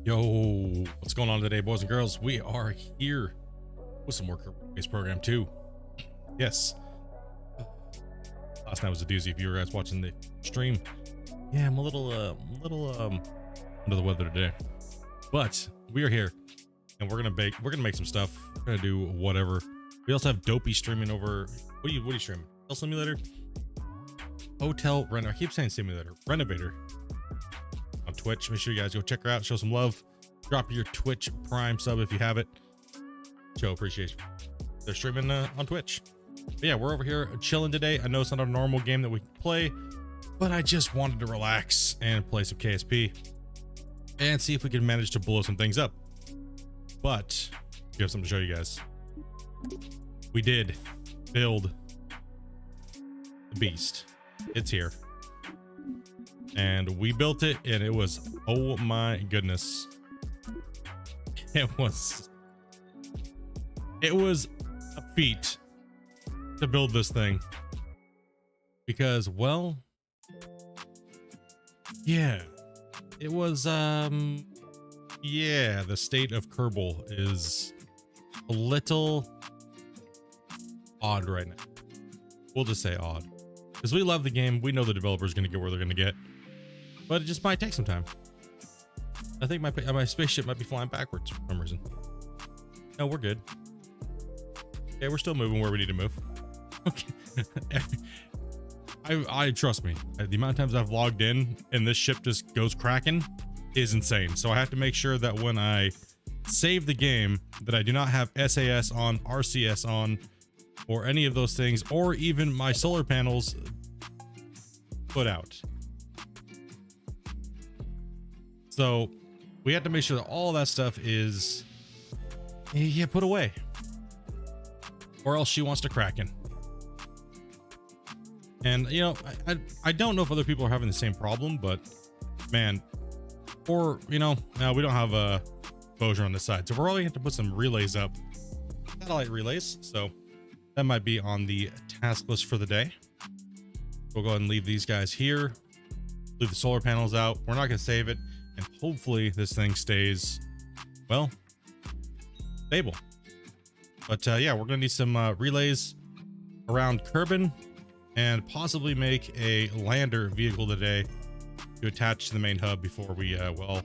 Yo, what's going on today, boys and girls? We are here with some more Kerbal Space Program 2. Yes. Last night was a doozy if you were guys watching the stream. Yeah, I'm a little under the weather today. But we are here and we're gonna make some stuff. We're gonna do whatever. We also have Dopey streaming over. What are you streaming? Hotel Simulator? Hotel Renovator. I keep saying simulator. Renovator. On Twitch. Make sure you guys go check her out, show some love, drop your Twitch Prime sub if you have it. Show appreciation. They're streaming on Twitch. But yeah, we're over here chilling today. I know it's not a normal game that we can play, but I just wanted to relax and play some KSP and see if we can manage to blow some things up. But we have something to show you guys. We did build the beast. It's here. And we built it, and it was, oh my goodness, it was a feat to build this thing, because, well, yeah, it was yeah, the state of Kerbal is a little odd right now. We'll just say odd, because we love the game. We know the developer's going to get where they're going to get, but it just might take some time. I think my spaceship might be flying backwards for some reason. No, we're good. Yeah, we're still moving where we need to move. Okay. I trust me. The amount of times I've logged in and this ship just goes cracking is insane. So I have to make sure that when I save the game that I do not have SAS on, RCS on, or any of those things, or even my solar panels put out. So we have to make sure that all that stuff is put away, or else she wants to crack in. And you know, I don't know if other people are having the same problem, but man, or you know, now we don't have a exposure on this side, so we're only going to put some relays up, satellite relays. So that might be on the task list for the day. We'll go ahead and leave these guys here, leave the solar panels out. We're not going to save it, and hopefully this thing stays, well, stable. But yeah, we're going to need some relays around Kerbin, and possibly make a lander vehicle today to attach to the main hub before we well,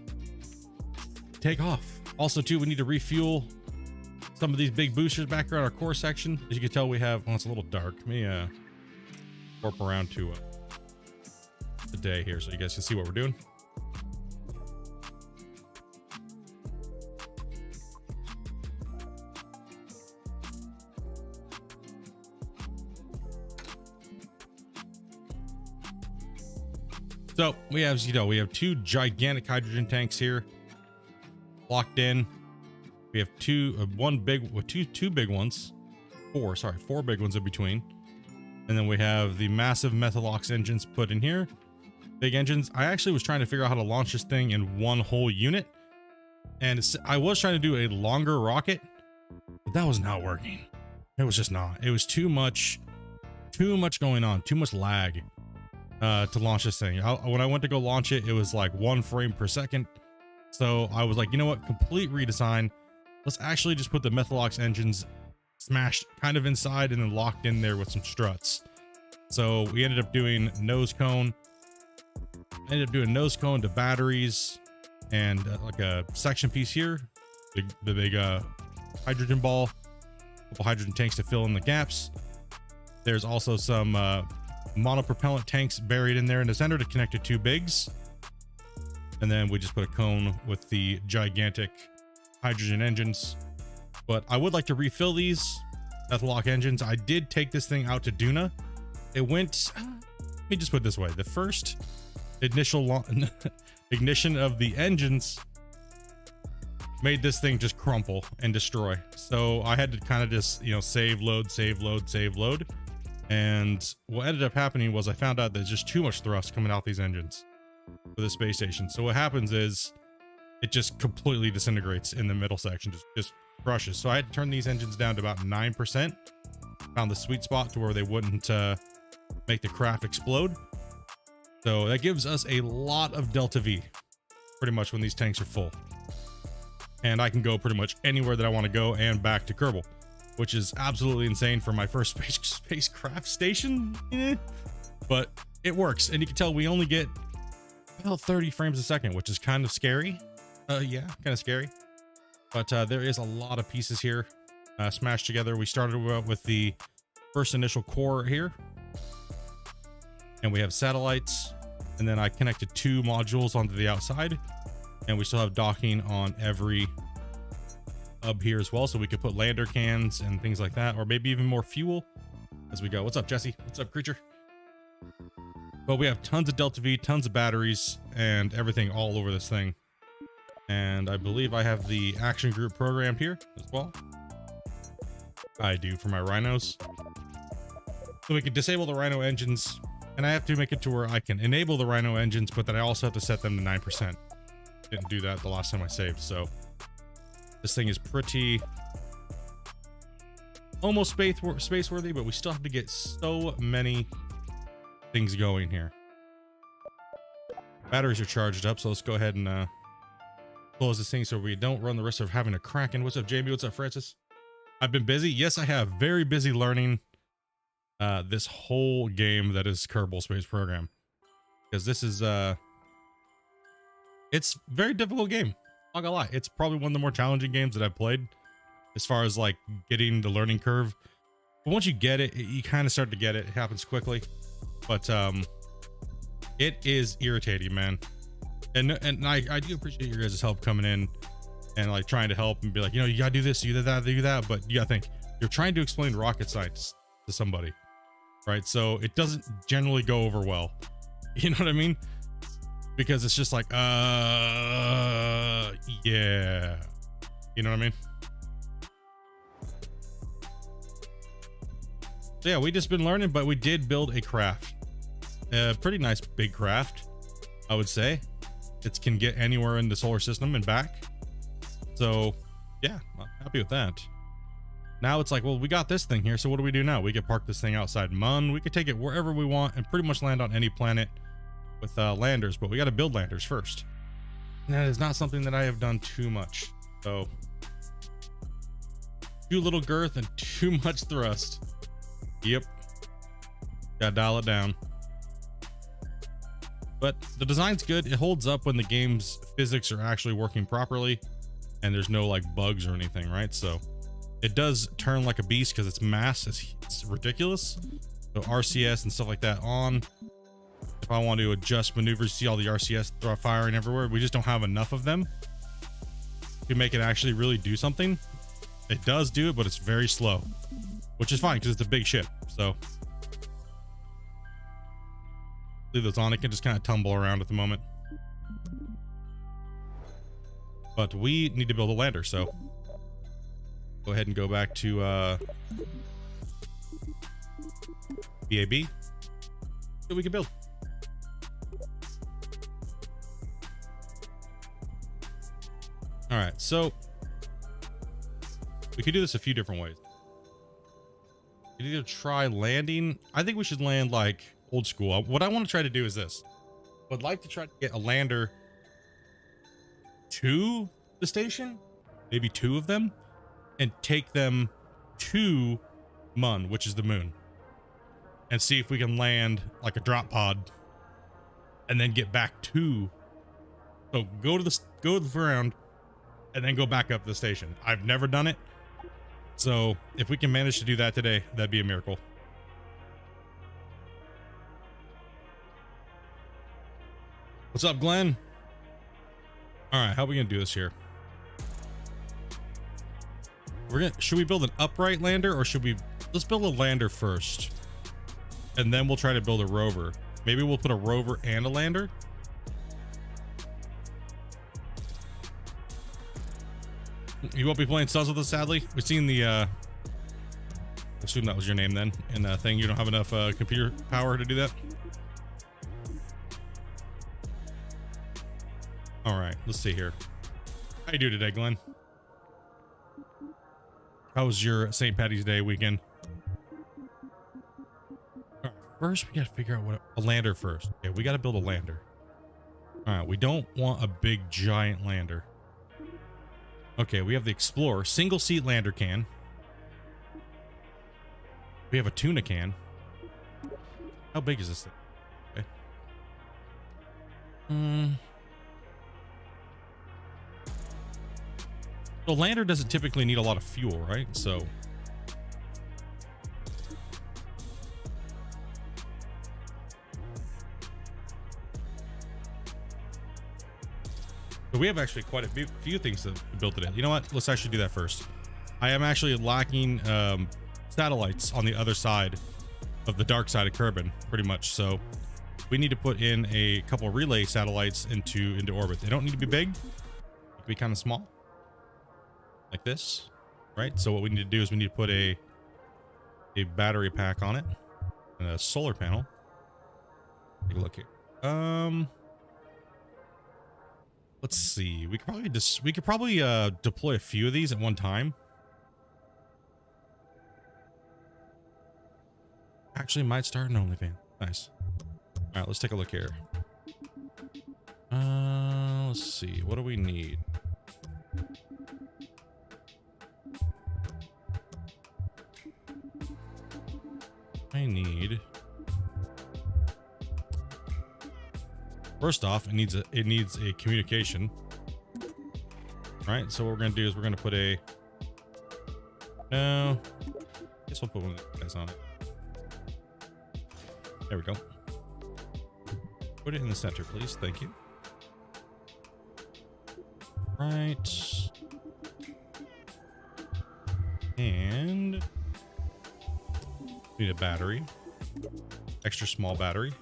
take off. Also too, we need to refuel some of these big boosters back around our core section. As you can tell, we have, well, it's a little dark. Let me warp around to the day here so you guys can see what we're doing. So we have, you know, we have two gigantic hydrogen tanks here locked in. We have two big ones, four big ones in between. And then we have the massive Methalox engines put in here. Big engines. I actually was trying to figure out how to launch this thing in one whole unit. And I was trying to do a longer rocket, but that was not working. It was just not. It was too much going on, too much lag. To launch this thing. When I went to go launch it, it was like 1 frame per second. So I was like, you know what, complete redesign. Let's actually just put the Methalox engines smashed kind of inside and then locked in there with some struts. So we ended up doing nose cone. To batteries and like a section piece here, the big hydrogen ball, a couple hydrogen tanks to fill in the gaps. There's also some monopropellant tanks buried in there in the center to connect to two bigs. And then we just put a cone with the gigantic hydrogen engines. But I would like to refill these Ethlock engines. I did take this thing out to Duna. It went, let me just put it this way. The first initial ignition of the engines made this thing just crumple and destroy. So I had to kind of just, you know, save load. And what ended up happening was I found out there's just too much thrust coming out these engines for the space station. So what happens is it just completely disintegrates in the middle section, just crushes. So I had to turn these engines down to about 9%. Found the sweet spot to where they wouldn't make the craft explode. So that gives us a lot of Delta V, pretty much when these tanks are full. And I can go pretty much anywhere that I want to go and back to Kerbal, which is absolutely insane for my first spacecraft station. But it works. And you can tell we only get about 30 frames a second, which is kind of scary. Yeah, kind of scary. But there is a lot of pieces here smashed together. We started with the first initial core here. And we have satellites. And then I connected 2 modules onto the outside. And we still have docking on every hub here as well. So we could put lander cans and things like that. Or maybe even more fuel as we go. What's up, Jesse? What's up, creature? But we have tons of Delta V, tons of batteries, and everything all over this thing. And I believe I have the action group programmed here as well. I do for my rhinos. So we can disable the rhino engines, and I have to make it to where I can enable the rhino engines, but then I also have to set them to 9%. Didn't do that the last time I saved, so this thing is pretty almost space worthy, but we still have to get so many things going here. Batteries are charged up, so let's go ahead and close this thing so we don't run the risk of having a Kraken. What's up, Jamie? What's up, Francis? I've been busy. Yes, I have. Very busy learning this whole game that is Kerbal Space Program, because this is it's a very difficult game. Not gonna lie, it's probably one of the more challenging games that I've played as far as like getting the learning curve. But once you get it, you kind of start to get it. It happens quickly, but it is irritating, man. And I do appreciate your guys' help coming in and like trying to help and be like, you know, you gotta do this, you do that. But you gotta think, you're trying to explain rocket science to somebody, right? So it doesn't generally go over well. You know what I mean? Because it's just like, yeah. You know what I mean? So yeah, we just been learning, but we did build a craft. A pretty nice big craft, I would say. It can get anywhere in the solar system and back. So yeah, I'm happy with that. Now it's like, well, we got this thing here, so what do we do now? We could park this thing outside Mun. We could take it wherever we want and pretty much land on any planet with landers, but we got to build landers first. And that is not something that I have done too much. So too little girth and too much thrust. Yep. Gotta dial it down. But the design's good. It holds up when the game's physics are actually working properly and there's no like bugs or anything, right? So it does turn like a beast because its mass is ridiculous. So RCS and stuff like that on. If I want to adjust maneuvers, see all the RCS firing everywhere. We just don't have enough of them to make it actually really do something. It does do it, but it's very slow, which is fine because it's a big ship. So leave those on. It can just kind of tumble around at the moment. But we need to build a lander, so go ahead and go back to BAB. See what we can build. All right, so we could do this a few different ways. We could either try landing. I think we should land like old school. What I want to try to do is this. I'd like to try to get a lander to the station, maybe 2 of them, and take them to Mun, which is the moon, and see if we can land like a drop pod and then get back to, so go to the ground and then go back up to the station. I've never done it. So if we can manage to do that today, that'd be a miracle. What's up, Glenn? All right, how are we gonna do this here? Should we build an upright lander, or should we, let's build a lander first, and then we'll try to build a rover. Maybe we'll put a rover and a lander. You won't be playing subs with us, sadly. We've seen the assume that was your name then, and thing. You don't have enough computer power to do that. All right, let's see here. How you do today, Glenn? How was your St. Patty's Day weekend? All right, first, we got to figure out what a lander first. Okay, we got to build a lander. All right, we don't want a big giant lander. Okay, we have the Explorer single seat lander can. We have a tuna can. How big is this thing? Okay. The lander doesn't typically need a lot of fuel, right? So we have actually quite a few things to build today. You know what? Let's actually do that first. I am actually lacking satellites on the other side of the dark side of Kerbin, pretty much. So we need to put in a couple of relay satellites into orbit. They don't need to be big. They can be kind of small. Like this, right? So what we need to do is we need to put a battery pack on it and a solar panel. Take a look here. Let's see. We could probably deploy a few of these at one time. Actually, might start an OnlyFans. Nice. All right, let's take a look here. Let's see. What do we need? I need, first off, it needs a communication. All right, so what we're gonna do is we're gonna put a, no, I guess we'll put one of these guys on it. There we go. Put it in the center, please. Thank you. Right. And need a battery, extra small battery.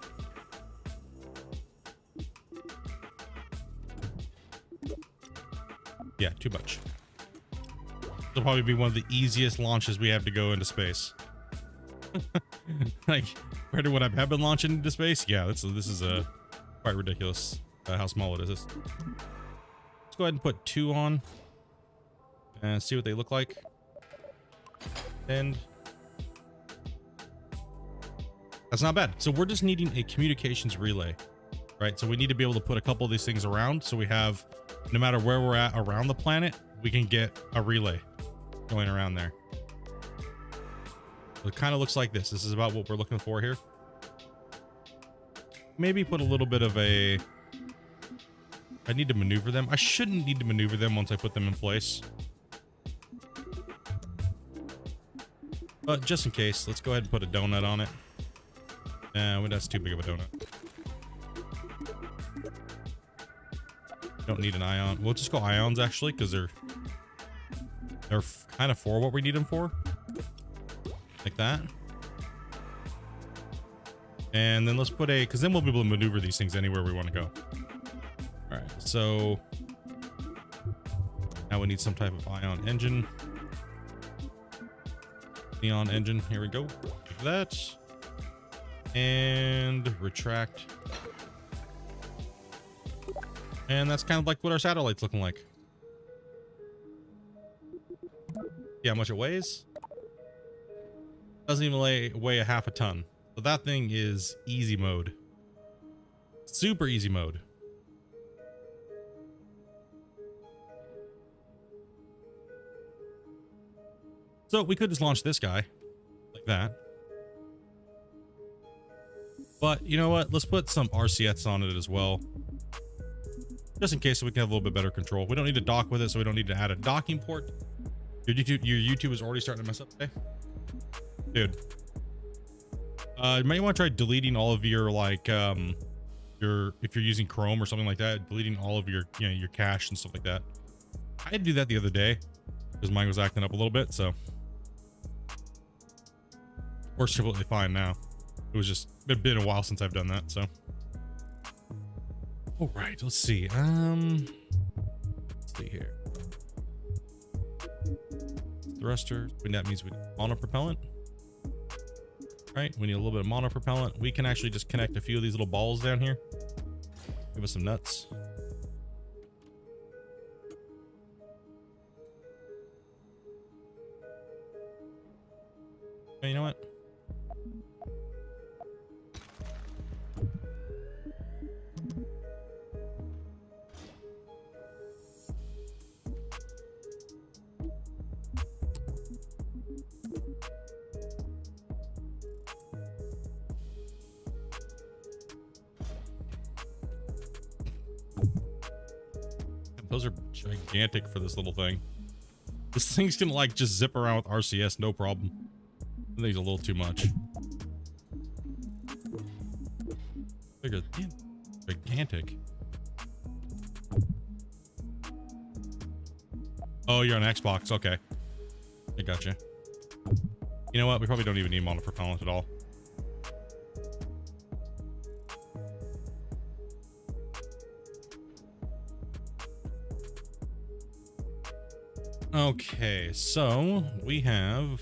Yeah, too much. This will probably be one of the easiest launches we have to go into space. Like, compared to what I've been launching into space, yeah, this is quite ridiculous how small it is. Let's go ahead and put 2 on and see what they look like. And that's not bad. So we're just needing a communications relay, right? So we need to be able to put a couple of these things around, so we have, no matter where we're at around the planet, we can get a relay going around there. So it kind of looks like this. This is about what we're looking for here. Maybe put a little bit of a, I need to maneuver them. I shouldn't need to maneuver them once I put them in place. But just in case, let's go ahead and put a donut on it. Well, that's too big of a donut. Don't need an ion. We'll just go ions actually, because they're kind of for what we need them for. Like that. And then let's put a, because then we'll be able to maneuver these things anywhere we want to go. All right, so now we need some type of ion engine. Neon engine. Here we go. Like that. And retract. And that's kind of like what our satellite's looking like. See how much it weighs? Doesn't even weigh a half a ton. So that thing is easy mode. Super easy mode. So we could just launch this guy like that. But you know what? Let's put some RCS on it as well. Just in case, so we can have a little bit better control. We don't need to dock with it, so we don't need to add a docking port. Your YouTube is already starting to mess up today, dude. You might want to try deleting all of your like if you're using Chrome or something like that, deleting all of your your cache and stuff like that. I had to do that the other day because mine was acting up a little bit, so works completely fine now. It was just it's been a while since I've done that, so. All right, let's see. Let's see here. Thrusters. That means we need monopropellant. Right, we need a little bit of monopropellant. We can actually just connect a few of these little balls down here. Give us some nuts. Okay, you know what? Those are gigantic for this little thing. This thing's gonna like just zip around with RCS, no problem. I think it's a little too much. Bigger, gigantic. Oh, you're on Xbox. Okay, I gotcha. You know what? We probably don't even need monopropellant at all. Okay, so we have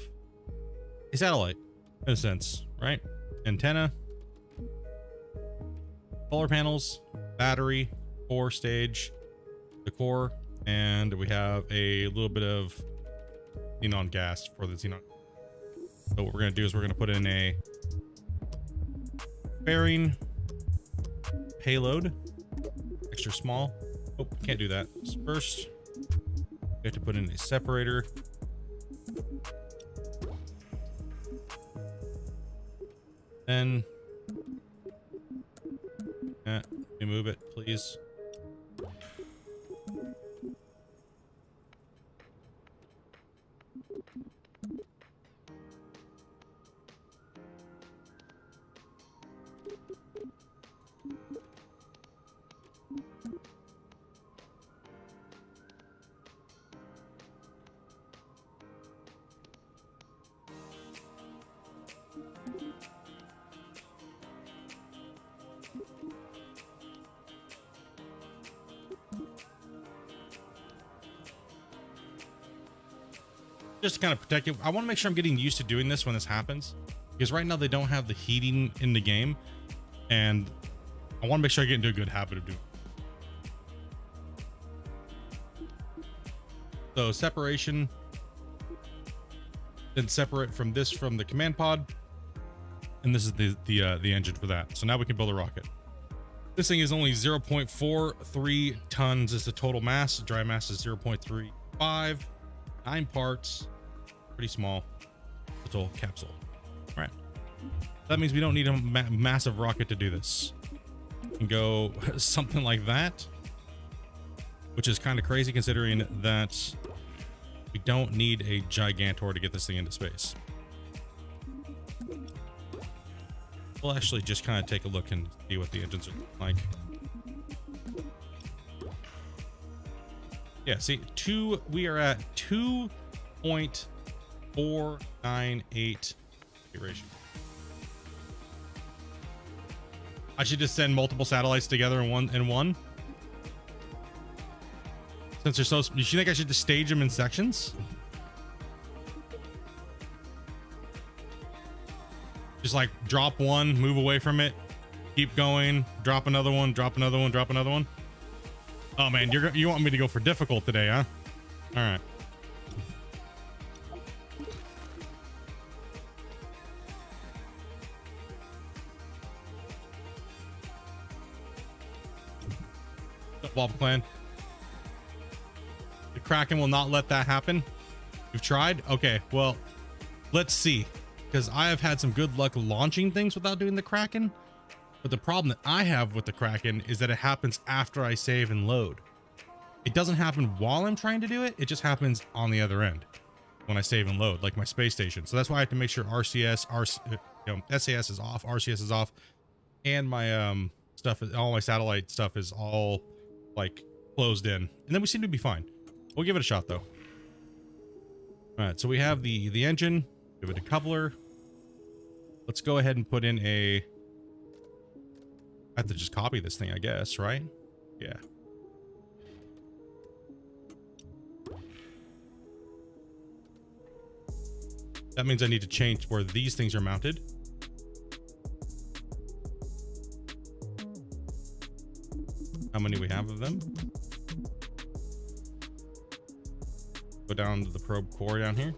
a satellite in a sense, right? Antenna, solar panels, battery, core stage, the core, and we have a little bit of xenon gas for the xenon. So what we're going to do is we're going to put in a bearing payload, extra small. Oh, can't do that. First, we have to put in a separator. Then, remove it, please. Just to kind of protect it. I want to make sure I'm getting used to doing this when this happens, because right now they don't have the heating in the game, and I want to make sure I get into a good habit of doing it. So separation, then separate from this from the command pod, and this is the engine for that. So now we can build a rocket. This thing is only 0.43 tons is the total mass. The dry mass is 0.35. 9 parts, pretty small little capsule. All right, that means we don't need a massive rocket to do this. We can go something like that, which is kind of crazy considering that we don't need a gigantor to get this thing into space. We'll actually just kind of take a look and see what the engines are like. Yeah, see, we are at 2.498 ratio. I should just send multiple satellites together in one. Since they're so, you think I should just stage them in sections? Just like drop one, move away from it, keep going, drop another one, drop another one, drop another one. Oh man, you want me to go for difficult today, huh? All right. Lava Clan. The Kraken will not let that happen. You've tried? Okay, well, let's see. Because I have had some good luck launching things without doing the Kraken. But the problem that I have with the Kraken is that it happens after I save and load. It doesn't happen while I'm trying to do it. It just happens on the other end. when I save and load, like my space station. So that's why I have to make sure SAS is off, RCS is off, and my stuff is, all my satellite stuff is all like closed in, and then we seem to be fine. We'll give it a shot though. All right, so we have the engine, give it a coupler. Let's go ahead and put in a, I have to just copy this thing, I guess, right? Yeah. That means I need to change where these things are mounted. How many we have of them? Go down to the probe core down here.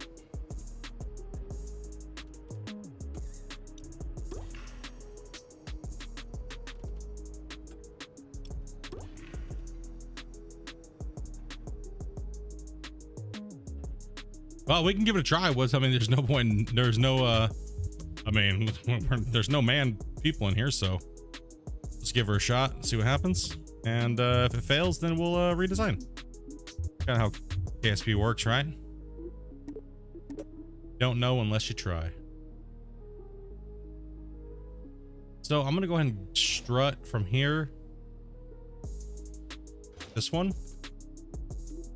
Well, we can give it a try. I mean, there's no point. There's no, I mean, there's no people in here, so let's give her a shot and see what happens. And if it fails, then we'll redesign. Kind of how KSP works, right? Don't know unless you try. So I'm gonna go ahead and strut from here. This one.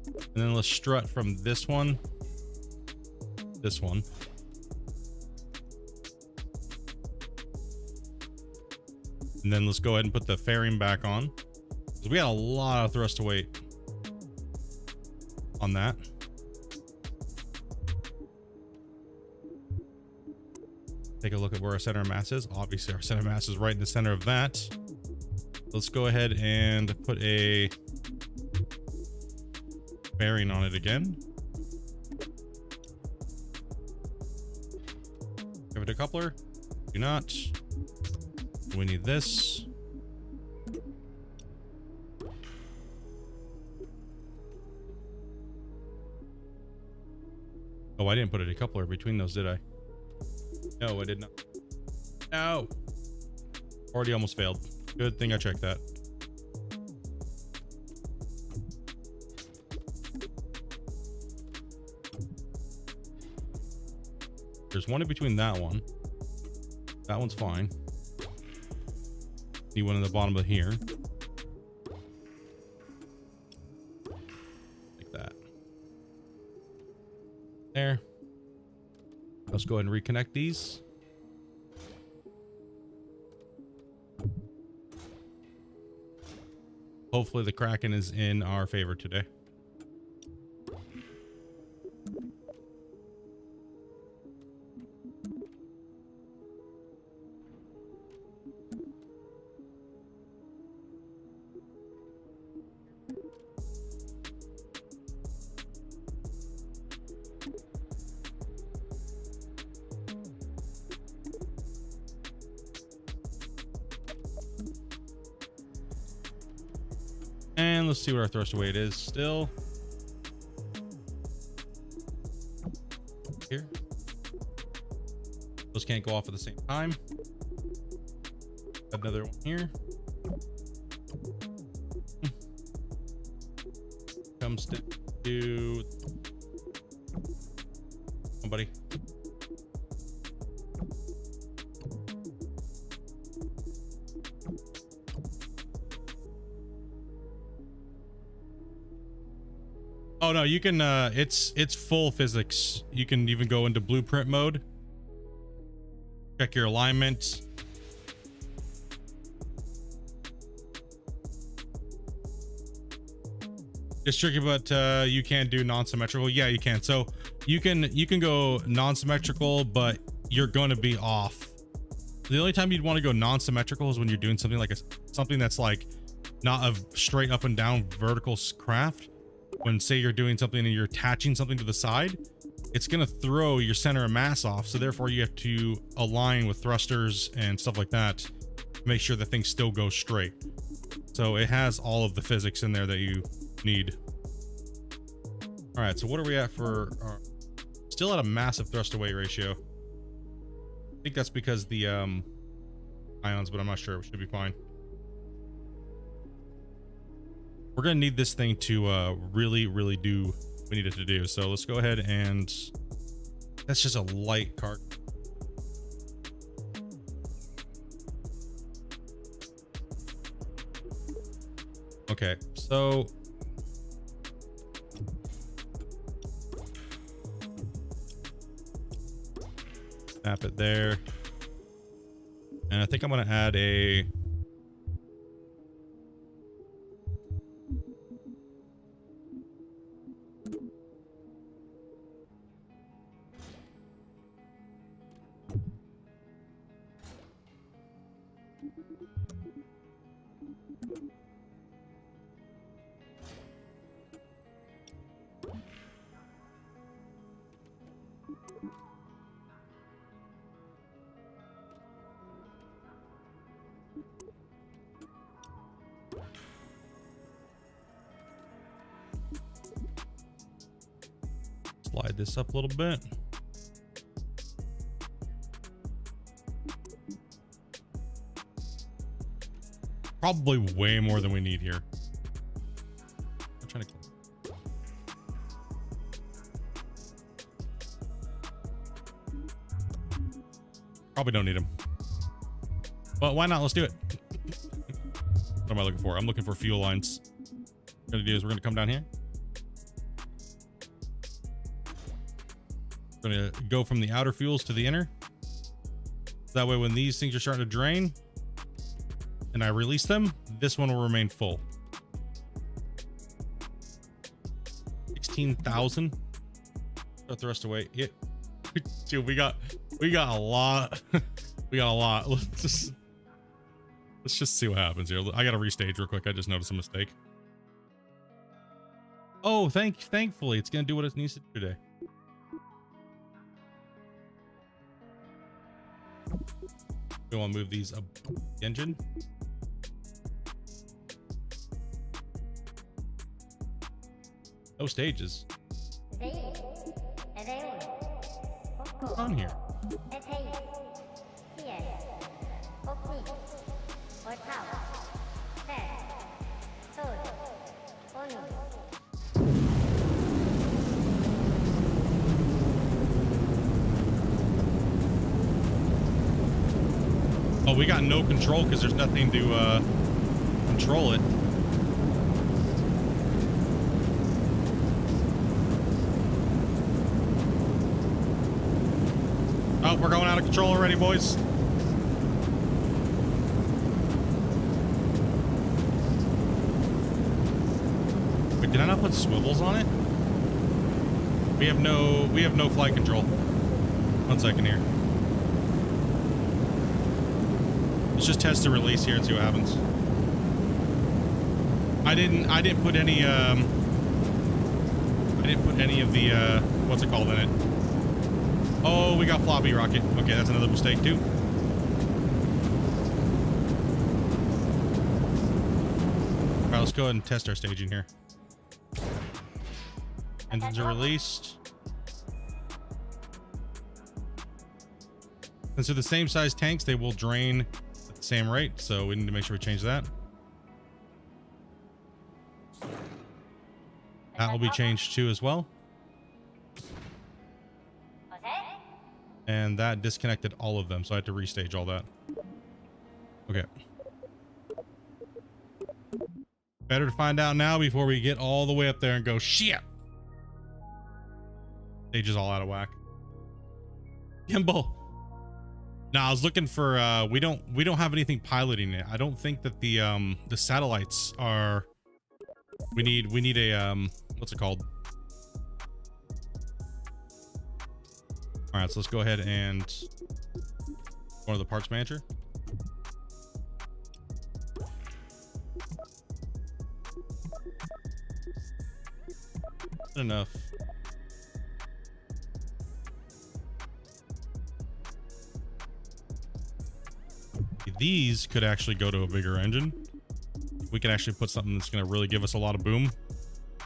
And then let's strut from this one. This one. And then let's go ahead and put the fairing back on. Because we got a lot of thrust to weight on that. Take a look at where our center of mass is. Obviously, our center of mass is right in the center of that. Let's go ahead and put a bearing on it again. Give it a coupler. Do not. We need this. Oh, I didn't put a decoupler between those, did I? No, I did not. No. Already almost failed. Good thing I checked that. There's one in between that one. That one's fine. Need one in the bottom of here. Like that. There. Let's go ahead and reconnect these. Hopefully the Kraken is in our favor today. And let's see what our thrust weight is still. Here. Those can't go off at the same time. Another one here. Comes to somebody. Oh no, you can it's full physics. You can even go into blueprint mode. Check your alignment. It's tricky, but you can do non-symmetrical. Yeah, you can. So you can go non-symmetrical, but you're going to be off. The only time you'd want to go non-symmetrical is when you're doing something like something that's like not a straight up and down vertical craft. When say you're doing something and you're attaching something to the side, it's going to throw your center of mass off. So therefore you have to align with thrusters and stuff like that to make sure the thing still goes straight. So it has all of the physics in there that you need. All right, so what are we at for still at a massive thrust to weight ratio? I think that's because the ions, but I'm not sure. It should be fine. We're gonna need this thing to really do what we need it to do. So let's go ahead and That's just a light cart. Okay, so snap it there. And I think I'm going to add a slide this up a little bit. Probably way more than we need here. I'm trying to. Probably don't need them. But why not? Let's do it. What am I looking for? I'm looking for fuel lines. What we're going to do is we're going to come down here. We're going to go from the outer fuels to the inner. That way when these things are starting to drain and I release them, this one will remain full. 16,000. Throw the rest away. It, dude, we got a lot. We got a lot. Let's just see what happens here. I gotta restage real quick. I just noticed a mistake. Oh, thankfully it's gonna do what it needs to do today. We want to move these up the engine. No stages. What's on here? Oh, we got no control because there's nothing to control it. Oh, we're going out of control already, boys. Wait, did I not put swivels on it? We have no flight control. 1 second here. Let's just test the release here and see what happens. I didn't put any of the what's it called in it? Oh, we got floppy rocket. Okay, that's another mistake too. All right, let's go ahead and test our staging here. Engines are released. Since they're the same size tanks, they will drain at the same rate, so we need to make sure we change that. That will be changed too as well. And that disconnected all of them, so I had to restage all that. Okay. Better to find out now before we get all the way up there and go, shit! Stage is all out of whack. Gimbal. Now I was looking for we don't have anything piloting it. I don't think that the satellites are. We need a what's it called? All right, so let's go ahead and go to the parts manager. Good enough. These could actually go to a bigger engine. We can actually put something that's going to really give us a lot of boom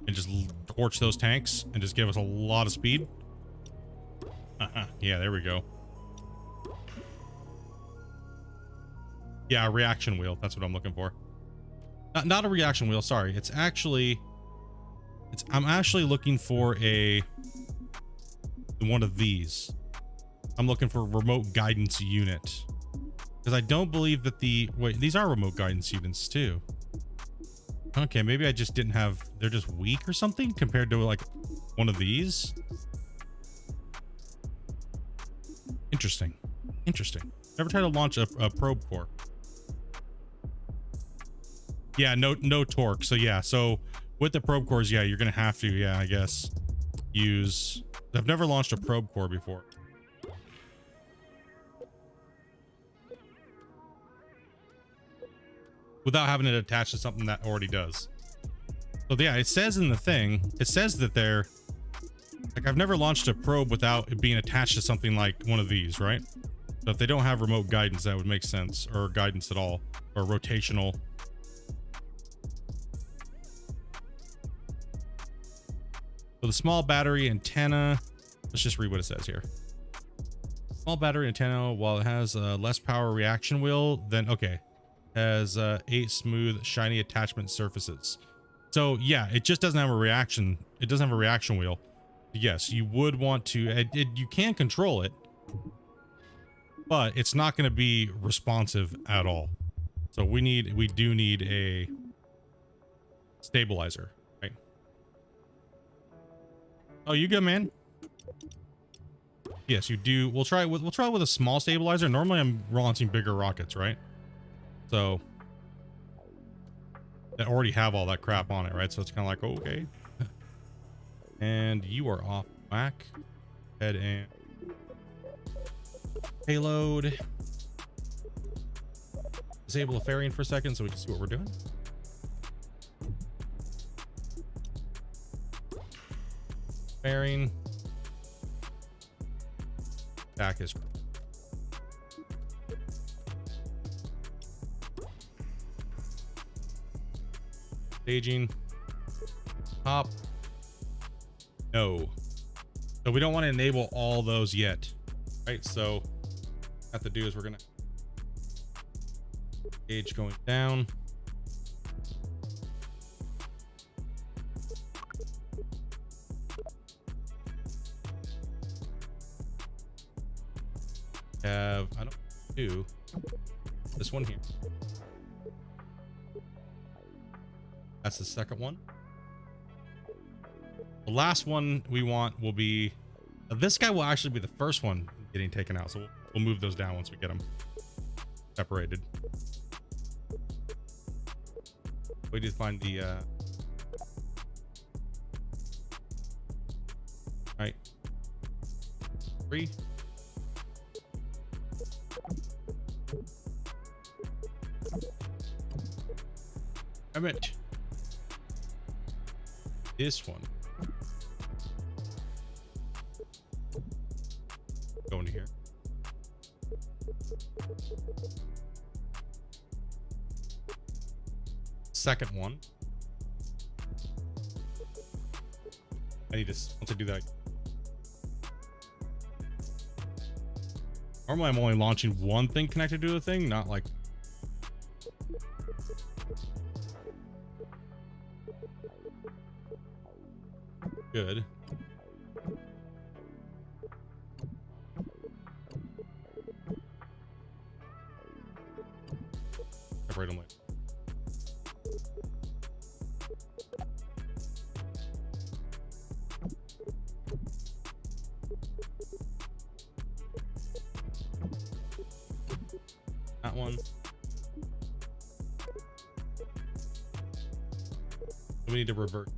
and just torch those tanks and just give us a lot of speed. Yeah, there we go. Yeah, a reaction wheel. That's what I'm looking for. Not a reaction wheel. Sorry. It's actually, I'm actually looking for a one of these. I'm looking for a remote guidance unit. Because I don't believe that wait, these are remote guidance units too. Okay, maybe I just didn't have, they're just weak or something compared to like one of these. Interesting. Interesting. Never tried to launch a probe core. Yeah, no torque. So yeah, so with the probe cores, yeah, you're gonna have to, yeah, I guess, use. I've never launched a probe core before. Without having it attached to something that already does. So yeah, it says in the thing, it says that they're like, I've never launched a probe without it being attached to something like one of these, right? So if they don't have remote guidance, that would make sense, or guidance at all, or rotational. So the small battery antenna, let's just read what it says here. Small battery antenna, while it has less power reaction wheel, then okay, has 8 smooth, shiny attachment surfaces. So yeah, it just doesn't have a reaction. It doesn't have a reaction wheel. Yes, you would want to, you can control it, but it's not going to be responsive at all. So we do need a stabilizer, right? Oh, you good, man? Yes, you do. We'll try with a small stabilizer. Normally I'm launching bigger rockets, right? So that already have all that crap on it, right? So it's kind of like, okay. And you are off whack. Head and payload. Disable the fairing for a second so we can see what we're doing. Fairing. Back is staging. Top. No. So we don't want to enable all those yet, right? So what we have to do is we're gonna gauge going down. I don't do this one here. That's the second one. The last one we want will be, this guy will actually be the first one getting taken out. So we'll move those down once we get them separated. We did find the, right. 3. I meant this one. Go into here. Second one. I need to, once I do that. Normally I'm only launching one thing connected to a thing, not like. Good. Separate them later. That one. We need to revert.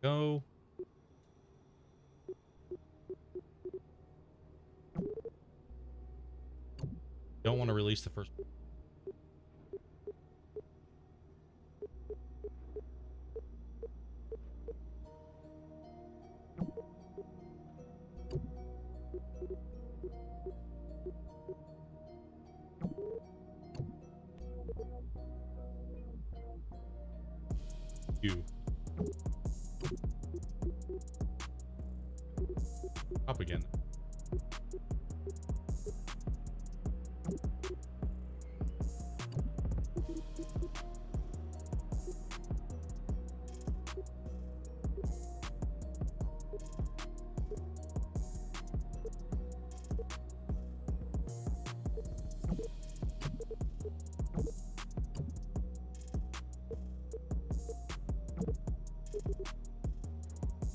Go. Don't want to release the first. Up again.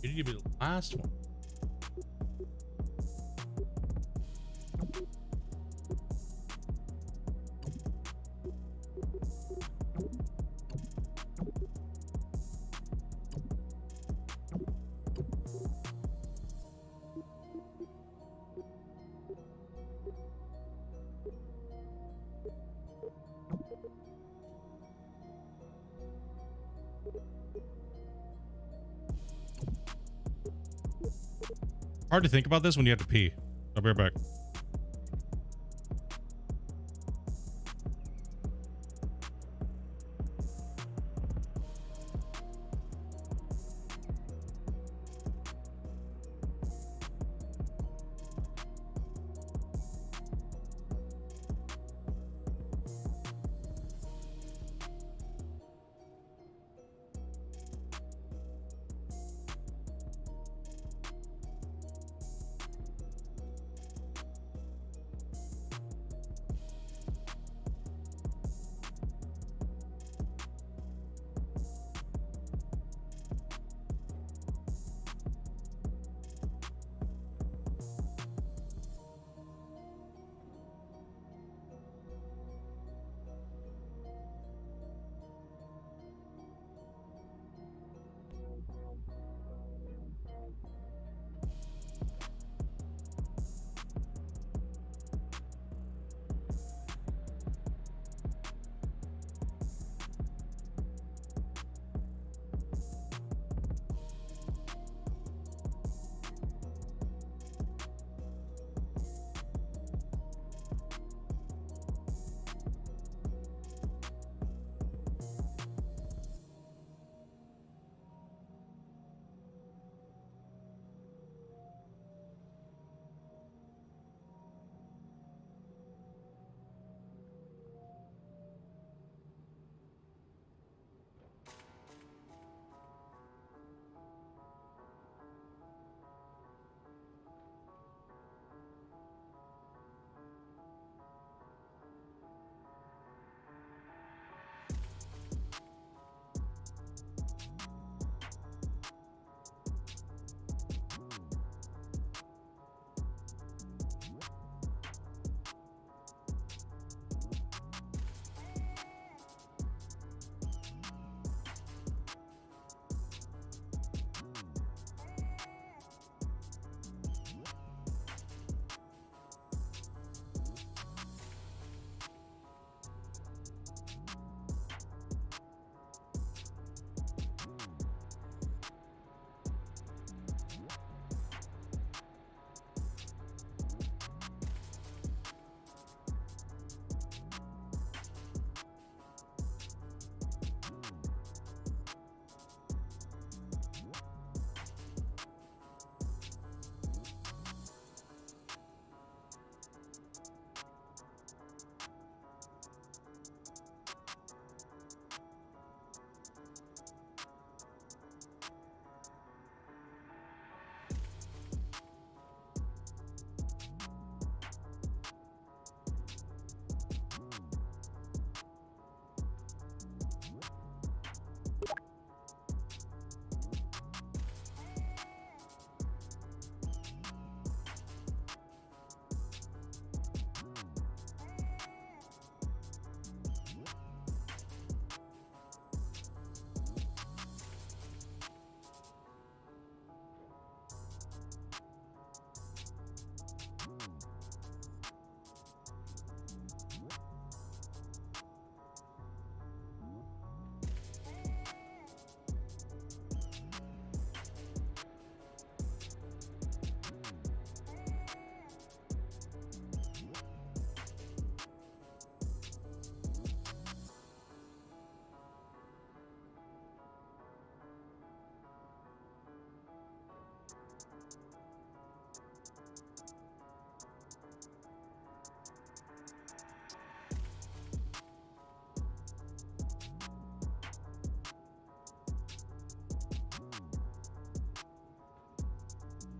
You need to be the last one. Hard to think about this when you have to pee. I'll be right back.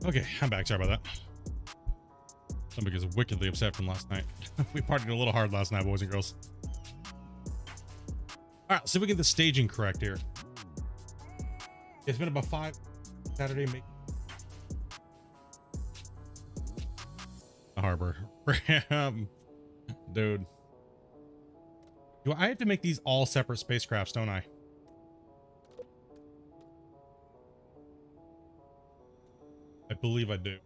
Okay, I'm back. Sorry about that. Somebody is wickedly upset from last night. We partied a little hard last night, boys and girls. All right, see if we get the staging correct here. It's been about 5 Saturday. The harbor. Dude. Do I have to make these all separate spacecrafts, don't I? I believe I do.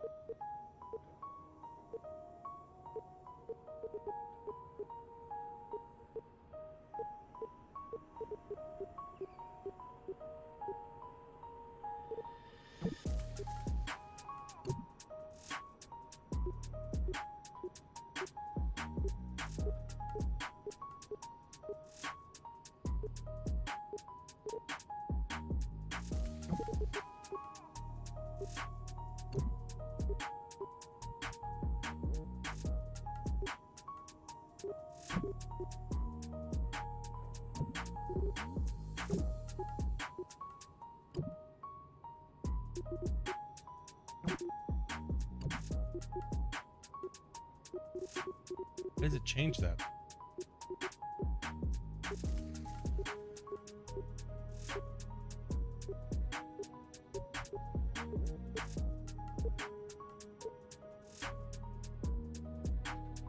Why does it change that?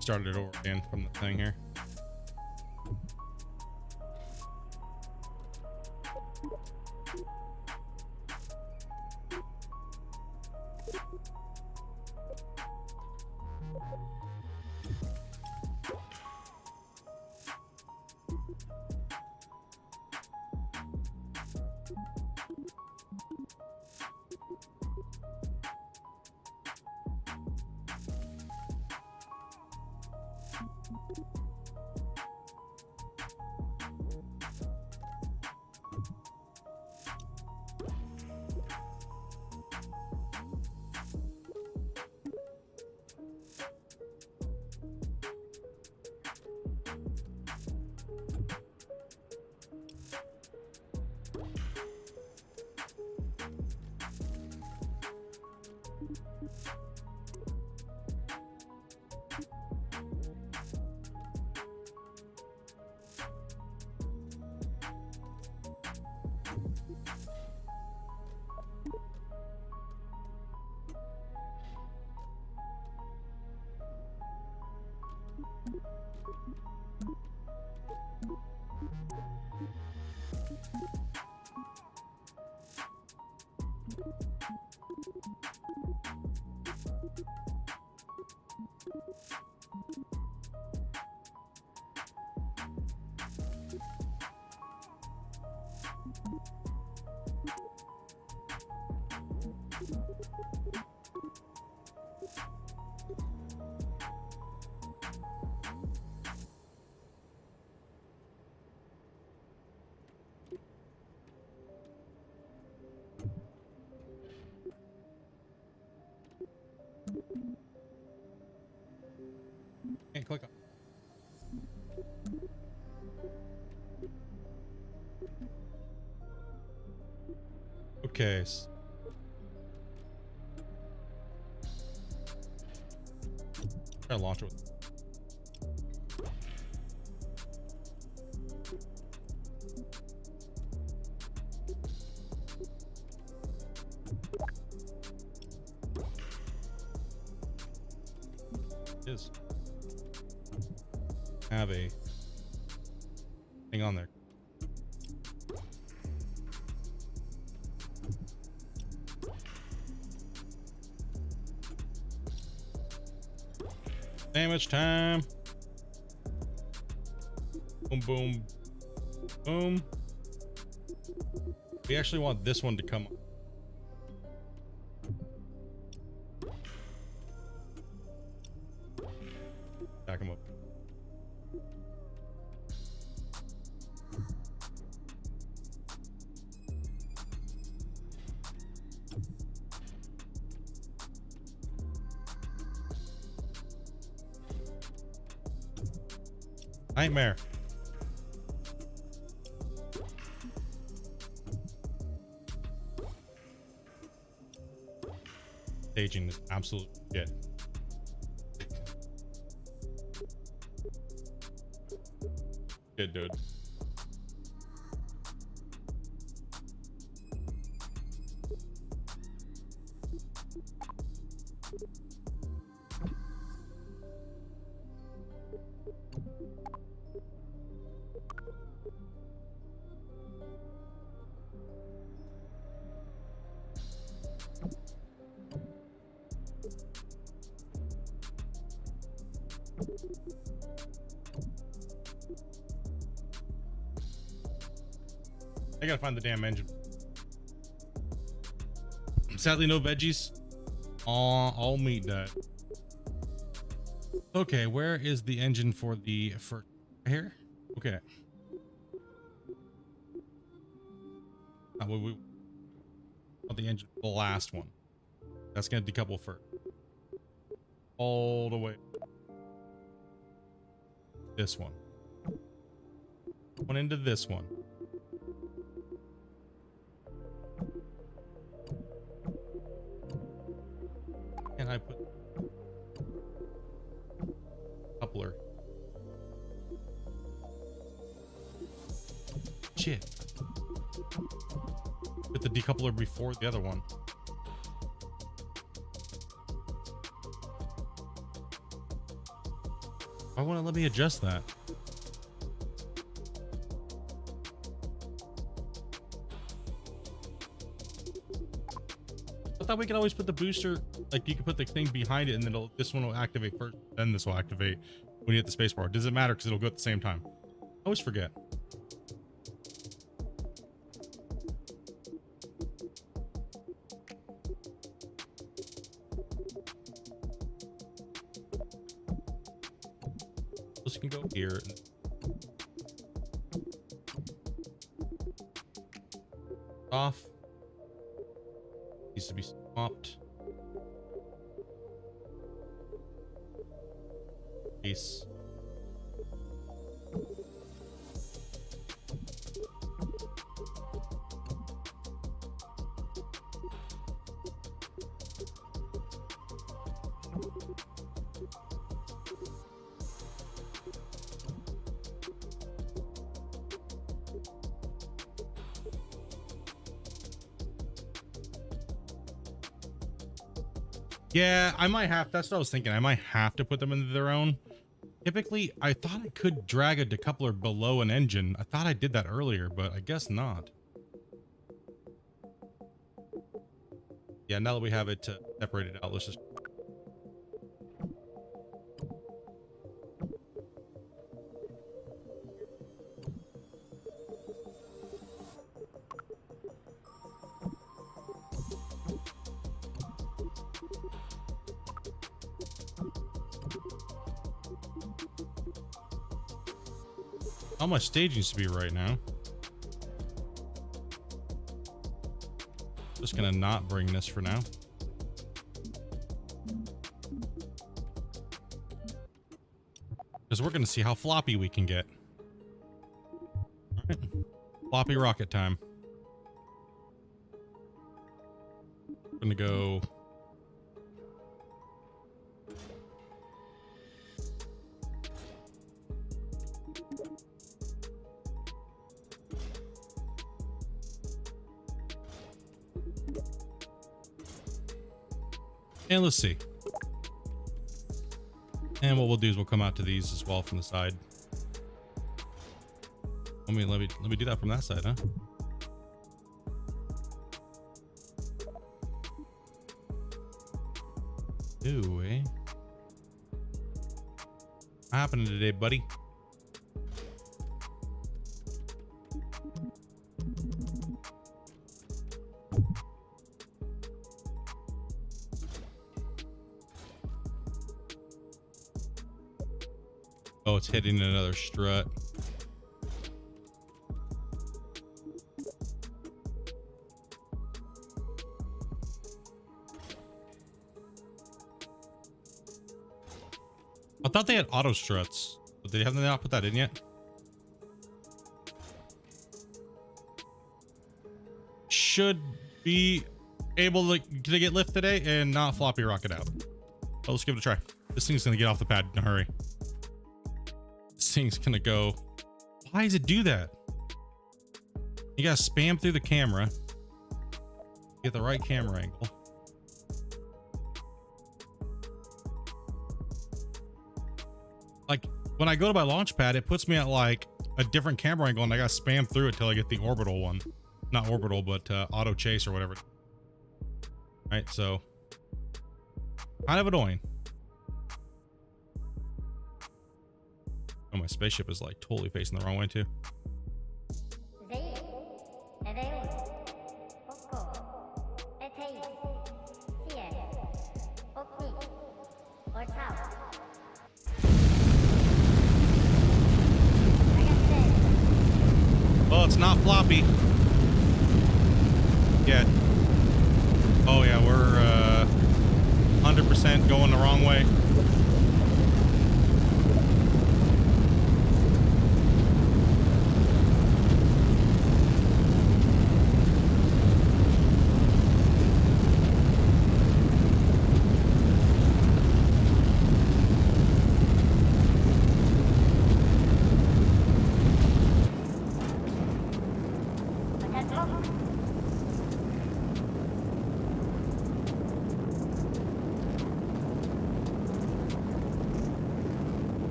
Started it over again from the thing here. Can't click on. Okay. Try to launch it with. Is have a thing on there. Damage time. Boom, boom, boom. We actually want this one to come up. Back him up. Nightmare. staging is absolute shit. Good, dude. I gotta find the damn engine. Sadly, no veggies. All meat diet. Okay, where is the engine for the here? Okay. We want the engine for the last one. That's gonna decouple first. All the way. This one. One into this one. And I put coupler. Shit. Put the decoupler before the other one. Why won't it let me adjust that? I thought we could always put the booster, like you could put the thing behind it and then this one will activate first, then this will activate when you hit the space bar. Does it matter because it'll go at the same time? I always forget. This can go here. Off. Needs to be swapped. Peace. Yeah, I might have. That's what I was thinking. I might have to put them into their own. Typically, I thought I could drag a decoupler below an engine. I thought I did that earlier, but I guess not. Yeah, now that we have it separated out, let's just... How much staging to be right now? Just gonna not bring this for now. Because we're gonna see how floppy we can get. All right. Floppy rocket time. I'm gonna go. And let's see. And what we'll do is we'll come out to these as well from the side. Let me do that from that side, huh? Ooh, eh? What happened today, buddy? Oh, it's hitting another strut. I thought they had auto struts, but they haven't not put that in yet. Should be able to get lift today and not floppy rocket out. Oh, let's give it a try. This thing's gonna get off the pad in a hurry. This thing's gonna go. Why does it do that? You gotta spam through the camera. Get the right camera angle. Like when I go to my launch pad, it puts me at like a different camera angle and I gotta spam through it till I get the orbital one. Not orbital, but auto chase or whatever. Right, so kind of annoying. Oh, my spaceship is like totally facing the wrong way too. Well, it's not floppy yet. Oh yeah, we're 100% going the wrong way.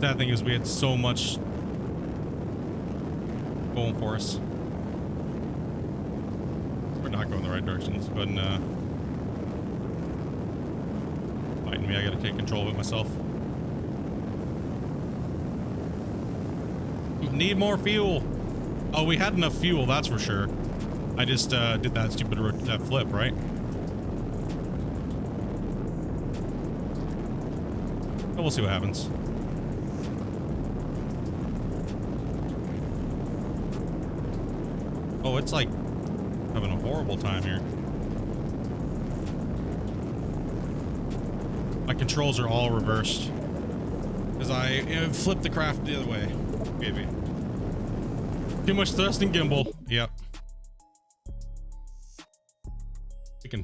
That thing is, we had so much going for us. We're not going the right directions, but fighting me. I gotta take control of it myself. Need more fuel. Oh, we had enough fuel, that's for sure. I just did that stupid that flip, right? But we'll see what happens. Oh, it's like having a horrible time here. My controls are all reversed because I flipped the craft the other way. Maybe too much thrust and gimbal. Yep.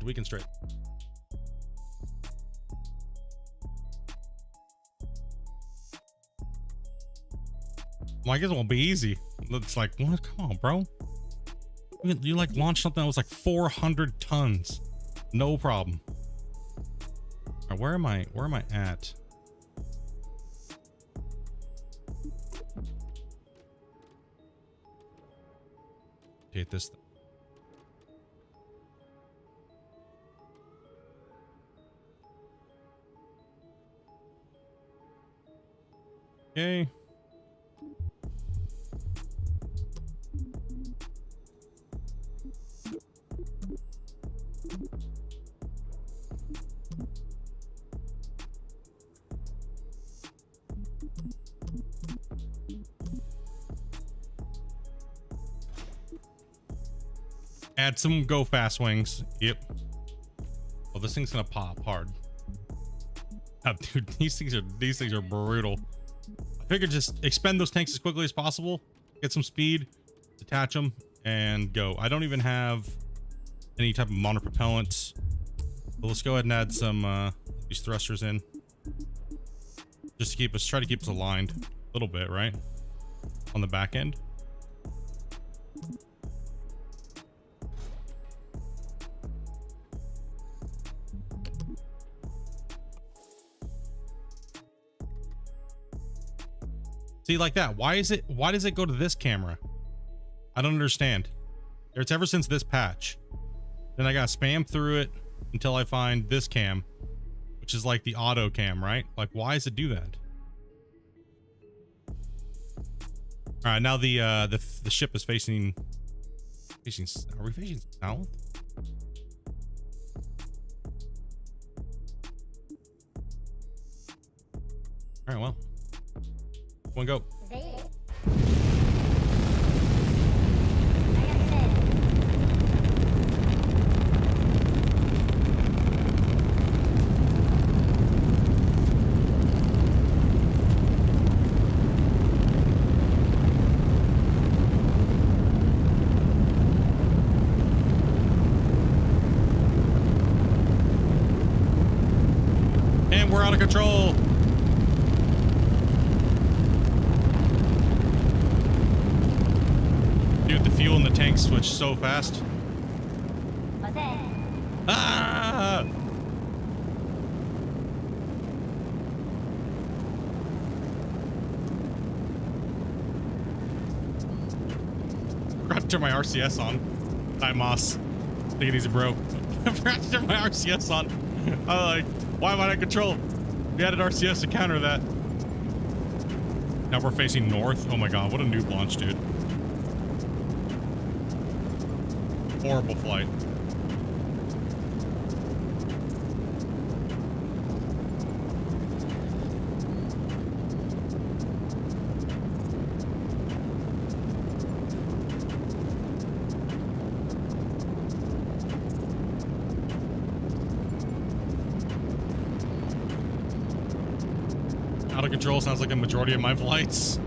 We can straight. Well, I guess it won't be easy. It's like, what? Come on, bro. You like launched something that was like 400 tons. No problem. All right, where am I at? Hit this thing. Okay. Add some go fast wings. Yep. Oh, this thing's gonna pop hard. Dude, these things are brutal. I figured just expend those tanks as quickly as possible, get some speed, detach them, and go. I don't even have any type of monopropellants. But let's go ahead and add some these thrusters in. Just to try to keep us aligned a little bit, right? On the back end. See, like that. Why does it go to this camera? I don't understand. It's ever since this patch. Then I got spam through it until I find this cam, which is like the auto cam, right? Like, why does it do that? All right, now the ship is facing. Are we facing south? All right, well. One go. out of control. Dude, the fuel in the tank switched so fast. Ah! Forgot to turn my RCS on. Hi, Moss. Take it easy, bro. I forgot to turn my RCS on. I was like, why am I not control? We added RCS to counter that. Now we're facing north. Oh my god, what a noob launch, dude. Horrible flight. Out of control sounds like a majority of my flights.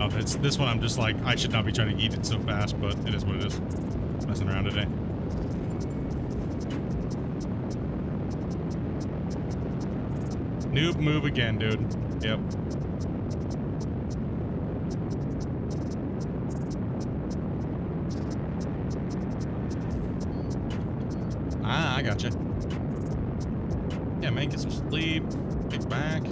Oh, it's this one. I'm just like, I should not be trying to eat it so fast, but it is what it is. Messing around today. Noob move again, dude. Yep. Ah, I gotcha. Yeah, man, get some sleep. Kick back.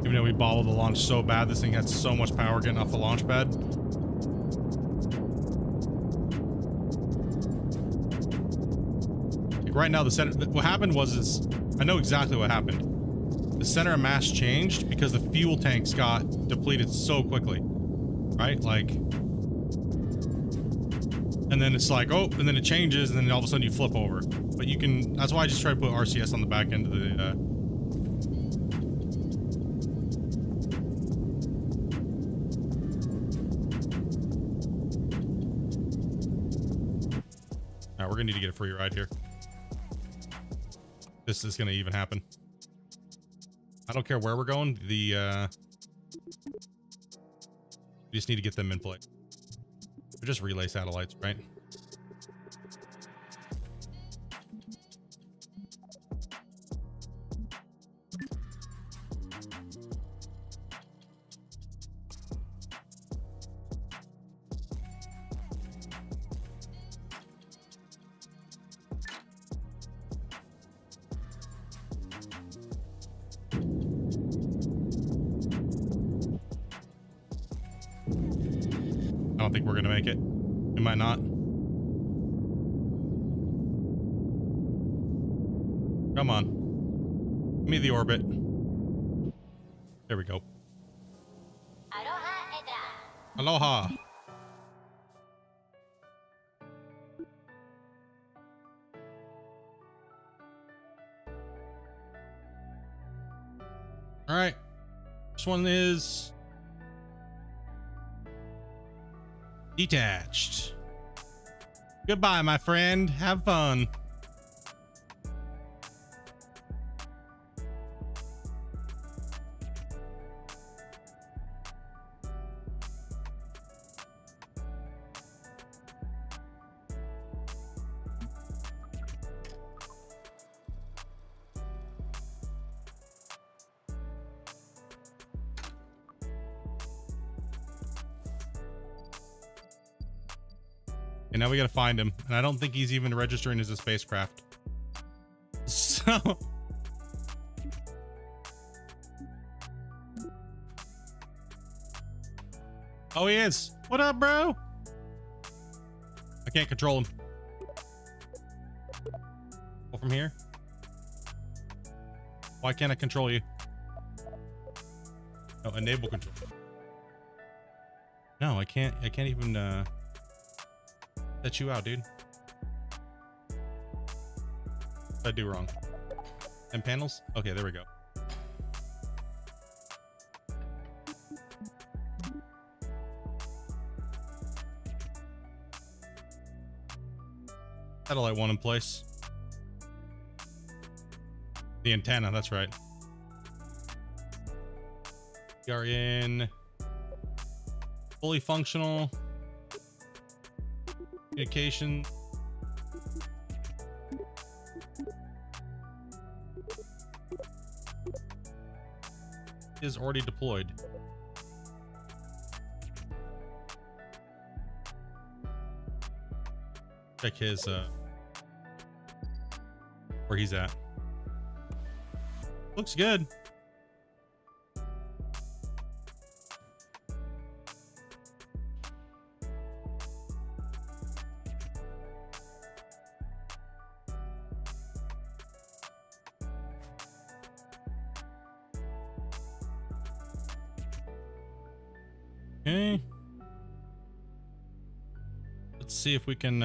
Even though we bottled the launch so bad, this thing had so much power getting off the launch pad. Like right now, the center. What happened was I know exactly what happened. The center of mass changed because the fuel tanks got depleted so quickly, right? Like, and then it's like, oh, and then it changes, and then all of a sudden you flip over. But you can. That's why I just try to put RCS on the back end of the. We're gonna need to get a free ride here. This is gonna even happen. I don't care where we're going. We just need to get them in play. They're just relay satellites, right? I don't think we're gonna make it. We might not. Come on. Give me the orbit. There we go. Aloha. All right. This one is detached. Goodbye, my friend. Have fun. And now we gotta find him, and I don't think he's even registering as a spacecraft. So oh, he is. What up, bro? I can't control him. Go from here. Why can't I control you? No, enable control. No, I can't even set you out, dude. What did I do wrong? 10 panels? Okay, there we go. Satellite 1 in place. The antenna, that's right. We are in fully functional communication. is already deployed. Check his where he's at. Looks good. Okay. Let's see if we can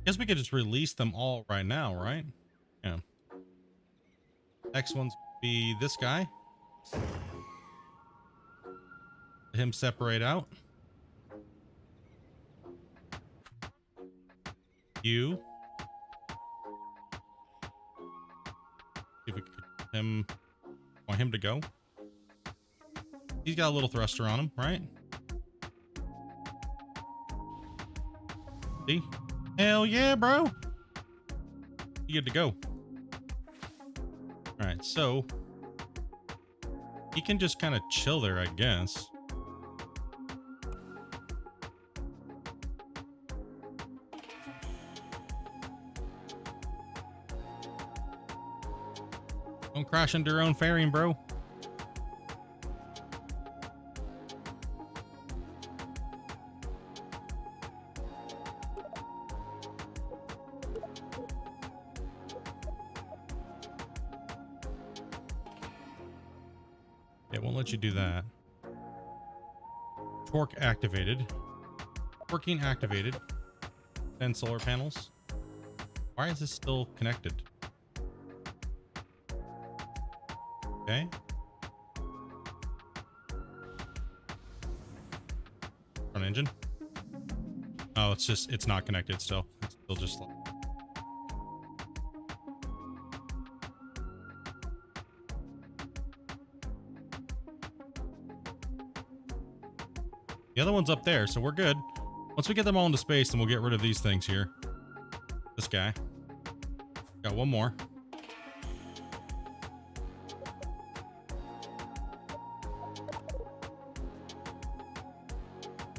guess we could just release them all right now, right? Yeah. Next one's be this guy. Let him separate out. You. See if we could want him to go. He's got a little thruster on him, right? See? Hell yeah, bro. You good to go. All right, so he can just kind of chill there, I guess. Don't crash into your own fairing, bro. It won't let you do that. Torque activated. Working activated. 10 solar panels. Why is this still connected? Okay. Front engine. Oh, it's not connected still. It's still just like. The other one's up there, so we're good. Once we get them all into space, then we'll get rid of these things here. This guy. Got one more.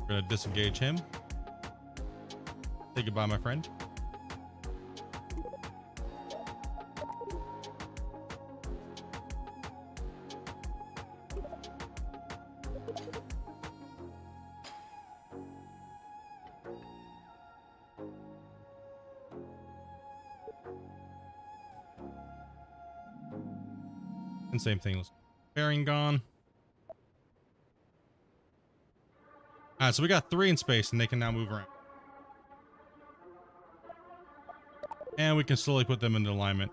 We're gonna disengage him. Say goodbye, my friend. And same thing. Fairing gone. All right, so we got 3 in space, and they can now move around. And we can slowly put them into alignment.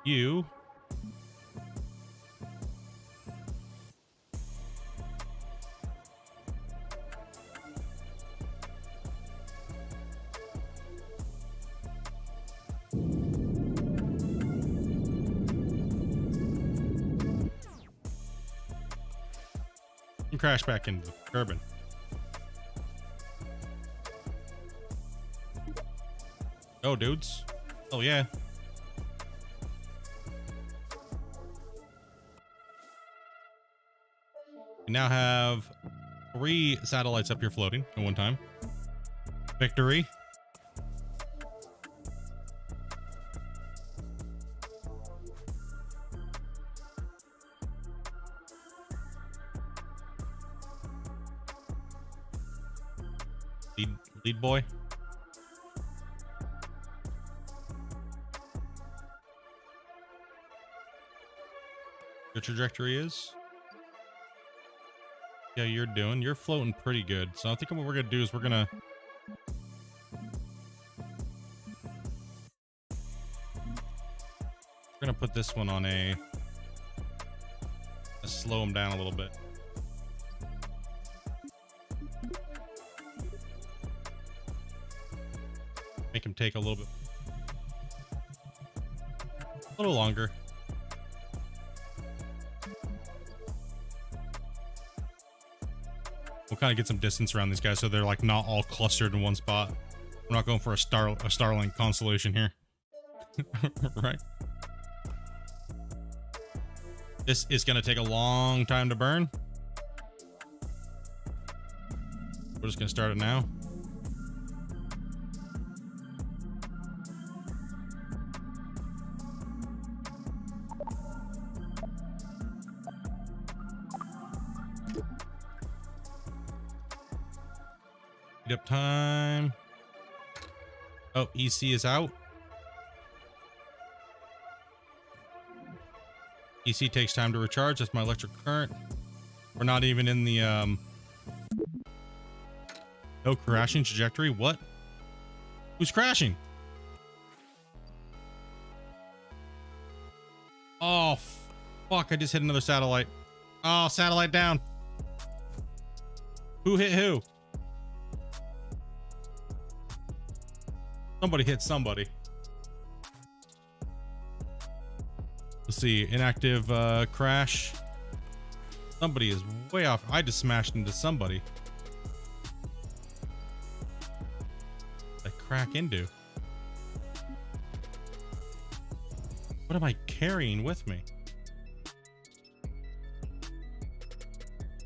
You. And crash back into the Kerbal. Oh, dudes. Oh, yeah. We now have 3 satellites up here floating at one time. Victory. Lead boy. Your trajectory is? Yeah, you're floating pretty good. So I think what we're gonna do is we're gonna put this one on let's slow him down a little bit. Make him take a little longer. We'll kind of get some distance around these guys so they're like not all clustered in one spot. We're not going for a Starlink constellation here. Right? This is going to take a long time to burn. We're just going to start it now. Heat up time. Oh, EC is out. EC takes time to recharge. That's my electric current. We're not even in the no crashing trajectory. What? Who's crashing? Oh, fuck. I just hit another satellite. Oh, satellite down. Who hit who? Somebody hit somebody. Let's see. Inactive crash. Somebody is way off. I just smashed into somebody. I crack into. What am I carrying with me?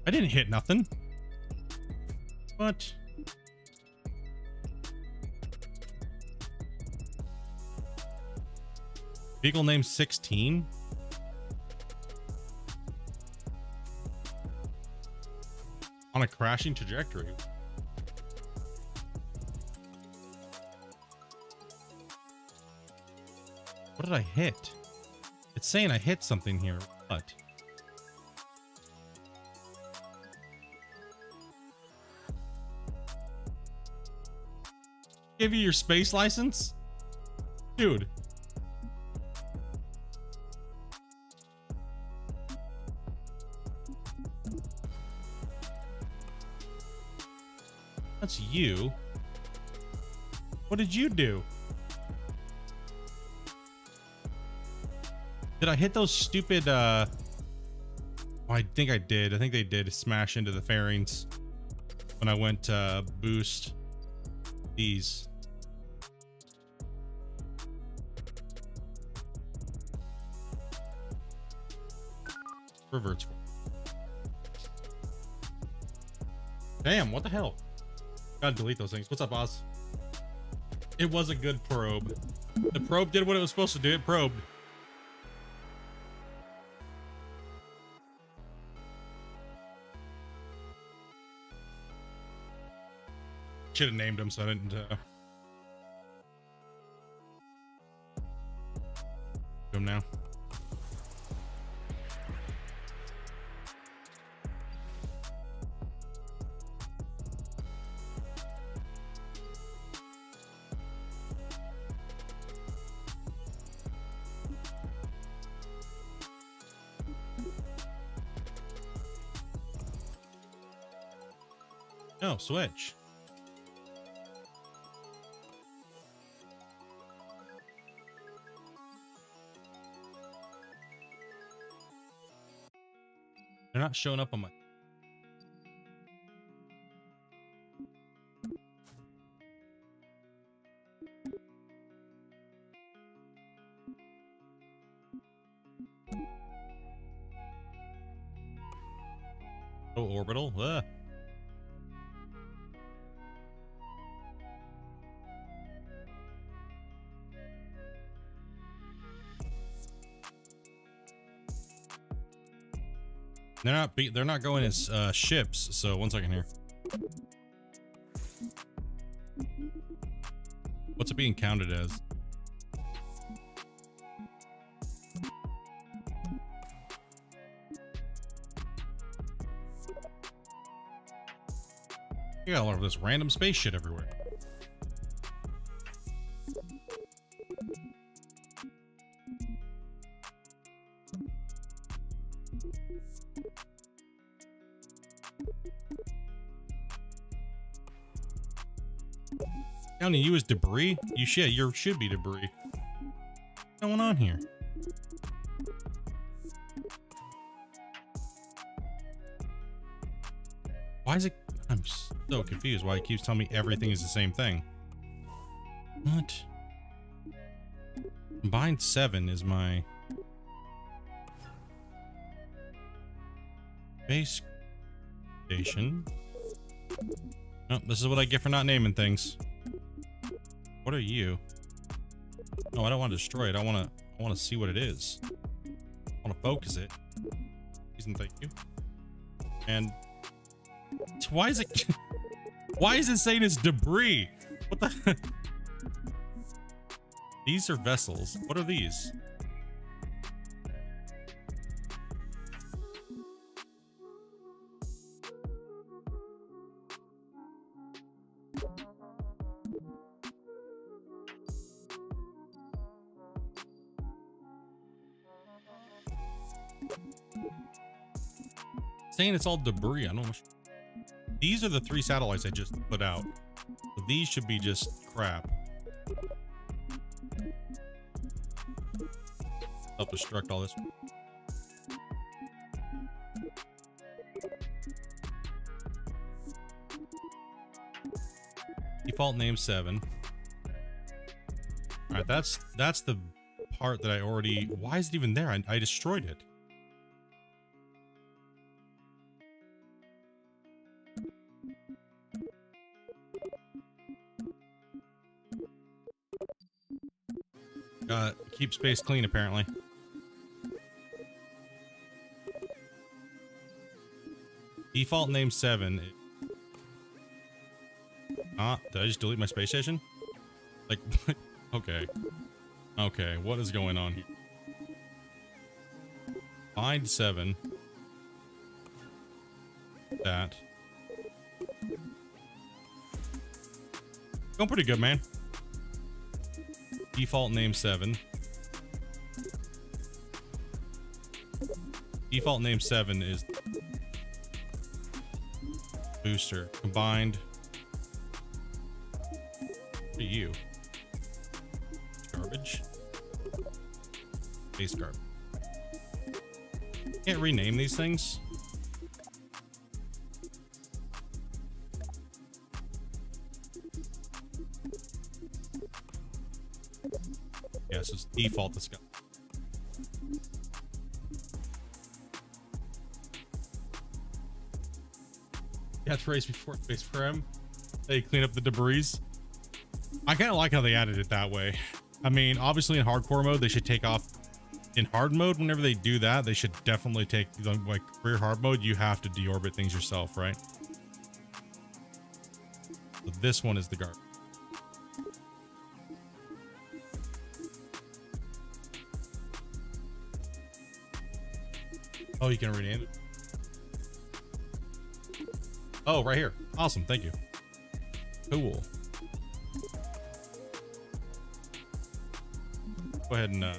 I didn't hit nothing. What? Vehicle name 16. On a crashing trajectory. What did I hit? It's saying I hit something here. What? Give you your space license? Dude. That's you. What did you do? Did I hit those stupid, oh, I think I did. I think they did smash into the fairings when I went to boost these. Reverts. Damn, what the hell? Gotta delete those things. What's up, Oz? It was a good probe. The probe did what it was supposed to do. It probed. Should have named him so I didn't do him now. No, switch. They're not showing up on my... Oh, orbital. Ugh. They're not going as ships, so 1 second here. What's it being counted as? You got all of this random space shit everywhere. Counting you as debris? You should be debris. What's going on here? Why is it? I'm so confused why it keeps telling me everything is the same thing. What? Combined 7 is my... Space station. Oh, this is what I get for not naming things. What are you? No, I don't want to destroy it. I want to see what it is. I want to focus it. Please and thank you. And why is it why is it saying it's debris? What the These are vessels. What are these? Saying it's all debris. I don't know. These are the 3 satellites I just put out. So these should be just crap. Self-destruct all this. Default name 7. All right, that's the part that I already. Why is it even there? I destroyed it. Keep space clean, apparently. Default name 7. Did I just delete my space station? Like, okay. Okay, what is going on here? Find 7. That. Going pretty good, man. Default name 7. Default name 7 is booster combined. What are you? Garbage. Base garbage. Can't rename these things. Yeah, so it's default this guy. Catchphrase before Space Program. They clean up the debris. I kind of like how they added it that way. I mean, obviously in hardcore mode, they should take off. In hard mode, whenever they do that, they should definitely take, like, career hard mode, you have to deorbit things yourself, right? So this one is the garbage. Oh, you can rename it. Oh, right here. Awesome. Thank you. Cool. Go ahead and out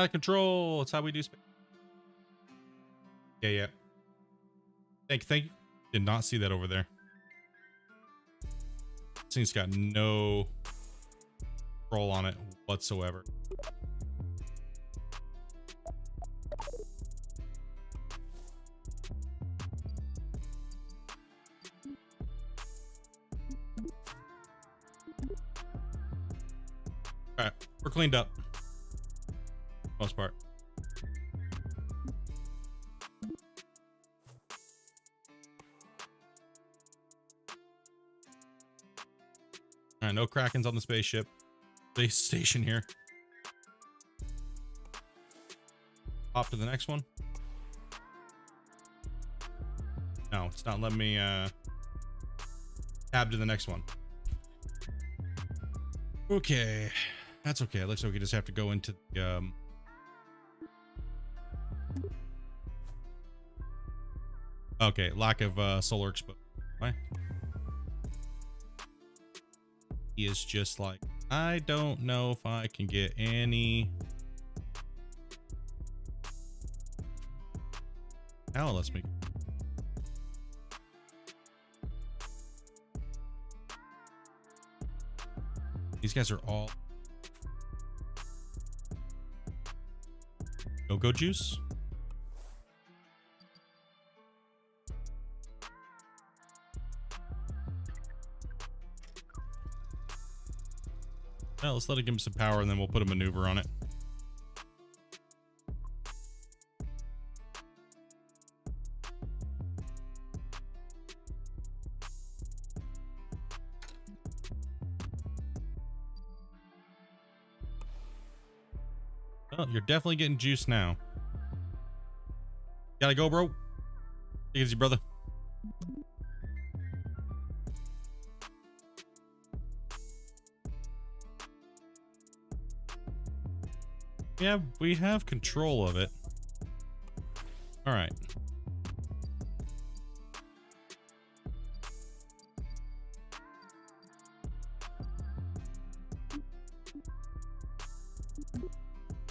of control. It's how we do space. Yeah. Thank you. Did not see that over there. This thing's got no control on it whatsoever. All right, we're cleaned up. Most part. All right, no Krakens on the spaceship. Space station here. Hop to the next one. No, it's not letting me tab to the next one. Okay, that's okay. It looks like we just have to go into the okay, lack of solar exposure. Right? He is just like, I don't know if I can get any. Now it lets me. These guys are all go-go juice. Well, let's let it give him some power and then we'll put a maneuver on it. Oh, you're definitely getting juice now. Gotta go, bro. Take it easy, brother. Yeah, we have control of it. All right.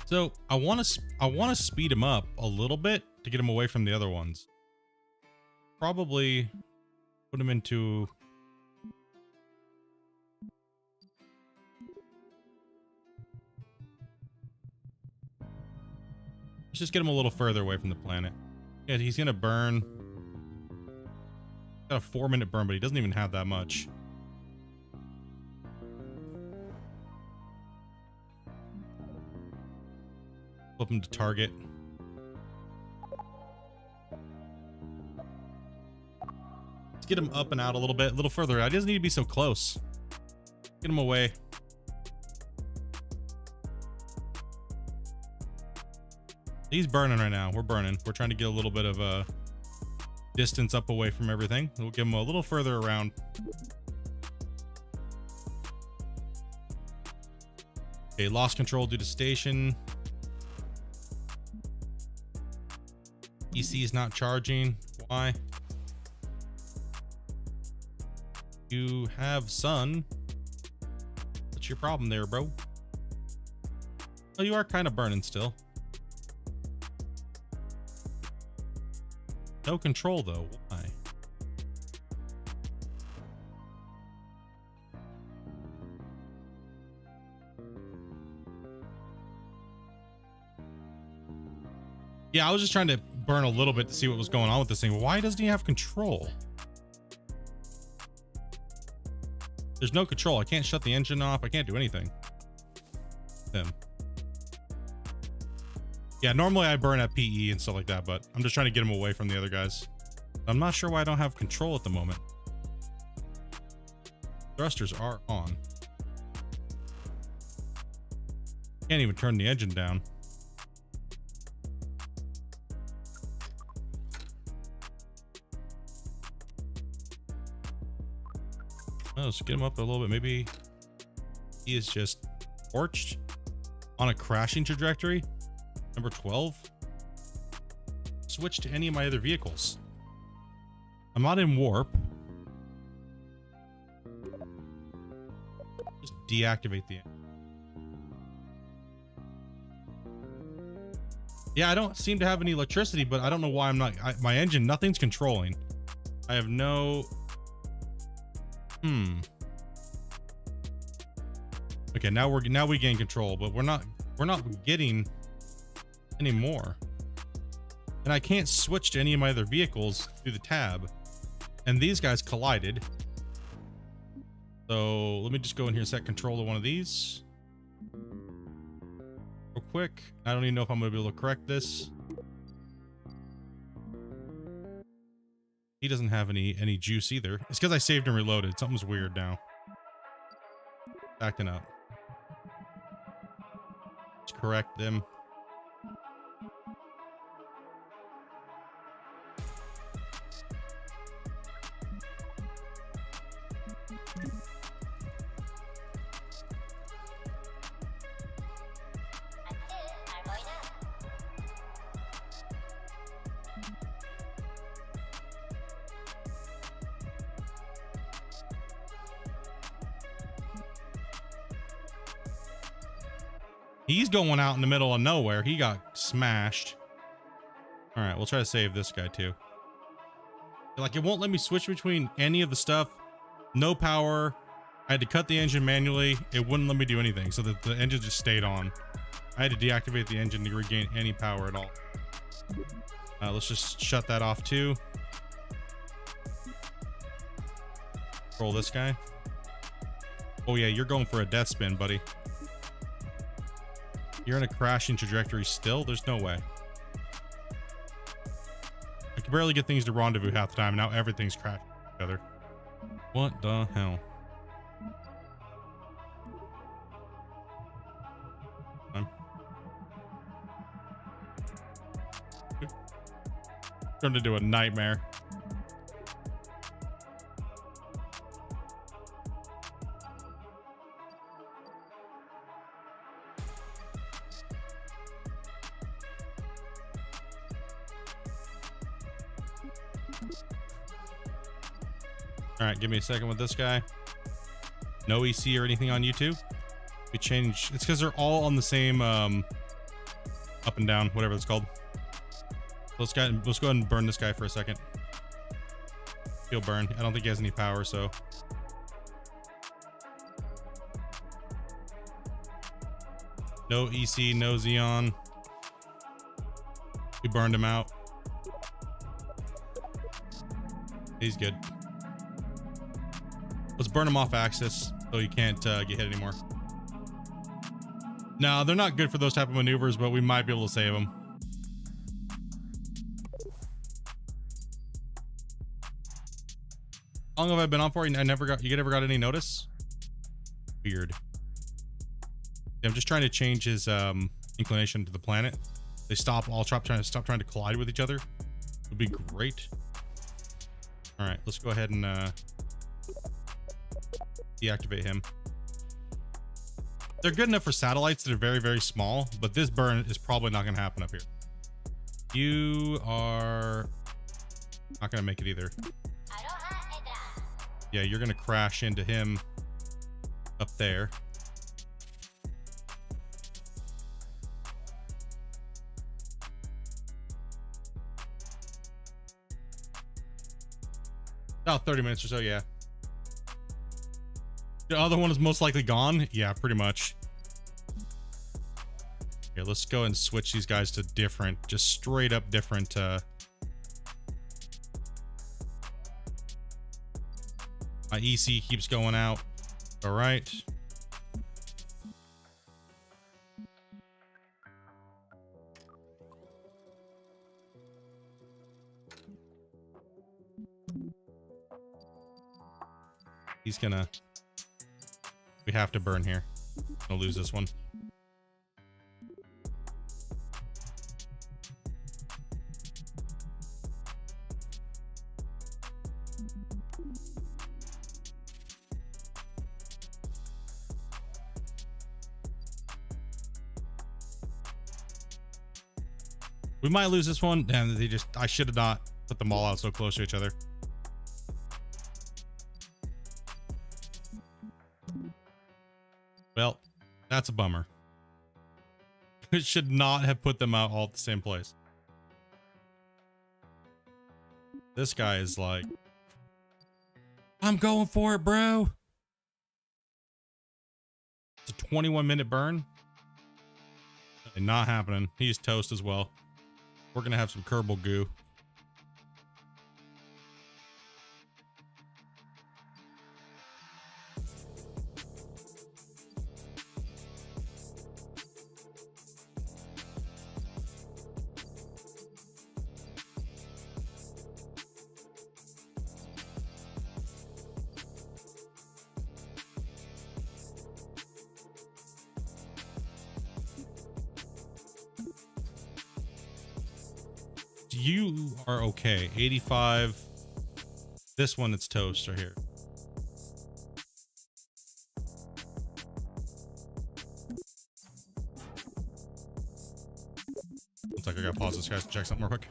So I want to speed him up a little bit to get him away from the other ones. Probably put him into. Let's just get him a little further away from the planet. Yeah, he's gonna burn. Got a 4-minute burn, but he doesn't even have that much. Flip him to target. Let's get him up and out a little bit, a little further out. He doesn't need to be so close. Get him away. He's burning right now. We're burning. We're trying to get a little bit of a distance up away from everything. We'll give him a little further around. Okay, lost control due to station. EC is not charging. Why? You have sun. What's your problem there, bro? Oh, you are kind of burning still. No control though. Why? Yeah, I was just trying to burn a little bit to see what was going on with this thing. Why doesn't he have control? There's no control. I can't shut the engine off. I can't do anything. Him. Yeah, normally I burn at PE and stuff like that, but I'm just trying to get him away from the other guys. I'm not sure why I don't have control at the moment. Thrusters are on. Can't even turn the engine down. Oh, let's get him up a little bit. Maybe he is just torched on a crashing trajectory. Number 12. Switch to any of my other vehicles. I'm not in warp. Just deactivate the. Yeah, I don't seem to have any electricity, but I don't know why I'm not. My engine, nothing's controlling. I have no. Okay, now we gain control, but we're not getting any more. And I can't switch to any of my other vehicles through the tab. And these guys collided. So let me just go in here and set control to one of these. Real quick. I don't even know if I'm gonna be able to correct this. He doesn't have any juice either. It's because I saved and reloaded. Something's weird now. Acting up. Let's correct them. He's going out in the middle of nowhere. He got smashed. All right, we'll try to save this guy too. Like, it won't let me switch between any of the stuff. No power, I had to cut the engine manually. It wouldn't let me do anything, so that the engine just stayed on. I had to deactivate the engine to regain any power at all. Let's just shut that off too. Roll this guy. Oh yeah, you're going for a death spin, buddy. You're in a crashing trajectory still? There's no way. I can barely get things to rendezvous half the time. Now everything's crashing together. What the hell? Turned into a nightmare. All right, give me a second with this guy. No EC or anything on YouTube. We change. It's because they're all on the same up and down, whatever it's called. Let's go ahead and burn this guy for a second. He'll burn. I don't think he has any power, so. No EC, no Xeon. We burned him out. He's good. Let's burn him off axis so he can't get hit anymore. No, they're not good for those type of maneuvers, but we might be able to save them. How long have I been on for? I never got. You never got any notice? Weird. I'm just trying to change his inclination to the planet. They stop all trying to collide with each other. Would be great. All right, let's go ahead and deactivate him. They're good enough for satellites that are very, very small, but this burn is probably not going to happen up here. You are not going to make it either. Yeah, you're going to crash into him up there. About 30 minutes or so, yeah. The other one is most likely gone. Yeah, pretty much. Here, let's go and switch these guys to different, just straight up different. My EC keeps going out. All right. He's gonna. We have to burn here. I'll lose this one. We might lose this one. Damn, I should have not put them all out so close to each other. Well, that's a bummer. It should not have put them out all at the same place. This guy is like, I'm going for it, bro. It's a 21-minute burn. Not happening. He's toast as well. We're gonna have some Kerbal goo. You are okay. 85. This one that's toast right here. Looks like I gotta pause this guys to check something real quick.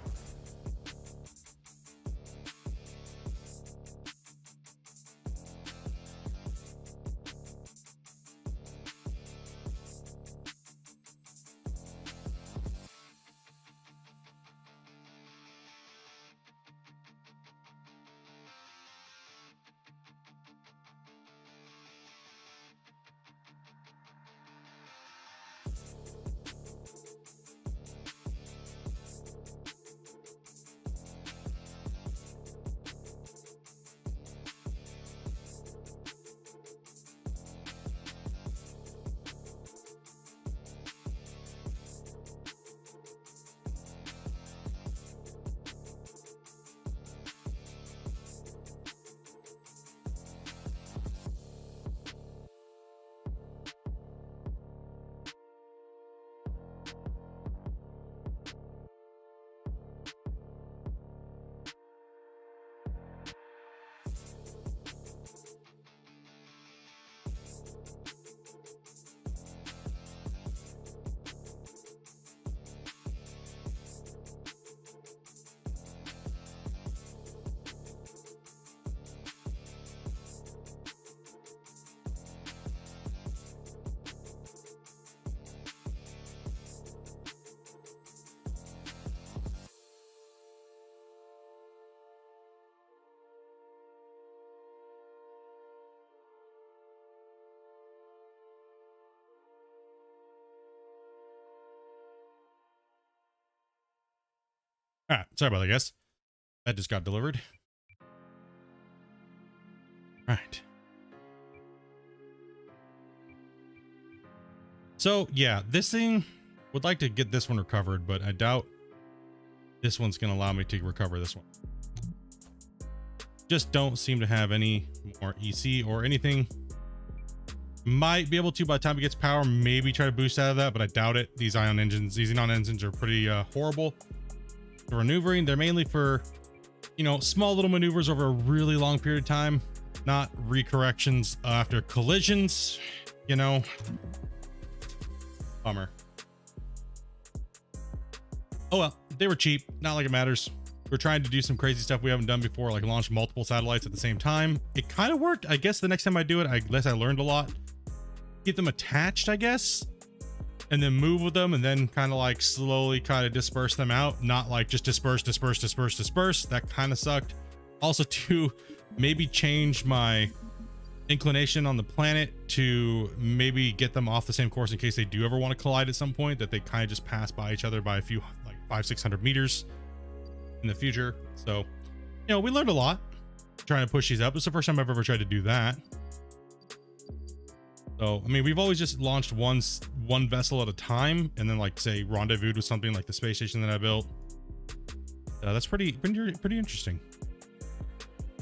All right, sorry about that, guys. That just got delivered. All right. So yeah, this thing would like to get this one recovered, but I doubt this one's going to allow me to recover this one. Just don't seem to have any more EC or anything. Might be able to by the time it gets power, maybe try to boost out of that, but I doubt it. These xenon engines are pretty horrible for maneuvering. They're mainly for, you know, small little maneuvers over a really long period of time, not recorrections after collisions, you know. Bummer. Oh well, they were cheap, not like it matters. We're trying to do some crazy stuff we haven't done before, like launch multiple satellites at the same time. It kind of worked. I guess the next time I do it, I learned a lot. Keep them attached, I guess, and then move with them, and then kind of like slowly kind of disperse them out. Not like just disperse. That kind of sucked. Also to maybe change my inclination on the planet to maybe get them off the same course in case they do ever want to collide at some point, that they kind of just pass by each other by a few, like 500-600 meters in the future. So, you know, we learned a lot trying to push these up. It's the first time I've ever tried to do that. So, I mean, we've always just launched one vessel at a time, and then like say rendezvoused with something like the space station that I built. That's pretty interesting.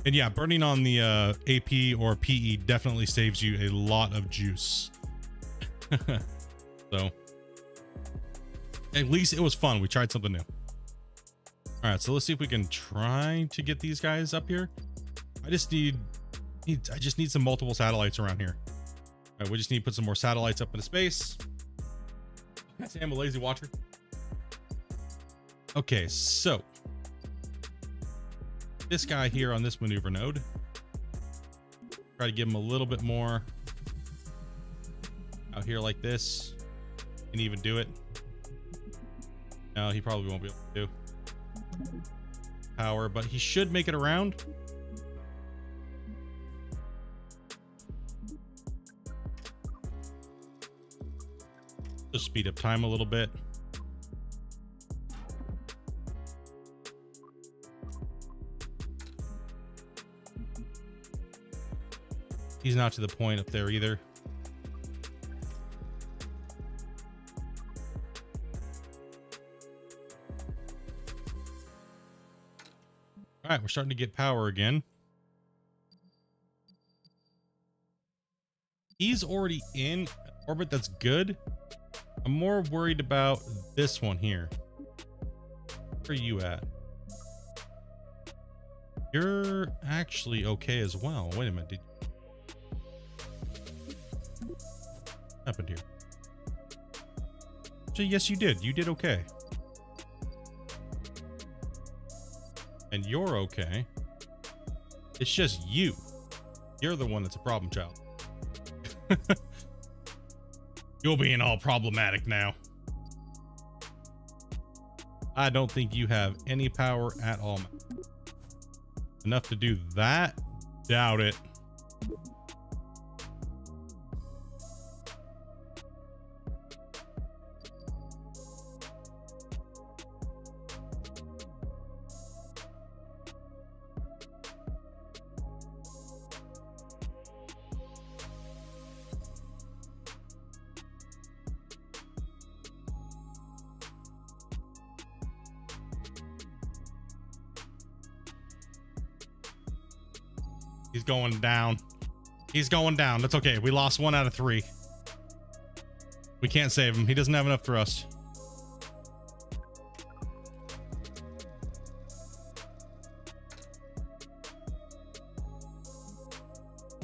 And yeah, burning on the AP or PE definitely saves you a lot of juice. So at least it was fun. We tried something new. All right, so let's see if we can try to get these guys up here. I just need some multiple satellites around here. All right, we just need to put some more satellites up into space. I'm a lazy watcher. Okay, so this guy here on this maneuver node, try to give him a little bit more out here like this. Can even do it? No, he probably won't be able to do power, but he should make it around. Just speed up time a little bit. He's not to the point up there either. All right, we're starting to get power again. He's already in orbit. That's good. I'm more worried about this one here. Where are you at? You're actually okay as well. Wait a minute. What happened here? So yes, you did. You did okay. And you're okay. It's just you. You're the one that's a problem child. You're being all problematic now. I don't think you have any power at all. Enough to do that? Doubt it. He's going down. He's going down. That's okay. We lost 1 out of 3. We can't save him. He doesn't have enough thrust.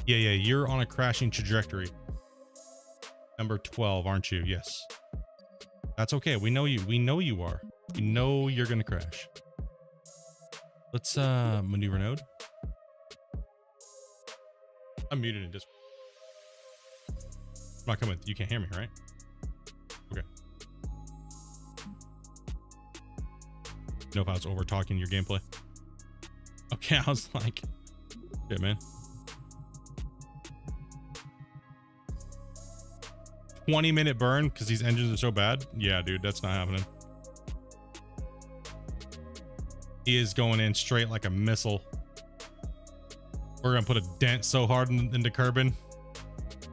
Yeah, you're on a crashing trajectory. Number 12, aren't you? Yes. That's okay. We know you. We know you are. We know you're going to crash. Let's maneuver node. I'm muted in Discord. I'm not coming. You can't hear me, right? Okay. Know if I was over talking your gameplay. Okay, I was like, shit, man. 20-minute burn because these engines are so bad. Yeah, dude, that's not happening. He is going in straight like a missile. We're gonna put a dent so hard into Kerbin.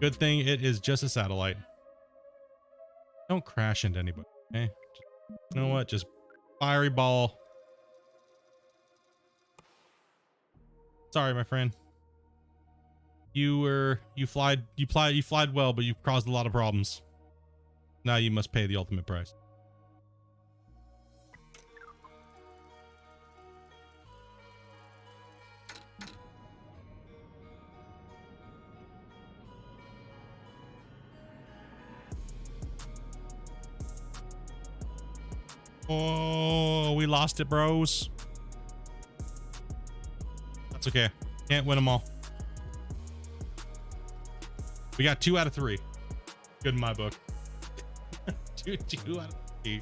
Good thing it is just a satellite. Don't crash into anybody, okay? You know what? Just fiery ball. Sorry, my friend. You flied well, but you caused a lot of problems. Now you must pay the ultimate price. Oh, we lost it, bros. That's okay. Can't win them all. We got 2 out of 3. Good in my book. 2 out of 3.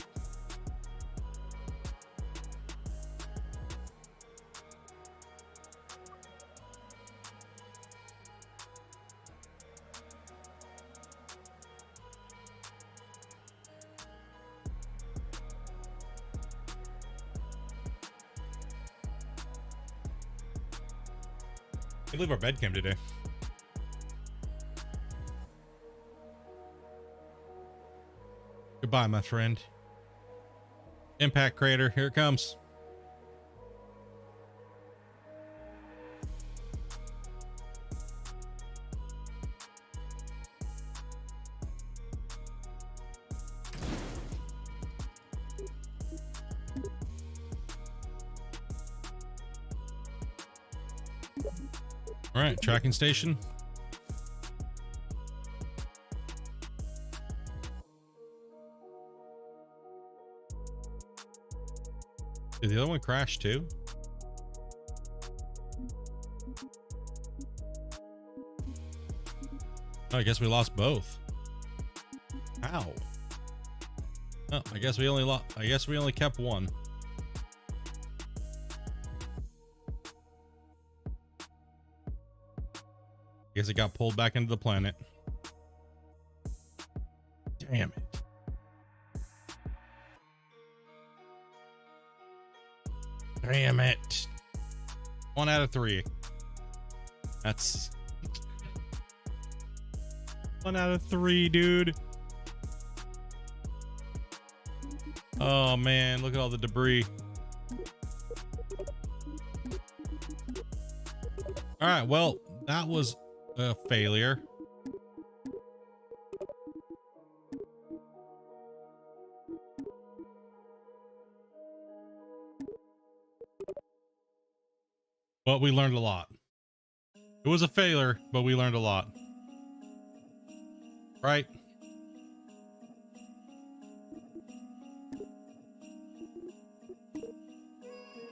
I believe our bed came today. Goodbye, my friend. Impact crater, here it comes. All right, tracking station. Did the other one crash too? Oh, I guess we lost both. How? Oh, I guess we only kept one. I guess it got pulled back into the planet. Damn it. Damn it. 1 out of 3. That's 1 out of 3, dude. Oh man, look at all the debris. All right, well, that was a failure. But we learned a lot. It was a failure, but we learned a lot. Right? All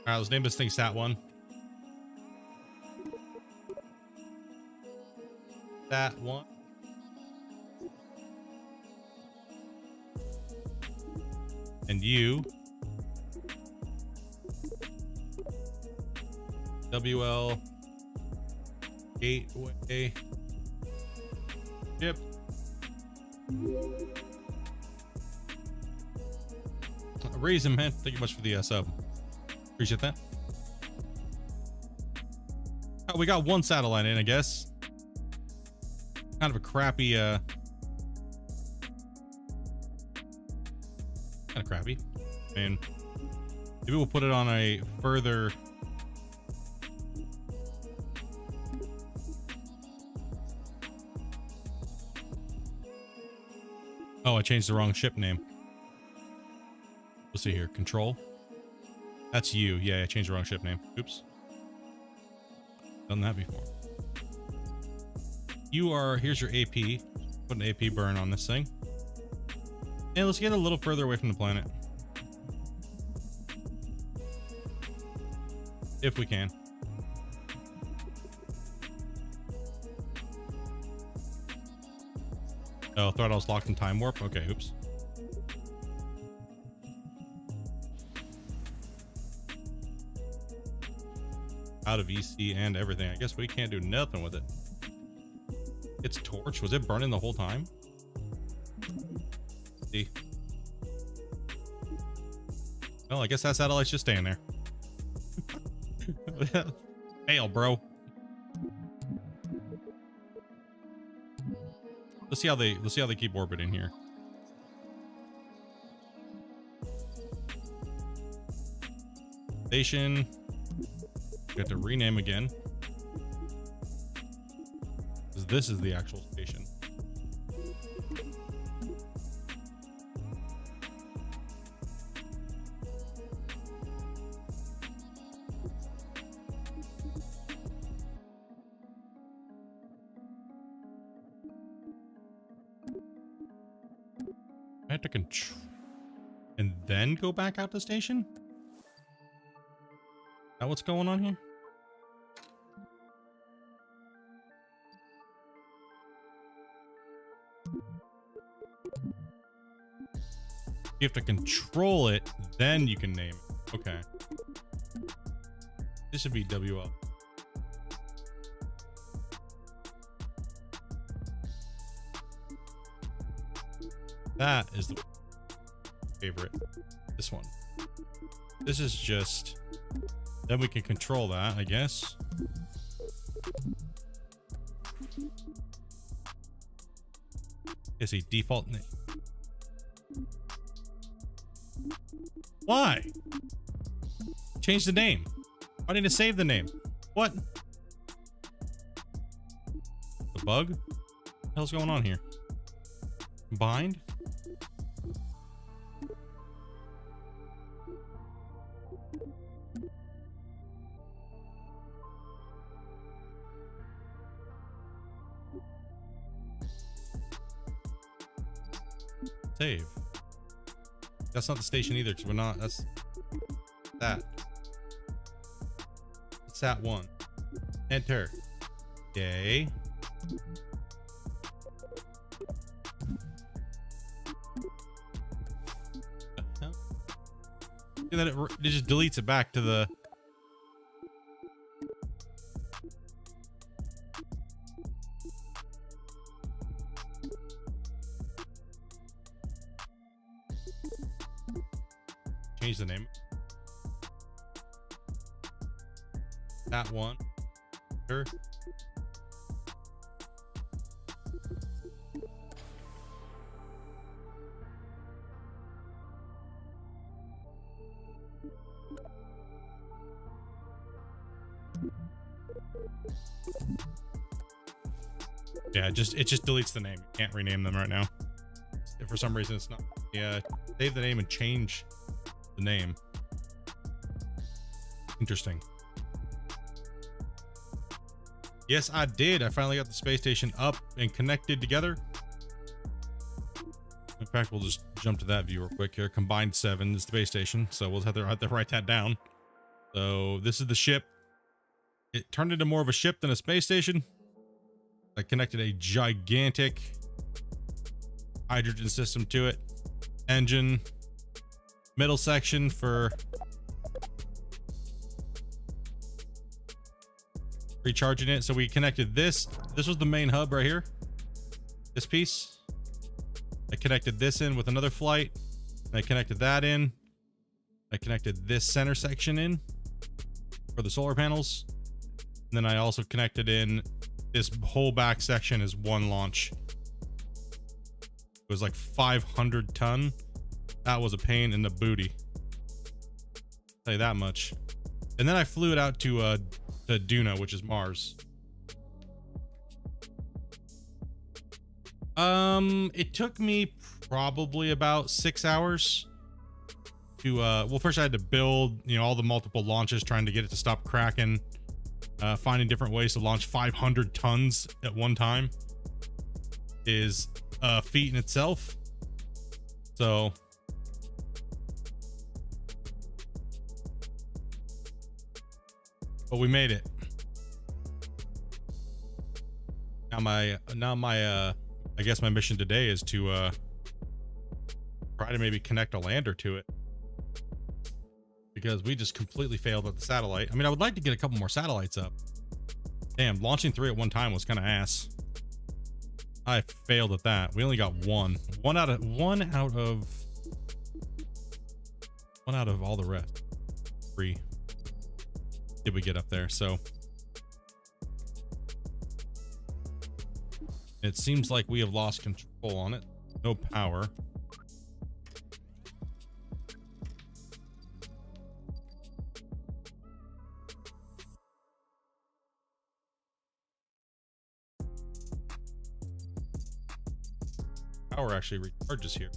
right, let's name this thing Sat1. Sat1. And you. WL Gateway Ship. Reason, man. Thank you much for the sub. Appreciate that. Oh, we got 1 satellite in, I guess. Kind of a crappy, kind of crappy. And maybe we'll put it on a further. Oh, I changed the wrong ship name. Let's see here. Control. That's you. Yeah, I changed the wrong ship name. Oops. Done that before. You are, here's your AP. Put an AP burn on this thing. And let's get a little further away from the planet. If we can. Oh, thought I was locked in time warp. Okay, oops. Out of EC and everything. I guess we can't do nothing with it. It's torch. Was it burning the whole time? Let's see. Well, I guess that satellite's just staying there. Fail, bro. Let's see how they keep orbiting here. Station. We have to rename again. This is the actual station. I have to control and then go back out to station? Is that what's going on here? You have to control it, then you can name it. Okay. This should be WL. That is the favorite. This one. This is just... Then we can control that, I guess. Is a default name. Why? Change the name. I need to save the name. What? The bug? What the hell's going on here? Combined? Save. That's not the station either, because we're not. That's that. It's that one. Enter. Okay. And then it just deletes it back to the. Change the name. That one. Sure. Yeah, it just deletes the name. You can't rename them right now. If for some reason it's not. Yeah, save the name and change the name. Interesting. Yes, I did. I finally got the space station up and connected together. In fact, we'll just jump to that view real quick here. Combined 7 is the space station, so we'll have to write that down. So this is the ship. It turned into more of a ship than a space station. I connected a gigantic hydrogen system to it. Engine. Middle section for recharging it. So we connected this. This was the main hub right here. This piece. I connected this in with another flight. And I connected that in. I connected this center section in for the solar panels. And then I also connected in this whole back section as one launch. It was like 500 ton. That was a pain in the booty. I'll tell you that much. And then I flew it out to Duna, which is Mars. It took me probably about 6 hours to well, first I had to build, you know, all the multiple launches, trying to get it to stop cracking, finding different ways to launch 500 tons at one time is a feat in itself. So but we made it. Now my I guess my mission today is to try to maybe connect a lander to it, because we just completely failed at the satellite. I mean, I would like to get a couple more satellites up. Damn, launching 3 at one time was kind of ass. I failed at that. We only got one out of all the rest. 3. did we get up there? So it seems like we have lost control on it. No power. Power actually recharges here.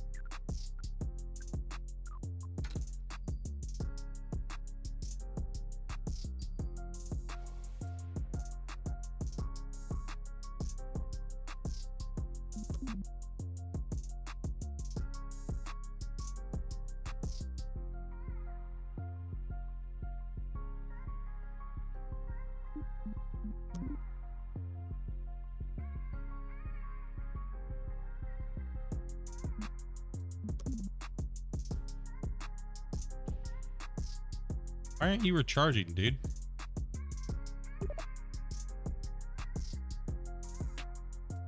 Why aren't you recharging, dude?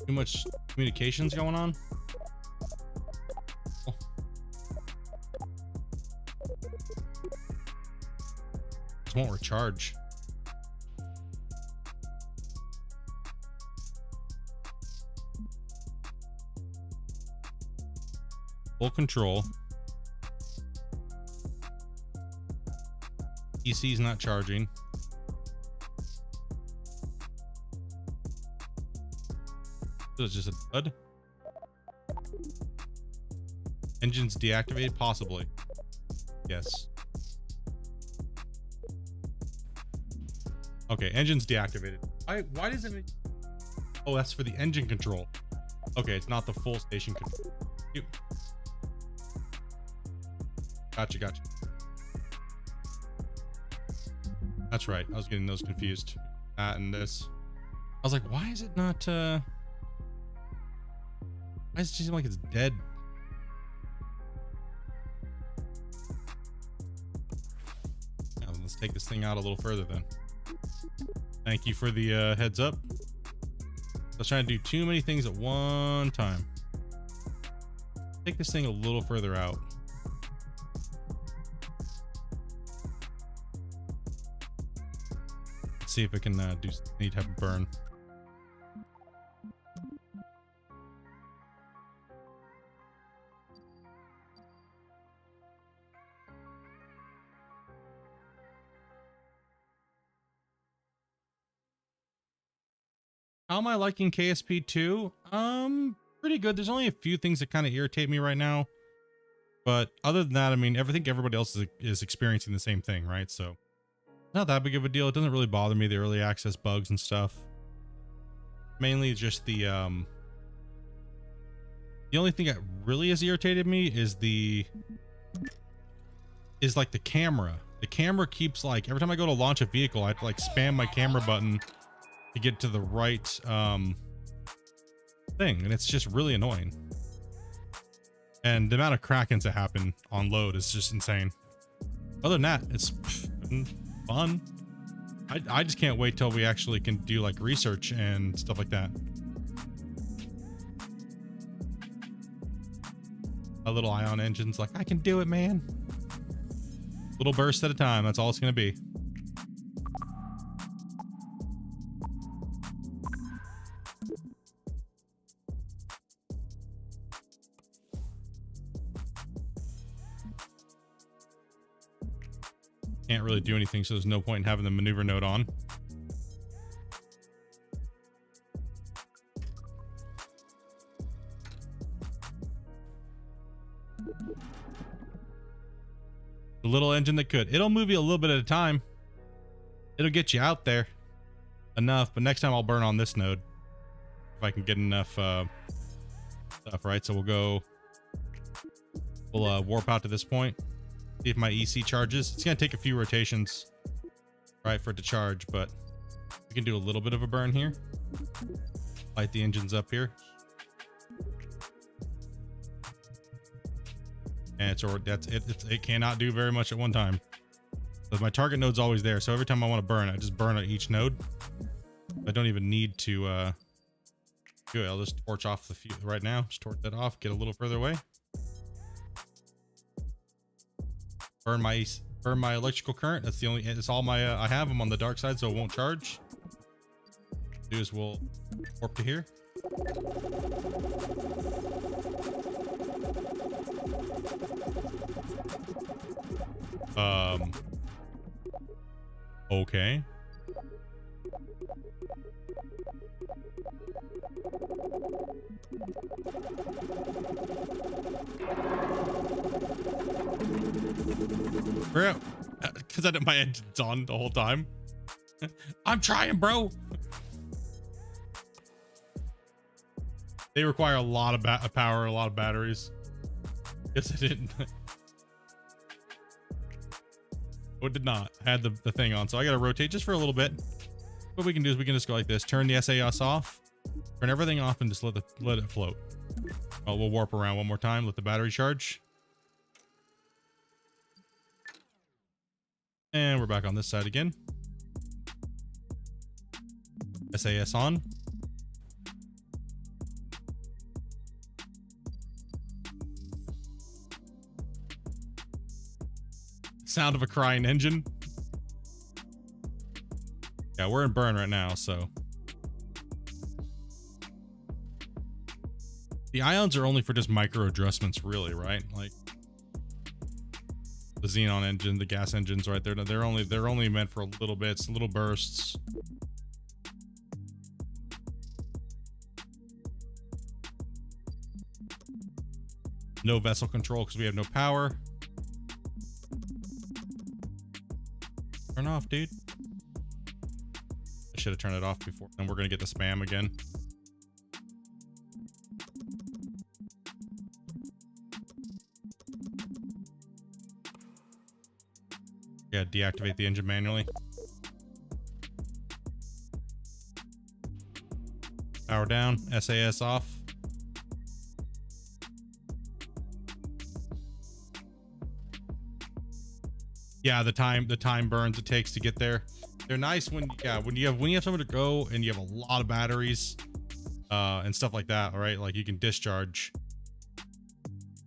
Too much communications going on? Oh. Just won't recharge. Full control. PC's not charging. So it's just a dud. Engine's deactivated, possibly. Yes. Okay, engine's deactivated. Why does it make... Oh, that's for the engine control. Okay, it's not the full station control. Gotcha. That's right. I was getting those confused. That and this. I was like, why is it not, why does it seem like it's dead? Now, let's take this thing out a little further then. Thank you for the heads up. I was trying to do too many things at one time. Take this thing a little further out. See if it can do any type of burn. How am I liking KSP2? Pretty good. There's only a few things that kind of irritate me right now, but other than that, I mean, I think everybody else is experiencing the same thing, right? So not that big of a deal. It doesn't really bother me, the early access bugs and stuff. Mainly just the only thing that really has irritated me is like the camera. The camera keeps like, every time I go to launch a vehicle, I have to like spam my camera button to get to the right thing, and it's just really annoying. And the amount of Krakens that happen on load is just insane. Other than that, it's fun. I just can't wait till we actually can do like research and stuff like that. A little ion engine's like, I can do it, man. Little burst at a time. That's all it's gonna be. Can't really do anything, so there's no point in having the maneuver node on. The little engine that could. It'll move you a little bit at a time. It'll get you out there enough, but next time I'll burn on this node if I can get enough stuff, right? So we'll warp out to this point. See if my EC charges. It's gonna take a few rotations, right, for it to charge, but we can do a little bit of a burn here. Light the engines up here, and it cannot do very much at one time. But my target node's always there, so every time I want to burn, I just burn at each node. I don't even need to do it. I'll just torch off the fuse right now. Just torch that off. Get a little further away. Burn my For my electrical current, that's the only, it's all my, I have them on the dark side, so it won't charge. Do is we'll warp to here. Okay. Bro, because I did my engine's on the whole time. I'm trying, bro. They require a lot of power, a lot of batteries. Guess I didn't. Oh, it did not. I had the thing on, so I got to rotate just for a little bit. What we can do is we can just go like this. Turn the SAS off. Turn everything off and just let it float. Oh, we'll warp around one more time. Let the battery charge. And we're back on this side again. SAS on. Sound of a crying engine. Yeah, we're in burn right now, so. The ions are only for just micro adjustments, really, right? Like the xenon engine, the gas engines, right? They're only meant for little bits, little bursts. No vessel control because we have no power. Turn off, dude. I should have turned it off before. Then we're gonna get the spam again. Yeah, deactivate the engine manually. Power down, SAS off. Yeah, the time burns it takes to get there. They're nice when you have somewhere to go and you have a lot of batteries and stuff like that, right? Like you can discharge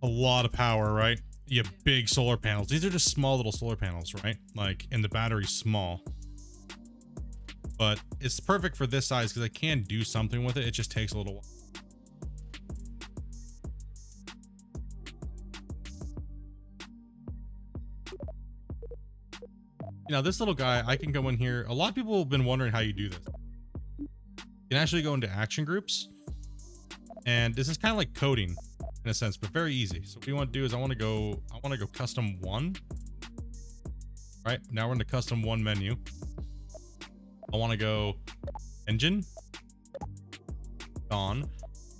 a lot of power, right? You have big solar panels. These are just small little solar panels, right? Like, and the battery's small. But it's perfect for this size because I can do something with it. It just takes a little while. You know, this little guy, I can go in here. A lot of people have been wondering how you do this. You can actually go into action groups. And this is kind of like coding in a sense, but very easy. So what we want to do is I want to go custom one. Right now we're in the custom one menu. I want to go engine on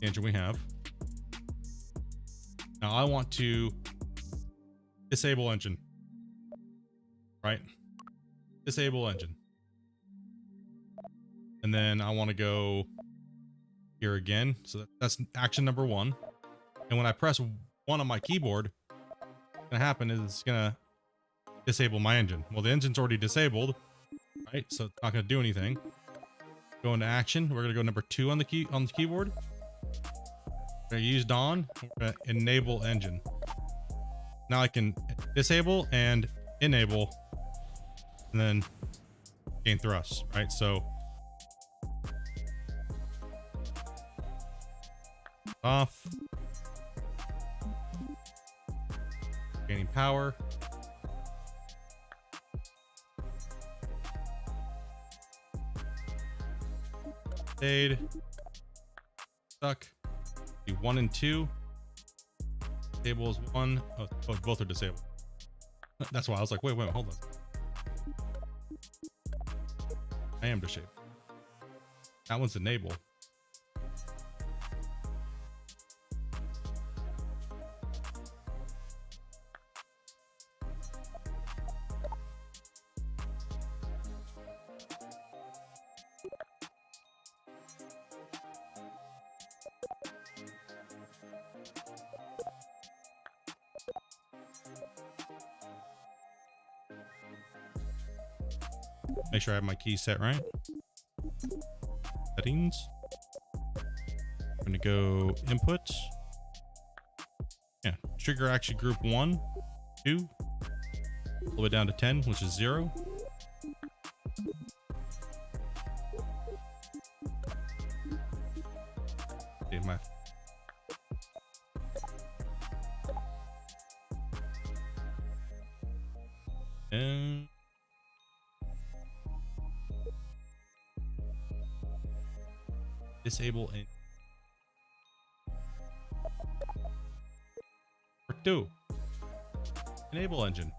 the engine we have. Now I want to disable engine, right? Disable engine. And then I want to go here again. So that's action number one. And when I press one on my keyboard, what's gonna happen is it's gonna disable my engine. Well, the engine's already disabled, right? So it's not gonna do anything. Go into action. We're gonna go number 2 on the keyboard. We're gonna use Dawn. We're gonna enable engine. Now I can disable and enable, and then gain thrust, right? So off. Gaining power. Stayed. Stuck. Do 1 and 2. Disable is 1. Oh, both are disabled. That's why I was like, wait, hold on. I am disabled. That one's enable. Make sure I have my keys set right. Settings. I'm gonna go input. Yeah, trigger action group 1, 2, all the way down to 10, which is 0. Okay, my and disable and or 2. Enable engine.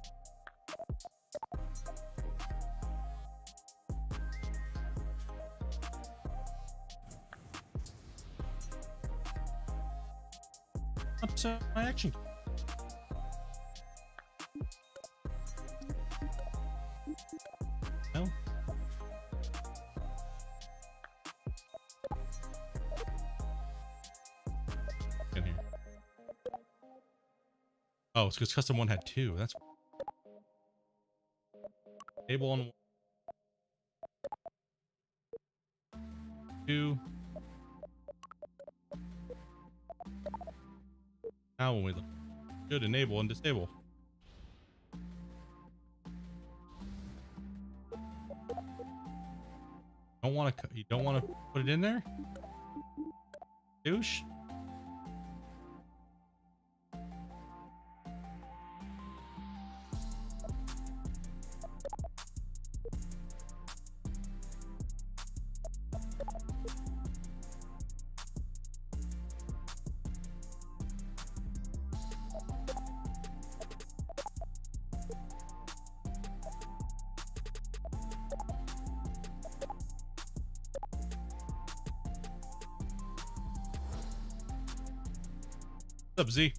What's my action? No. In here. Oh, it's because custom 1 had 2. That's table on 2. Now when we look, should enable and disable. You don't want to put it in there, douche. What's up, Z?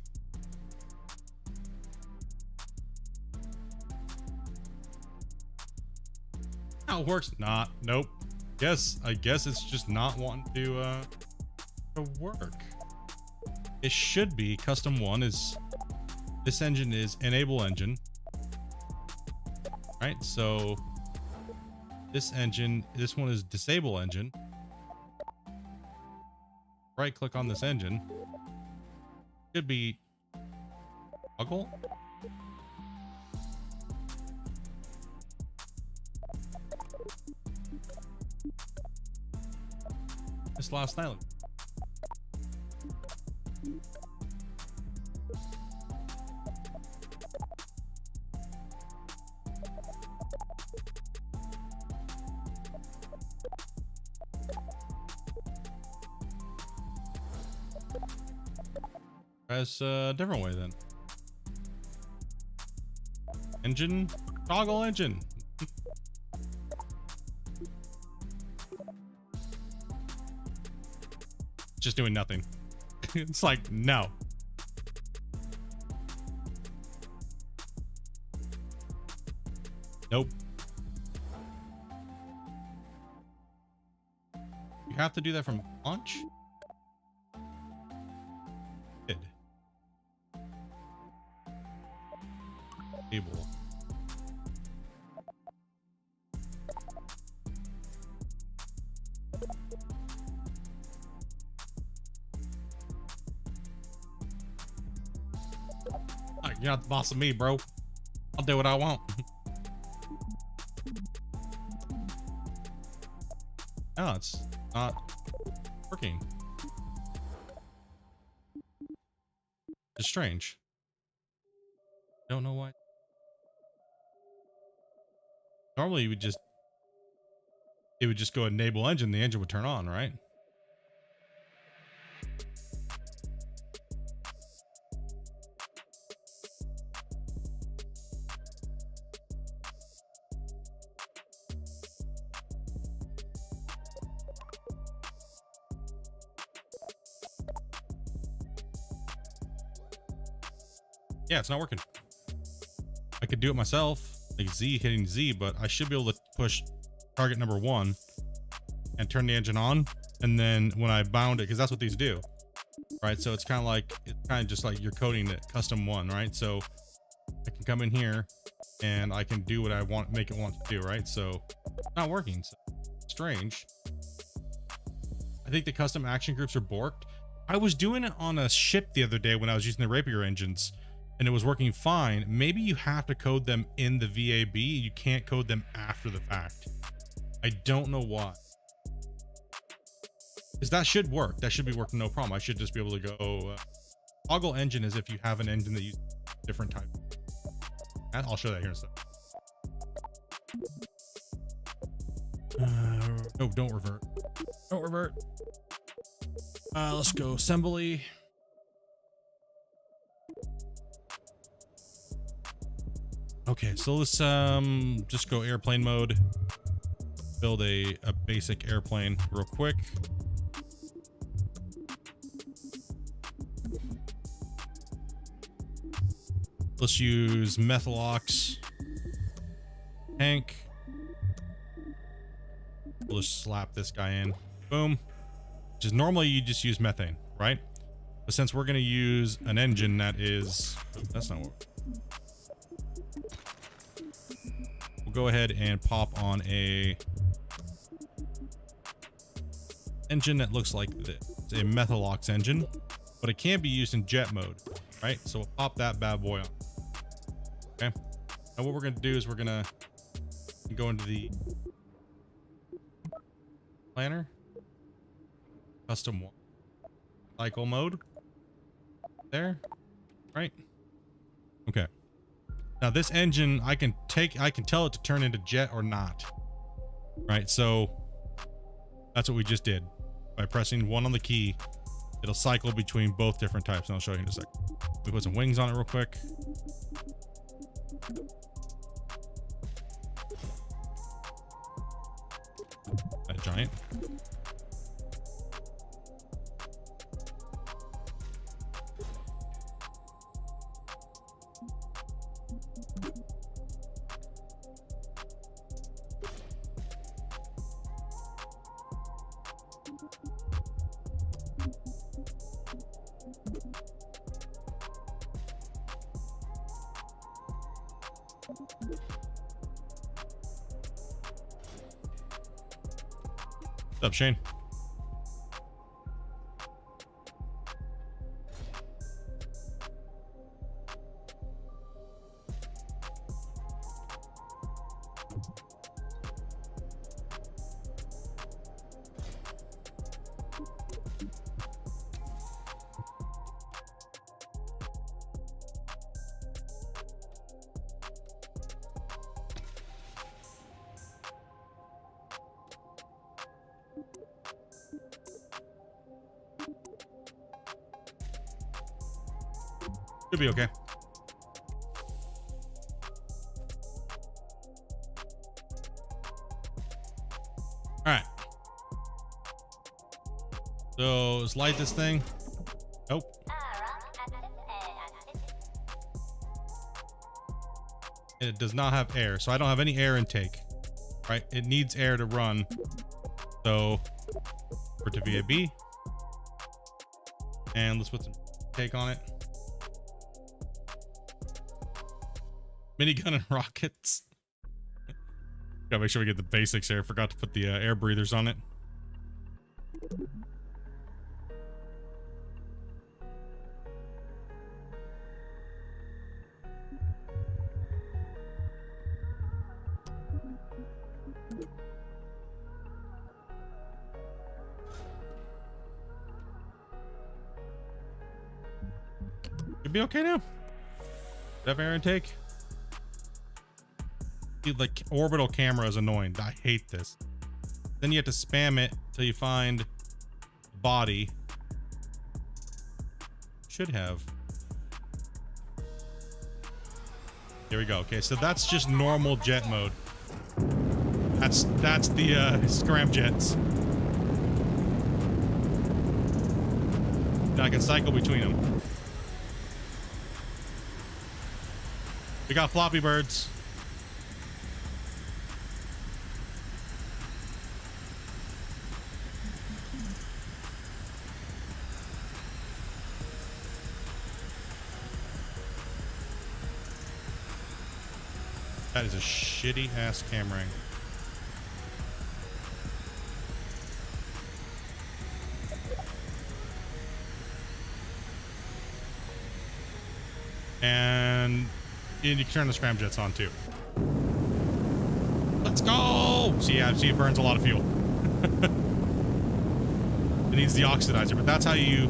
How it works? Not. Nope. I guess it's just not wanting to work. It should be custom 1 is this engine is enable engine. Right? So this one is disable engine. Right click on this engine. Should be toggle. This last night. As a different way then. Engine, toggle engine. Just doing nothing. It's like, no. Nope. You have to do that from launch? Did. Table. You're not the boss of me, bro. I'll do what I want. No, it's not working. It's strange. Don't know why. Normally it would just go enable engine, the engine would turn on, right? Yeah, it's not working. I could do it myself, like Z hitting Z, but I should be able to push target number 1 and turn the engine on. And then when I bound it, because that's what these do, right? So it's kind of just like you're coding it custom 1, right? So I can come in here and I can do what I want, make it want to do, right? So it's not working. So strange. I think the custom action groups are borked. I was doing it on a ship the other day when I was using the Rapier engines. and it was working fine, maybe you have to code them in the VAB. You can't code them after the fact. I don't know why. Because that should work. That should be working no problem. I should just be able to go toggle engine as if you have an engine that uses different type. And I'll show that here in a second. No, don't revert. Don't revert. Let's go assembly. Okay, so let's just go airplane mode. Build a basic airplane real quick. Let's use Methalox tank. We'll just slap this guy in. Boom. Which is normally you just use methane, right? But since we're gonna use an engine that is, oh, that's not what. We'll go ahead and pop on a engine that looks like this. It's a Methalox engine, but it can be used in jet mode, right? So we'll pop that bad boy on. Okay. Now what we're gonna do is we're gonna go into the planner, custom cycle mode. There, right? Okay. Now this engine, I can tell it to turn into jet or not. Right, so that's what we just did. By pressing 1 on the key, it'll cycle between both different types, and I'll show you in a second. We put some wings on it real quick. That giant. What's up, Shane? Should be okay. All right. So let's light this thing. Nope. And it does not have air, so I don't have any air intake. Right? It needs air to run. So we're to VAB. And let's put some take on it. Minigun and rockets. Gotta make sure we get the basics here. Forgot to put the air breathers on it. Should be okay now. Have air intake. Like orbital camera is annoying. I hate this. Then you have to spam it till you find the body. Should have. Here we go. Okay, so that's just normal jet mode. That's the scramjets. Now I can cycle between them. We got floppy birds. That is a shitty ass camera angle. And you can turn the scramjets on too. Let's go! See, yeah, see, it burns a lot of fuel. It needs the oxidizer, but that's how you...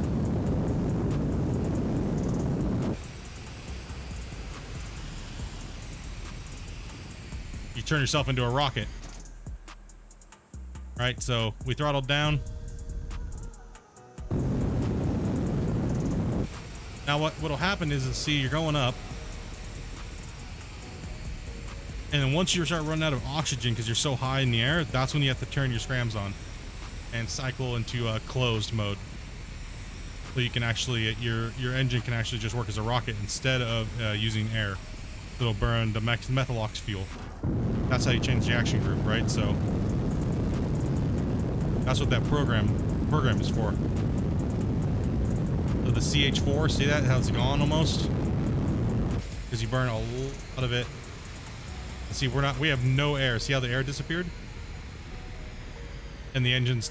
You turn yourself into a rocket. Right, so we throttled down. Now what'll happen is, see, you're going up. And then once you start running out of oxygen because you're so high in the air, that's when you have to turn your scrams on and cycle into a closed mode. So you can actually, your engine can actually just work as a rocket instead of using air. It'll burn the methylox fuel. That's how you change the action group, right? So that's what that program is for. So the CH4, see that? How it's gone almost? Because you burn a lot of it. See, we have no air. See how the air disappeared? And the engine's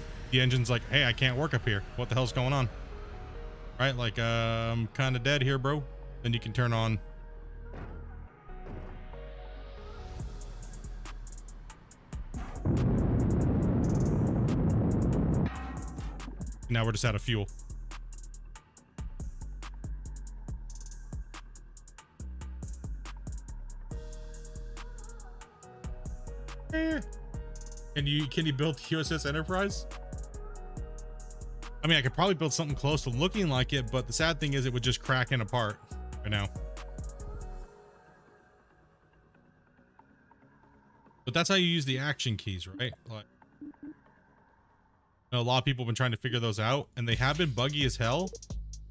like, hey, I can't work up here. What the hell's going on? Right? Like, I'm kind of dead here, bro. Then you can turn on. Now we're just out of fuel. Can you build USS Enterprise? I mean, I could probably build something close to looking like it, but the sad thing is it would just crack in apart right now. But that's how you use the action keys, right? Like, you know, a lot of people have been trying to figure those out, and they have been buggy as hell.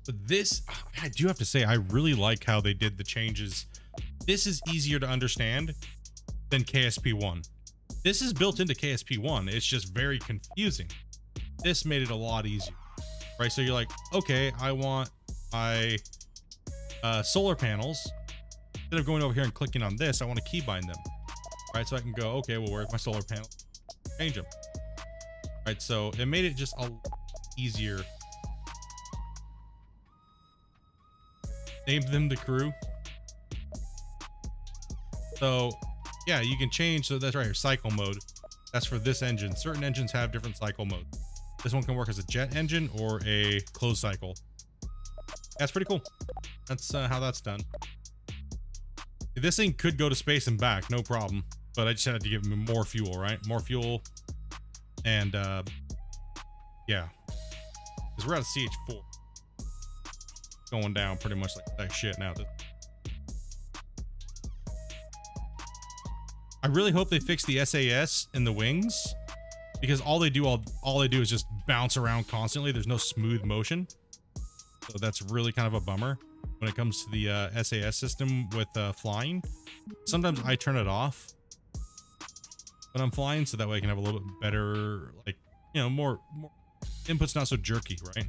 But this, I do have to say, I really like how they did the changes. This is easier to understand than KSP1. This is built into KSP1. It's just very confusing. This made it a lot easier, right? So you're like, okay, I want my solar panels. Instead of going over here and clicking on this, I want to keybind them, right? So I can go, okay, well, where's my solar panel? Change them, right? So it made it just a lot easier. Named them the crew. So yeah, you can change. So that's right here, cycle mode. That's for this engine. Certain engines have different cycle modes. This one can work as a jet engine or a closed cycle. That's pretty cool. That's how that's done. This thing could go to space and back, no problem. But I just had to give him more fuel, right? More fuel. And yeah, because we're at a CH4. Going down pretty much like that shit now. I really hope they fix the SAS in the wings, because all they do is just bounce around constantly. There's no smooth motion. So that's really kind of a bummer when it comes to the SAS system with flying. Sometimes I turn it off when I'm flying, so that way I can have a little bit better, like, you know, more input's not so jerky, right?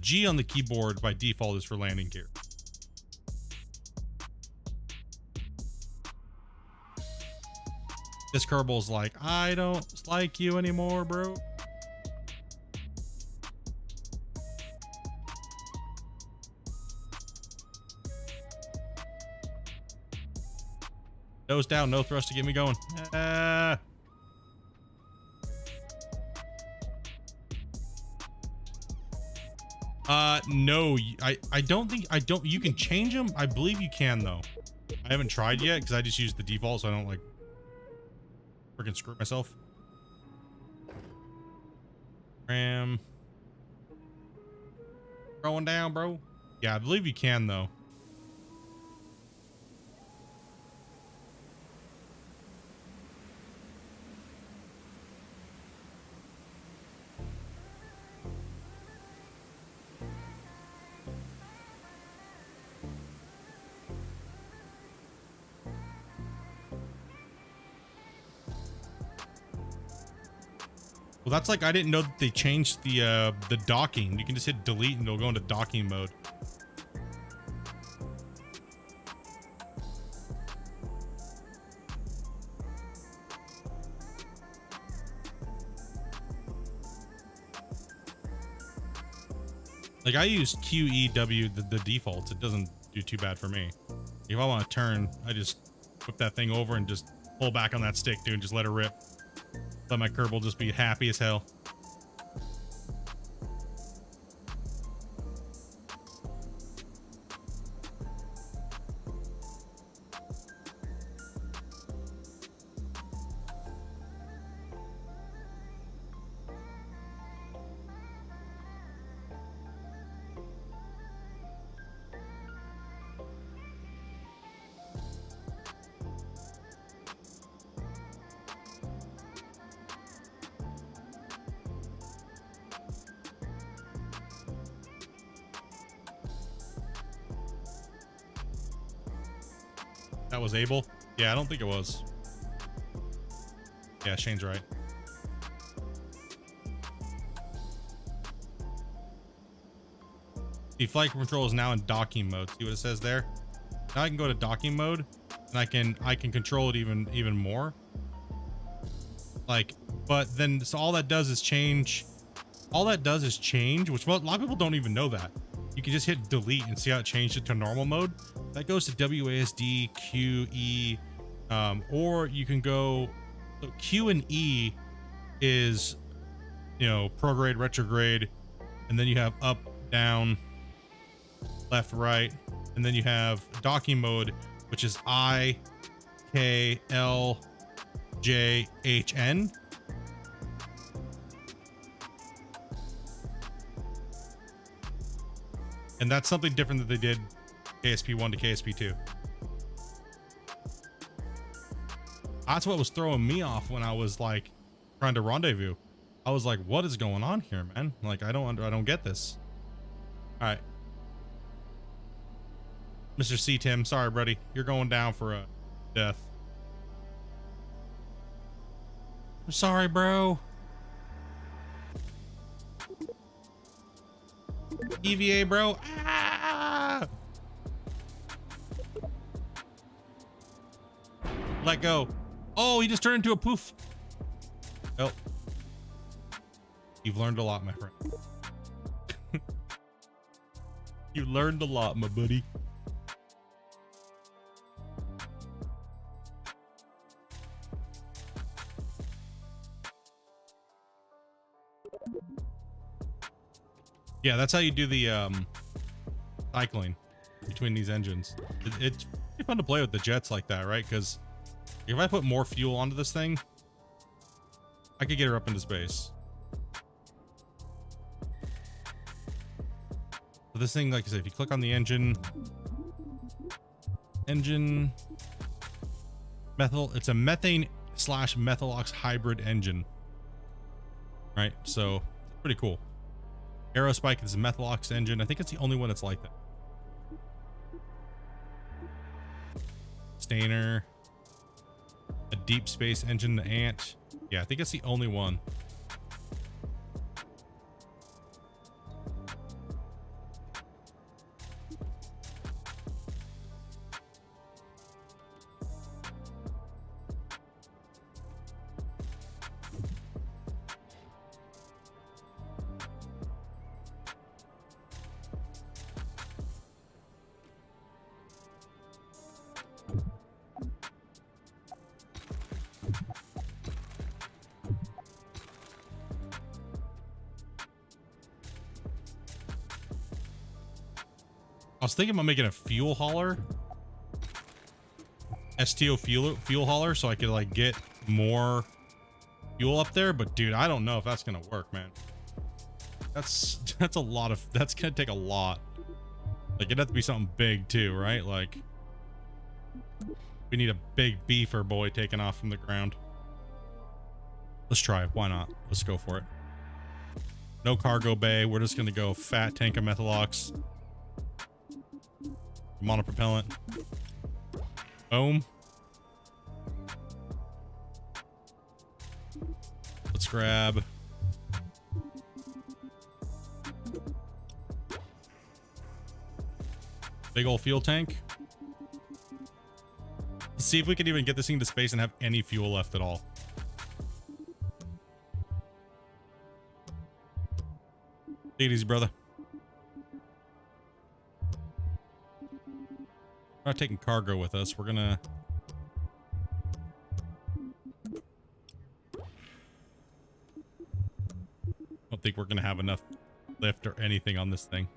G on the keyboard by default is for landing gear. This Kerbal's like, I don't like you anymore, bro. Nose down, no thrust to get me going. No, I don't think, you can change them. I believe you can though. I haven't tried yet because I just use the default, so I don't like freaking screw myself. Ram. Going down, bro. Yeah, I believe you can though. Well, that's like, I didn't know that they changed the docking. You can just hit delete and it'll go into docking mode. Like I use QEW, the defaults. It doesn't do too bad for me. If I want to turn, I just whip that thing over and just pull back on that stick, dude, and just let it rip. Let my Kerbal just be happy as hell. That was Abel? Yeah, I don't think it was. Yeah, Shane's right. The flight control is now in docking mode. See what it says there? Now I can go to docking mode and I can control it even more. Like, but then so all that does is change. All that does is change, which a lot of people don't even know that. You can just hit delete and see how it changed it to normal mode. That goes to WASD, Q, E, or you can go, so Q and E is, you know, prograde, retrograde, and then you have up, down, left, right, and then you have docking mode, which is I, K, L, J, H, N. And that's something different that they did KSP1 to KSP2. That's what was throwing me off when I was like trying to rendezvous. I was like, what is going on here, man? Like, I don't get this. All right. Mr. C. Tim, sorry, buddy. You're going down for a death. I'm sorry, bro. EVA, bro. Ah! Let go. Oh, he just turned into a poof. Oh. You've learned a lot, my friend. You learned a lot, my buddy. Yeah, that's how you do the cycling between these engines. It's pretty fun to play with the jets like that, right? Because if I put more fuel onto this thing, I could get her up into space. So this thing, like I said, if you click on the engine methyl, it's a methane / methylox hybrid engine, right? So pretty cool. Aerospike is a methylox engine. I think it's the only one that's like that. Stainer, a deep space engine, the Ant. Yeah, I think it's the only one. I was thinking about making a fuel hauler, STO fuel hauler, so I could like get more fuel up there. But dude, I don't know if that's gonna work, man. That's a lot of, that's gonna take a lot. Like it'd have to be something big too, right? Like we need a big beefer boy taking off from the ground. Let's try it. Why not? Let's go for it. No cargo bay. We're just gonna go fat tank of Methylox. Monopropellant. Boom. Let's grab big old fuel tank. Let's see if we can even get this thing to space and have any fuel left at all. Take it easy, brother. We're not taking cargo with us. We're gonna... I don't think we're gonna have enough lift or anything on this thing.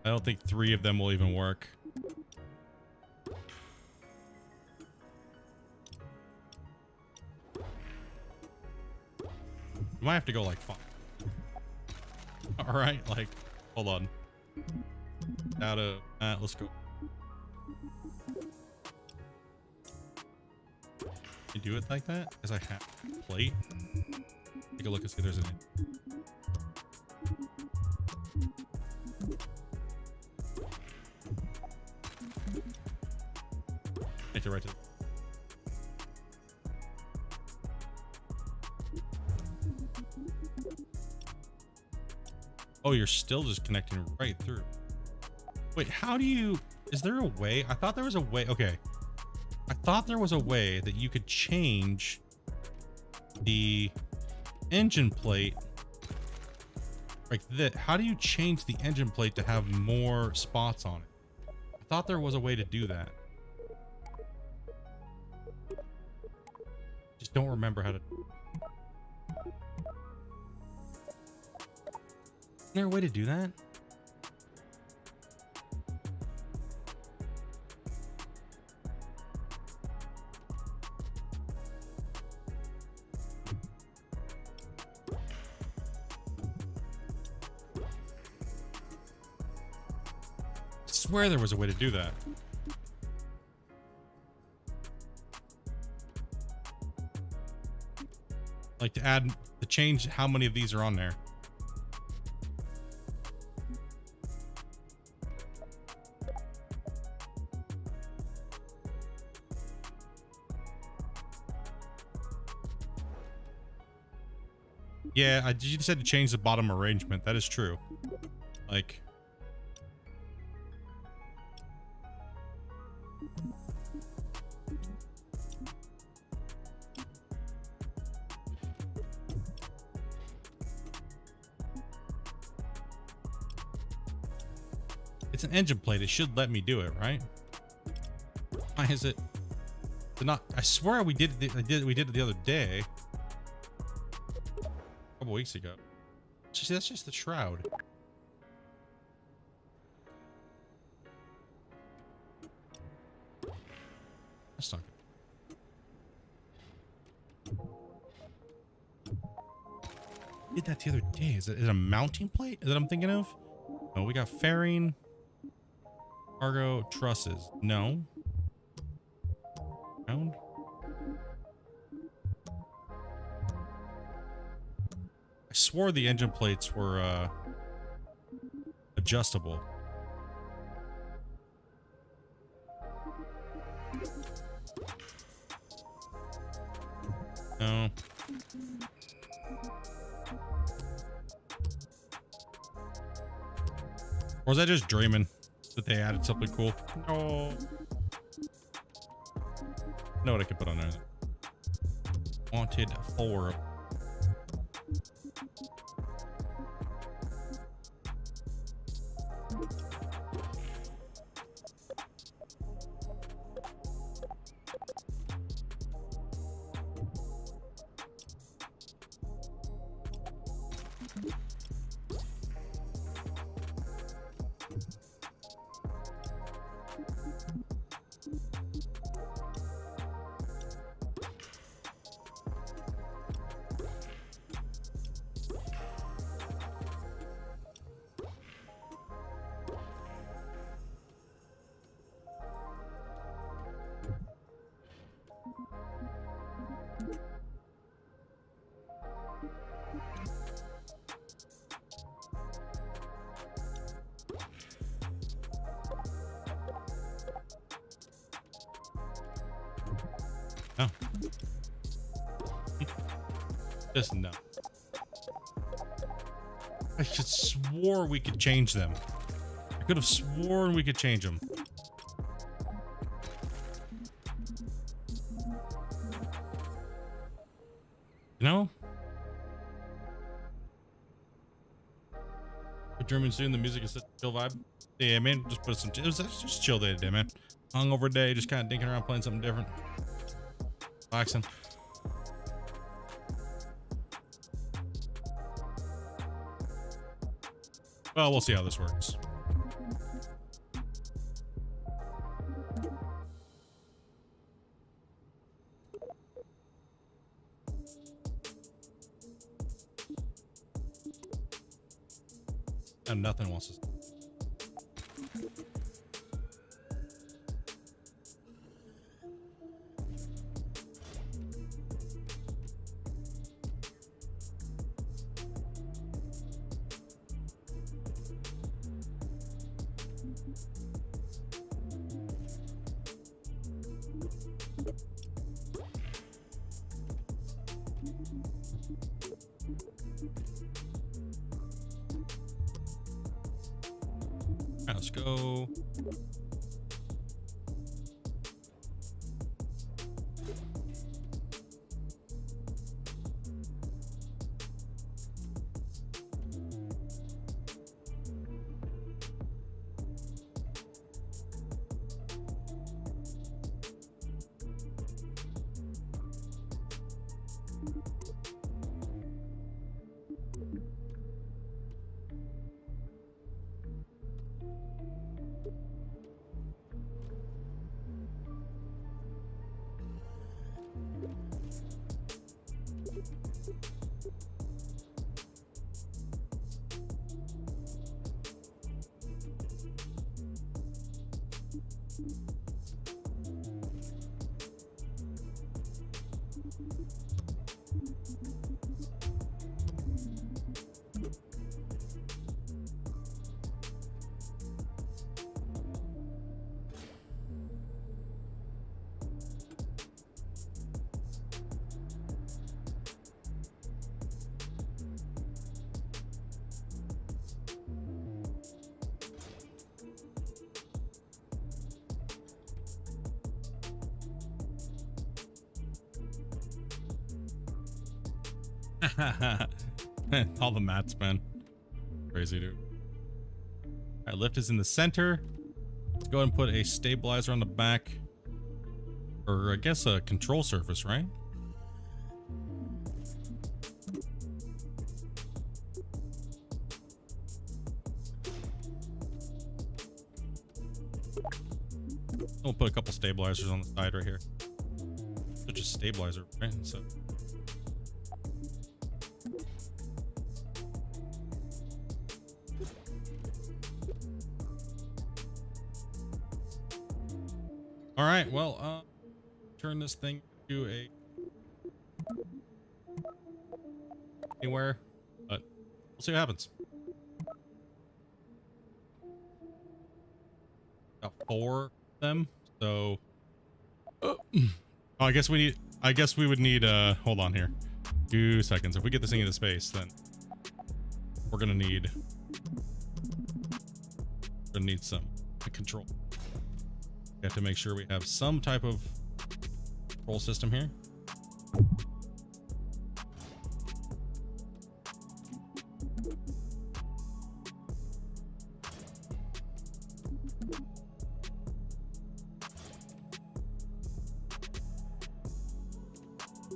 I don't think 3 of them will even work. We might have to go like 5. All right, like, hold on. Out of let's go. You do it like that? Because I have a plate. Take a look and see if there's any. Take it right to. Oh, you're still just connecting right through. Wait, how do you... Is there a way? I thought there was a way. Okay. I thought there was a way that you could change the engine plate like that. How do you change the engine plate to have more spots on it? I thought there was a way to do that. Just don't remember how to... Is there a way to do that? I swear there was a way to do that. Like to change how many of these are on there. Yeah, you just had to change the bottom arrangement. That is true. Like... It's an engine plate. It should let me do it, right? Why is it not? I swear we did it. We did it the other day, a couple weeks ago. That's just the shroud. That's not good. We did that the other day. Is it a mounting plate that I'm thinking of? Oh, we got fairing. Cargo trusses. No. Round. I swore the engine plates were adjustable. No. Or was I just dreaming that they added something cool? No. Know what I could put on there? Wanted 4. No. Just no. I just swore we could change them. I could have sworn we could change them. You know? What German's doing, the music is such a chill vibe. Yeah, man, just put some... It was just chill day today, man. hungover day, just kind of dinking around playing something different. Relaxing. Well, we'll see how this works. And nothing wants to. Let's go. Man, all the mats, man. Crazy, dude. All right, lift is in the center. Let's go ahead and put a stabilizer on the back. Or I guess a control surface, right? We'll put a couple stabilizers on the side right here. So just stabilizer, right? So. All right, well, turn this thing to a anywhere, but we'll see what happens. Got 4 of them, so oh, I guess we would need hold on here. 2 seconds. If we get this thing into space, then we're gonna need some control. We have to make sure we have some type of control system here.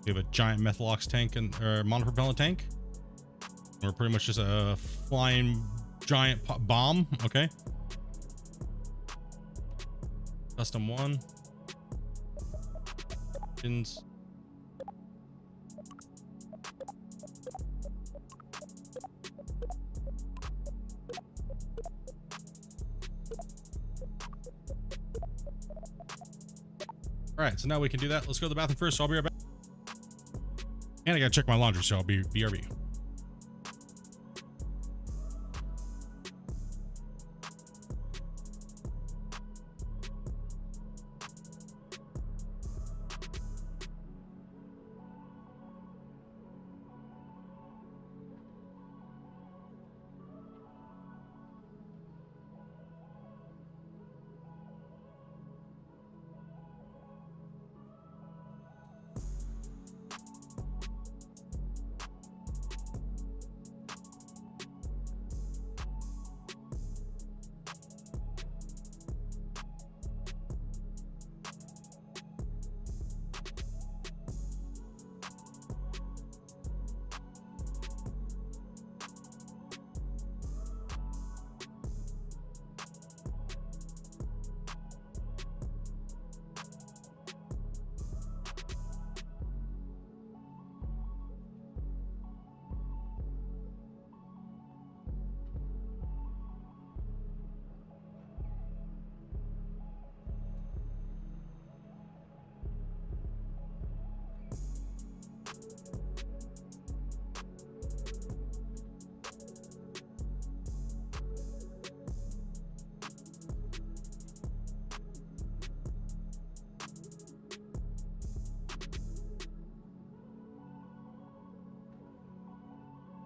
We have a giant Methalox tank and or monopropellant tank. We're pretty much just a flying giant bomb. Okay. Custom 1. Pins. All right, so now we can do that. Let's go to the bathroom first. So I'll be right back. And I gotta check my laundry, so I'll be BRB.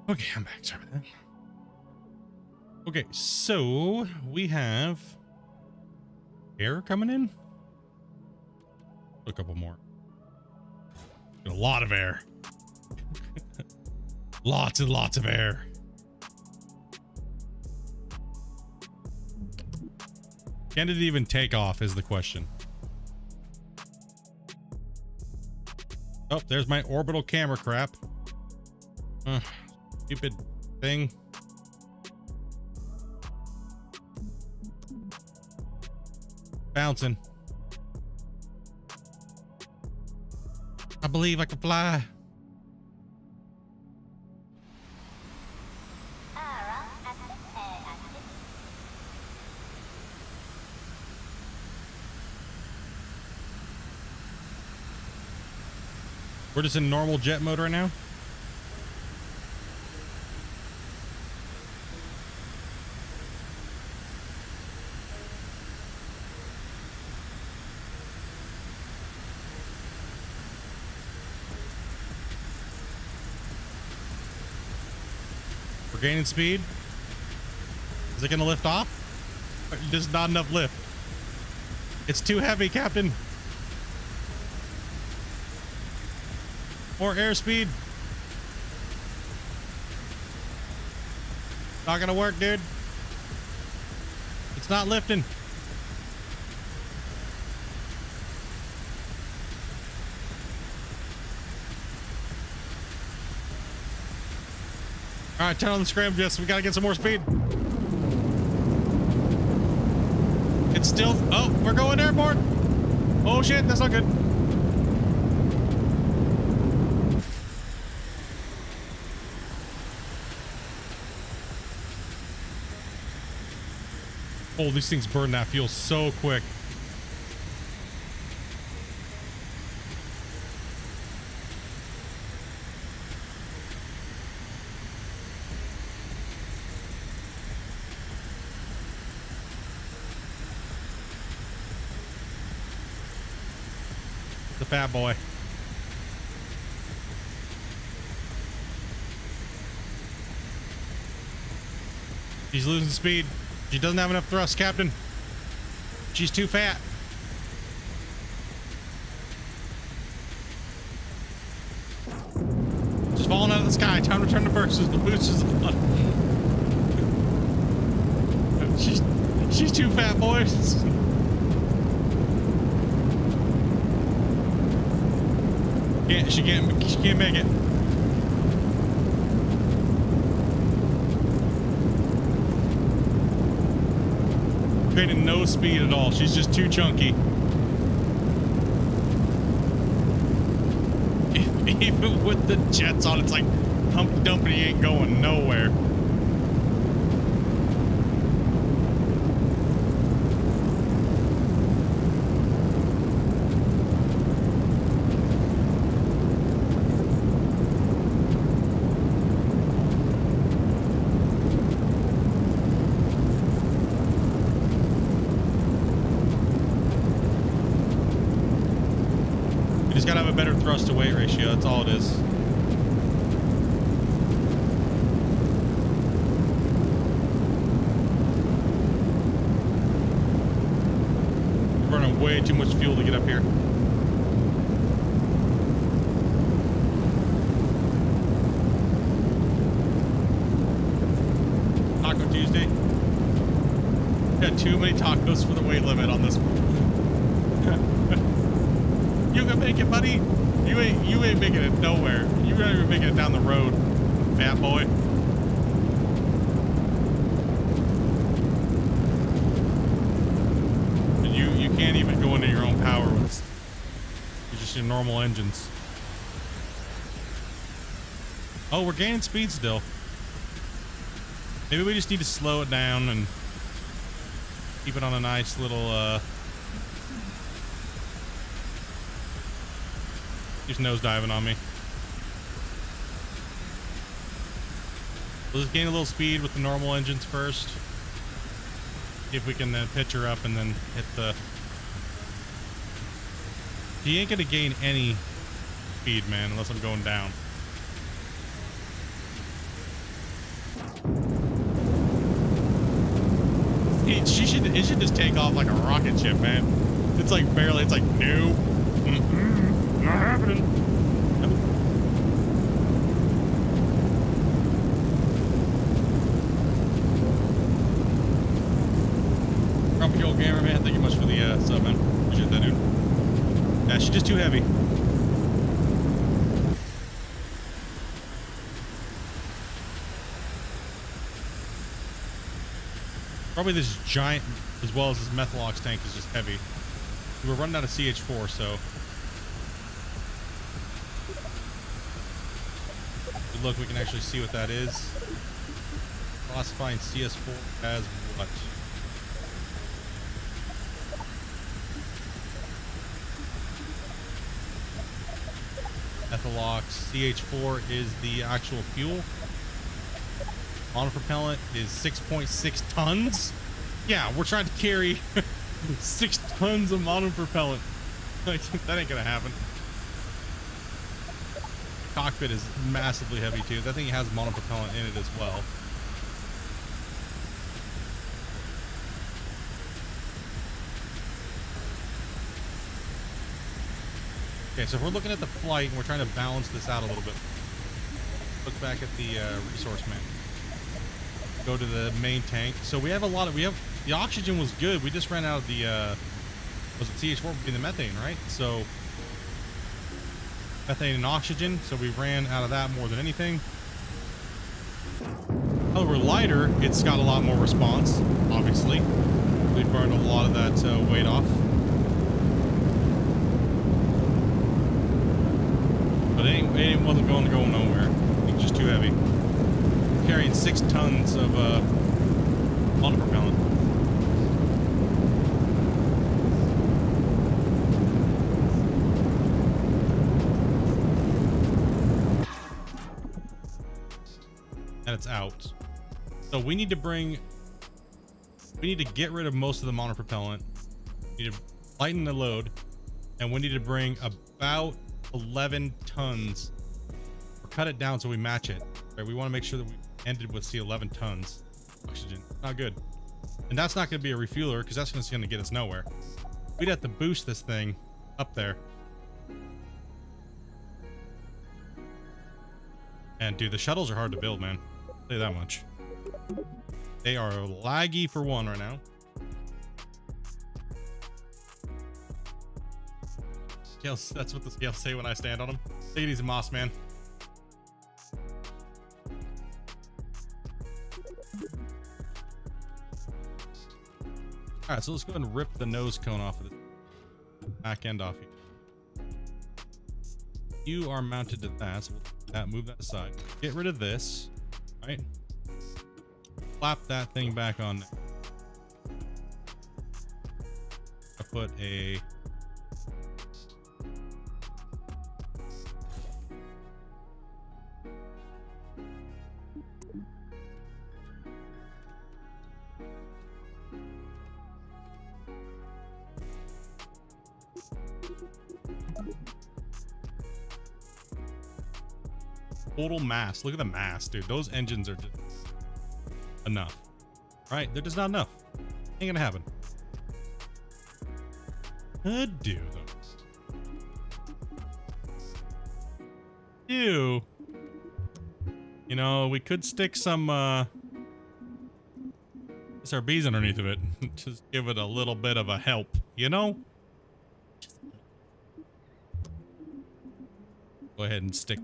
Okay, I'm back. Sorry about that. Okay, so we have air coming in. A couple more. A lot of air. Lots and lots of air. Can it even take off is the question. Oh, there's my orbital camera crap. Stupid thing. Bouncing. I believe I can fly. We're just in normal jet mode right now. We're gaining speed. Is it gonna lift off? There's not enough lift. It's too heavy, Captain. More airspeed. Not gonna work, dude. It's not lifting. All right, turn on the scram jets. We gotta get some more speed. It's still. Oh, we're going airborne. Oh shit, that's not good. Oh, these things burn that fuel so quick. The fat boy. He's losing speed. She doesn't have enough thrust, Captain. She's too fat. She's falling out of the sky. Time to turn the boosters. The boosters on. She's too fat, boys. She can't make it. Gaining no speed at all. She's just too chunky. Even with the jets on, it's like Humpty Dumpty ain't going nowhere. Gotta have a better thrust to weight ratio. That's all it is. We're burning way too much fuel to get up here. Taco Tuesday. Got too many tacos for the weight limit on this one. You can make it, buddy. You ain't making it nowhere. You're not even making it down the road, fat boy. And you can't even go into your own power with just your normal engines. Oh, we're gaining speed still. Maybe we just need to slow it down and keep it on a nice little He's nosediving on me. We'll just gain a little speed with the normal engines first. See if we can pitch her up and then hit the... He ain't gonna gain any speed, man, unless I'm going down. It should just take off like a rocket ship, man. It's like barely. It's like no, not happening. Nope. Grumpy old gamer, man. Thank you much for the sub, man. Appreciate that, dude. Yeah, she's just too heavy. Probably this giant, as well as this Methalox tank, is just heavy. We're running out of CH4, so. Good look, we can actually see what that is. Classifying CS4 as what? Methalox. CH4 is the actual fuel. Monopropellant is 6.6 tons. Yeah, we're trying to carry 6 tons of monopropellant. Like, that ain't gonna happen. Cockpit is massively heavy too. That thing has monopropellant in it as well. Okay, so if we're looking at the flight and we're trying to balance this out a little bit, look back at the resource map. Go to the main tank. So we have the oxygen was good. We just ran out of the was it CH4 being the methane, right? So methane and oxygen. So we ran out of that more than anything. Oh, we're lighter. It's got a lot more response, obviously. We burned a lot of that weight off. But it wasn't going to go nowhere. It was just too heavy. Carrying 6 tons of monopropellant. And it's out. So we need to get rid of most of the monopropellant. We need to lighten the load, and we need to bring about 11 tons, or cut it down so we match it. Right? We want to make sure that we ended with 11 tons oxygen. Not good. And that's not going to be a refueler, because that's just going to get us nowhere. We'd have to boost this thing up there. And dude, the shuttles are hard to build, man. I'll tell you that much. They are laggy for one right now. Scales, that's what the scales say when I stand on them. Take it easy, Moss, man. All right, so let's go ahead and rip the nose cone off of the back end off here. You are mounted to that, so we'll move that aside. Get rid of this, right? Flap that thing back on. I put a total mass. Look at the mass, dude. Those engines are just enough, right? They're just not enough. Ain't gonna happen. Could do though. You know, we could stick some SRBs underneath of it. Just give it a little bit of a help, you know? Go ahead and stick.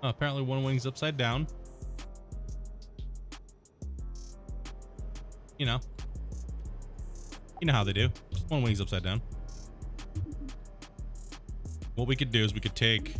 Apparently one wing's upside down. You know how they do. One wing's upside down. What we could do is we could take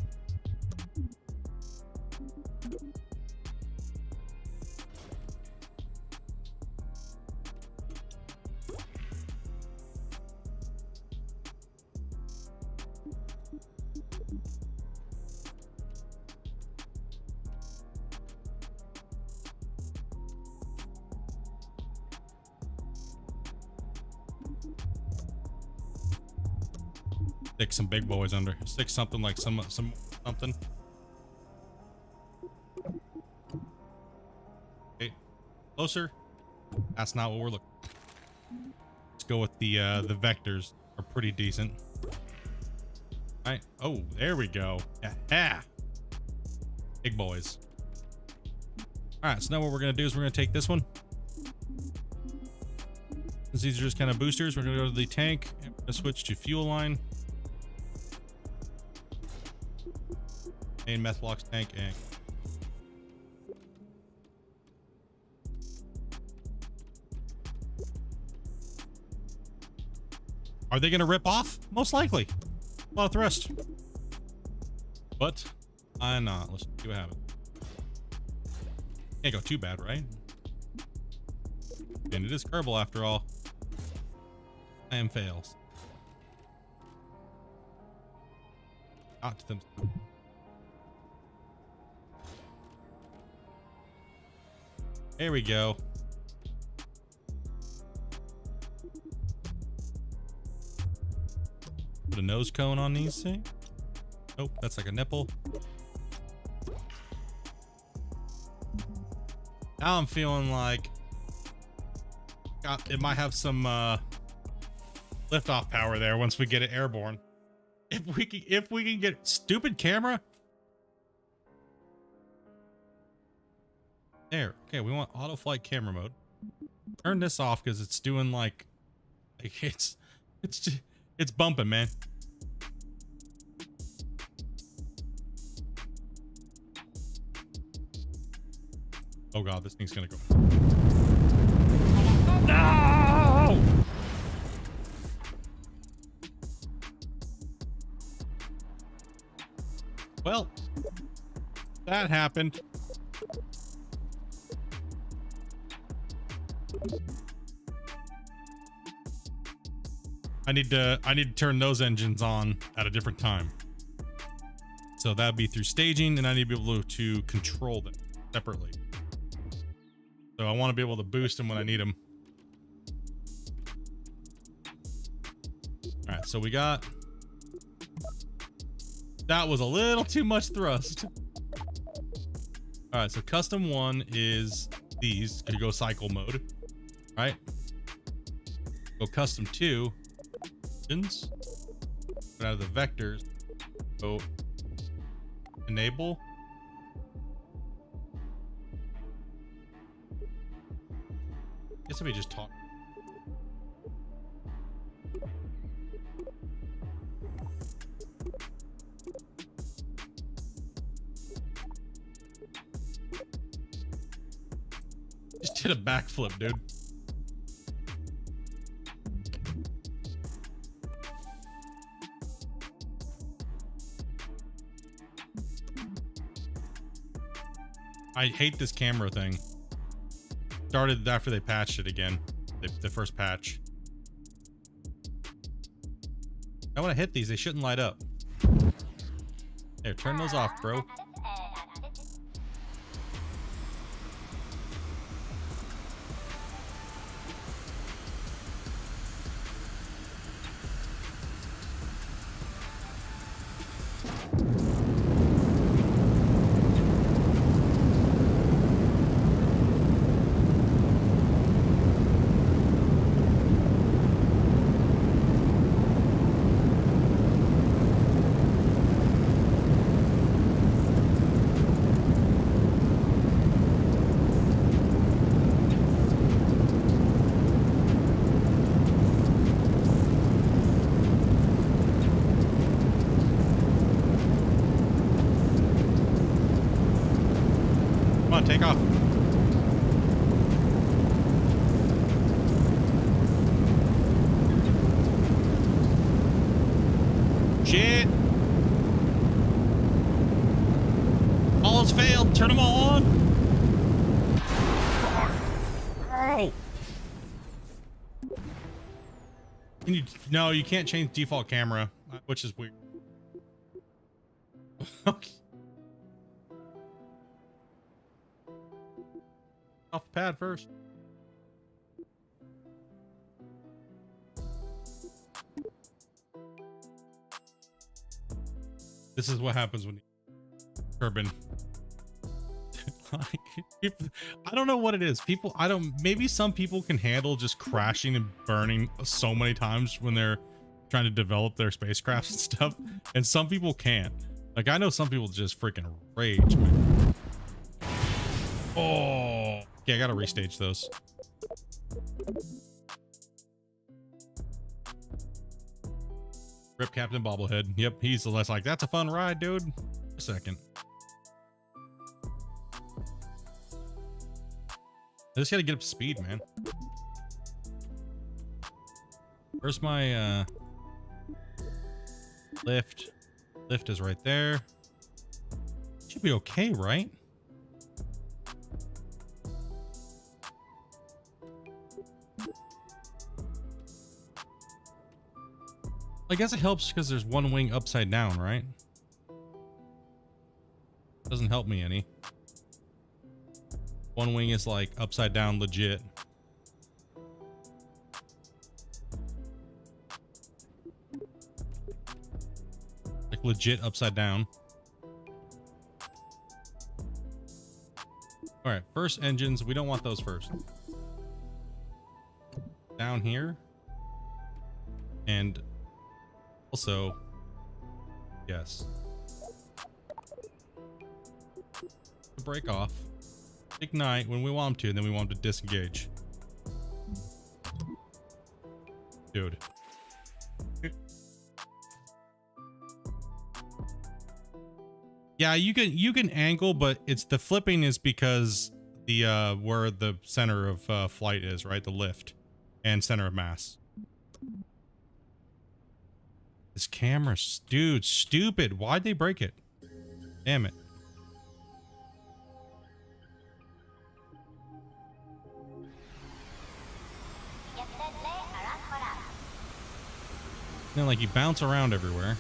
Stick some big boys under. Stick something like something. Okay, closer. That's not what we're looking for. Let's go with the vectors. Are pretty decent. All right. Oh, there we go. Yeah. Big boys. All right. So now what we're gonna do is we're gonna take this one. Since these are just kind of boosters, we're gonna go to the tank and we're gonna switch to fuel line. Main Methalox tank and are they gonna rip off? Most likely. A lot of thrust. But why not? Let's see what happens. Can't go too bad, right? And it is Kerbal after all. And fails. Not to them. There we go. Put a nose cone on these things. Nope, that's like a nipple. Now I'm feeling like it might have some liftoff power there once we get it airborne. If we can get stupid camera. There. Okay, we want auto flight camera mode. Turn this off because it's doing like it's bumping, man. Oh god, this thing's gonna go. No! Well, that happened. I need to turn those engines on at a different time. So that'd be through staging, and I need to be able to control them separately. So I want to be able to boost them when I need them. All right, so we got... That was a little too much thrust. All right, so custom one is these. Could go cycle mode. All right. Go custom two. Put out of the vectors. Go enable. Guess if we just talk. Just did a backflip, dude. I hate this camera thing. Started after they patched it again. The first patch. I want to hit these. They shouldn't light up. There, turn those off, bro. Come on, take off. Shit. All has failed. Turn them all on. Oh. No, you can't change default camera, which is weird. Okay. Off the pad first. This is what happens when you Kerbin. Like, I don't know what it is. People, maybe some people can handle just crashing and burning so many times when they're trying to develop their spacecrafts and stuff. And some people can't. Like, I know some people just freaking rage, man. Oh, yeah, I gotta restage those. Rip Captain Bobblehead. Yep, he's the less like, that's a fun ride, dude. A second. I just gotta get up to speed, man. Where's my lift? Lift is right there. Should be okay, right? I guess it helps because there's one wing upside down, right? Doesn't help me any. One wing is like upside down legit. Like legit upside down. All right, first engines. We don't want those first. Down here. And also, yes. Break off. Ignite when we want them to, and then we want them to disengage. Dude. Yeah, you can angle, but it's the flipping is because the where the center of flight is, right? The lift and center of mass. This camera, dude, stupid. Why'd they break it? Damn it. Then like you bounce around everywhere.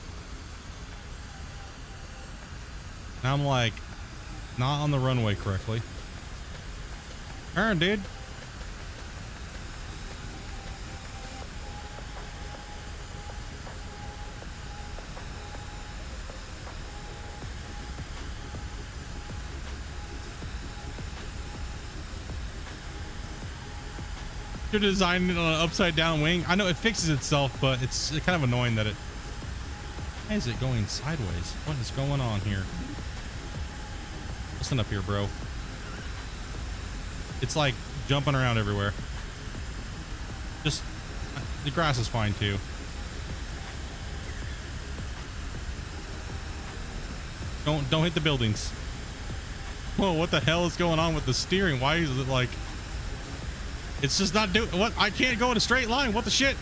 Now I'm like not on the runway correctly. Turn, dude. You're designing it on an upside down wing. I know it fixes itself, but it's kind of annoying that it... Why is it going sideways? What is going on here? Listen up here, bro. It's like jumping around everywhere. Just... The grass is fine too. Don't hit the buildings. Whoa, what the hell is going on with the steering? Why is it like... It's just not doing what I can't go in a straight line. What the shit?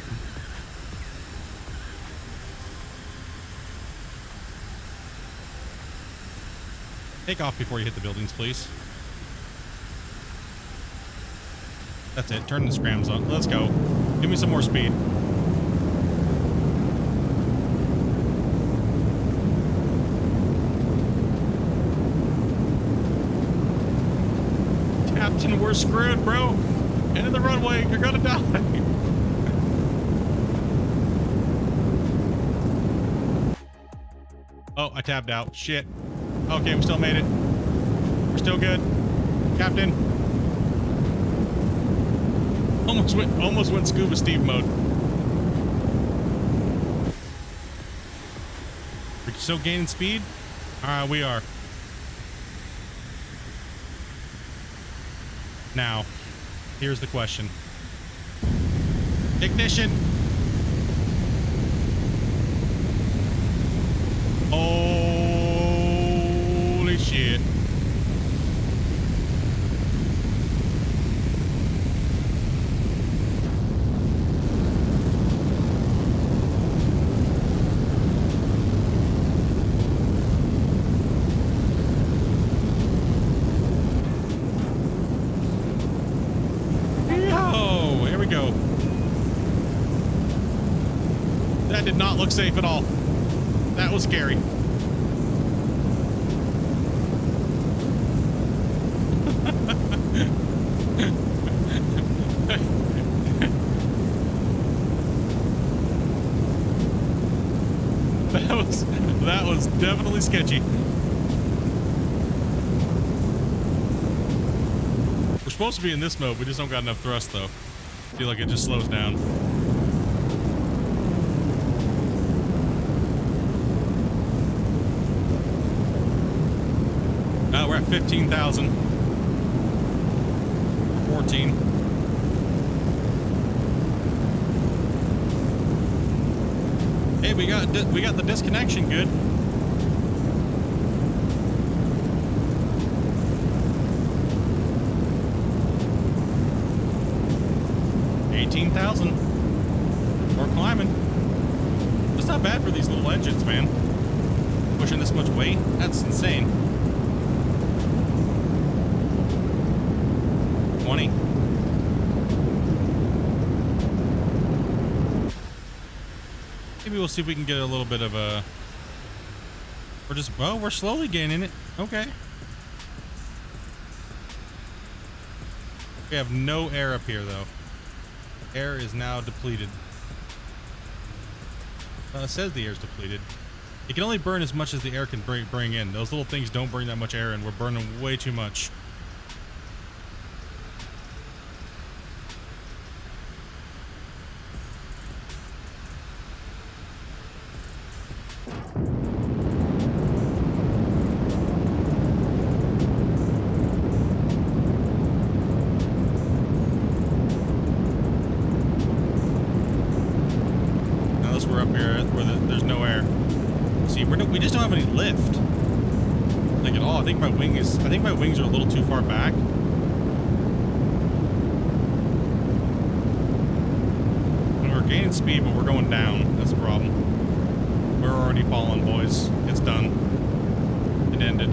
Take off before you hit the buildings, please. That's it. Turn the scrams on. Let's go. Give me some more speed. Captain, we're screwed, bro. Into the runway, you're gonna die. Oh, I tabbed out. Shit. Okay, we still made it. We're still good. Captain. Almost went Scuba Steve mode. We're still gaining speed? Alright, we are. Now. Here's the question. Ignition. Holy shit. Did not look safe at all. That was scary. That was definitely sketchy. We're supposed to be in this mode. We just don't got enough thrust though. I feel like it just slows down. We're at 15,000. 14. Hey, we got the disconnection good. $18,000. We're climbing. That's not bad for these little engines, man. Pushing this much weight, that's insane. 20. Maybe we'll see if we can get a little bit of a... we're slowly gaining it. Okay. We have no air up here, though. Air is now depleted. It says the air's depleted. It can only burn as much as the air can bring in. Those little things don't bring that much air in. We're burning way too much. We're up here where there's no air. See, we just don't have any lift, like at all. I think my wings are a little too far back. And we're gaining speed, but we're going down. That's the problem. We're already falling, boys. It's done. It ended.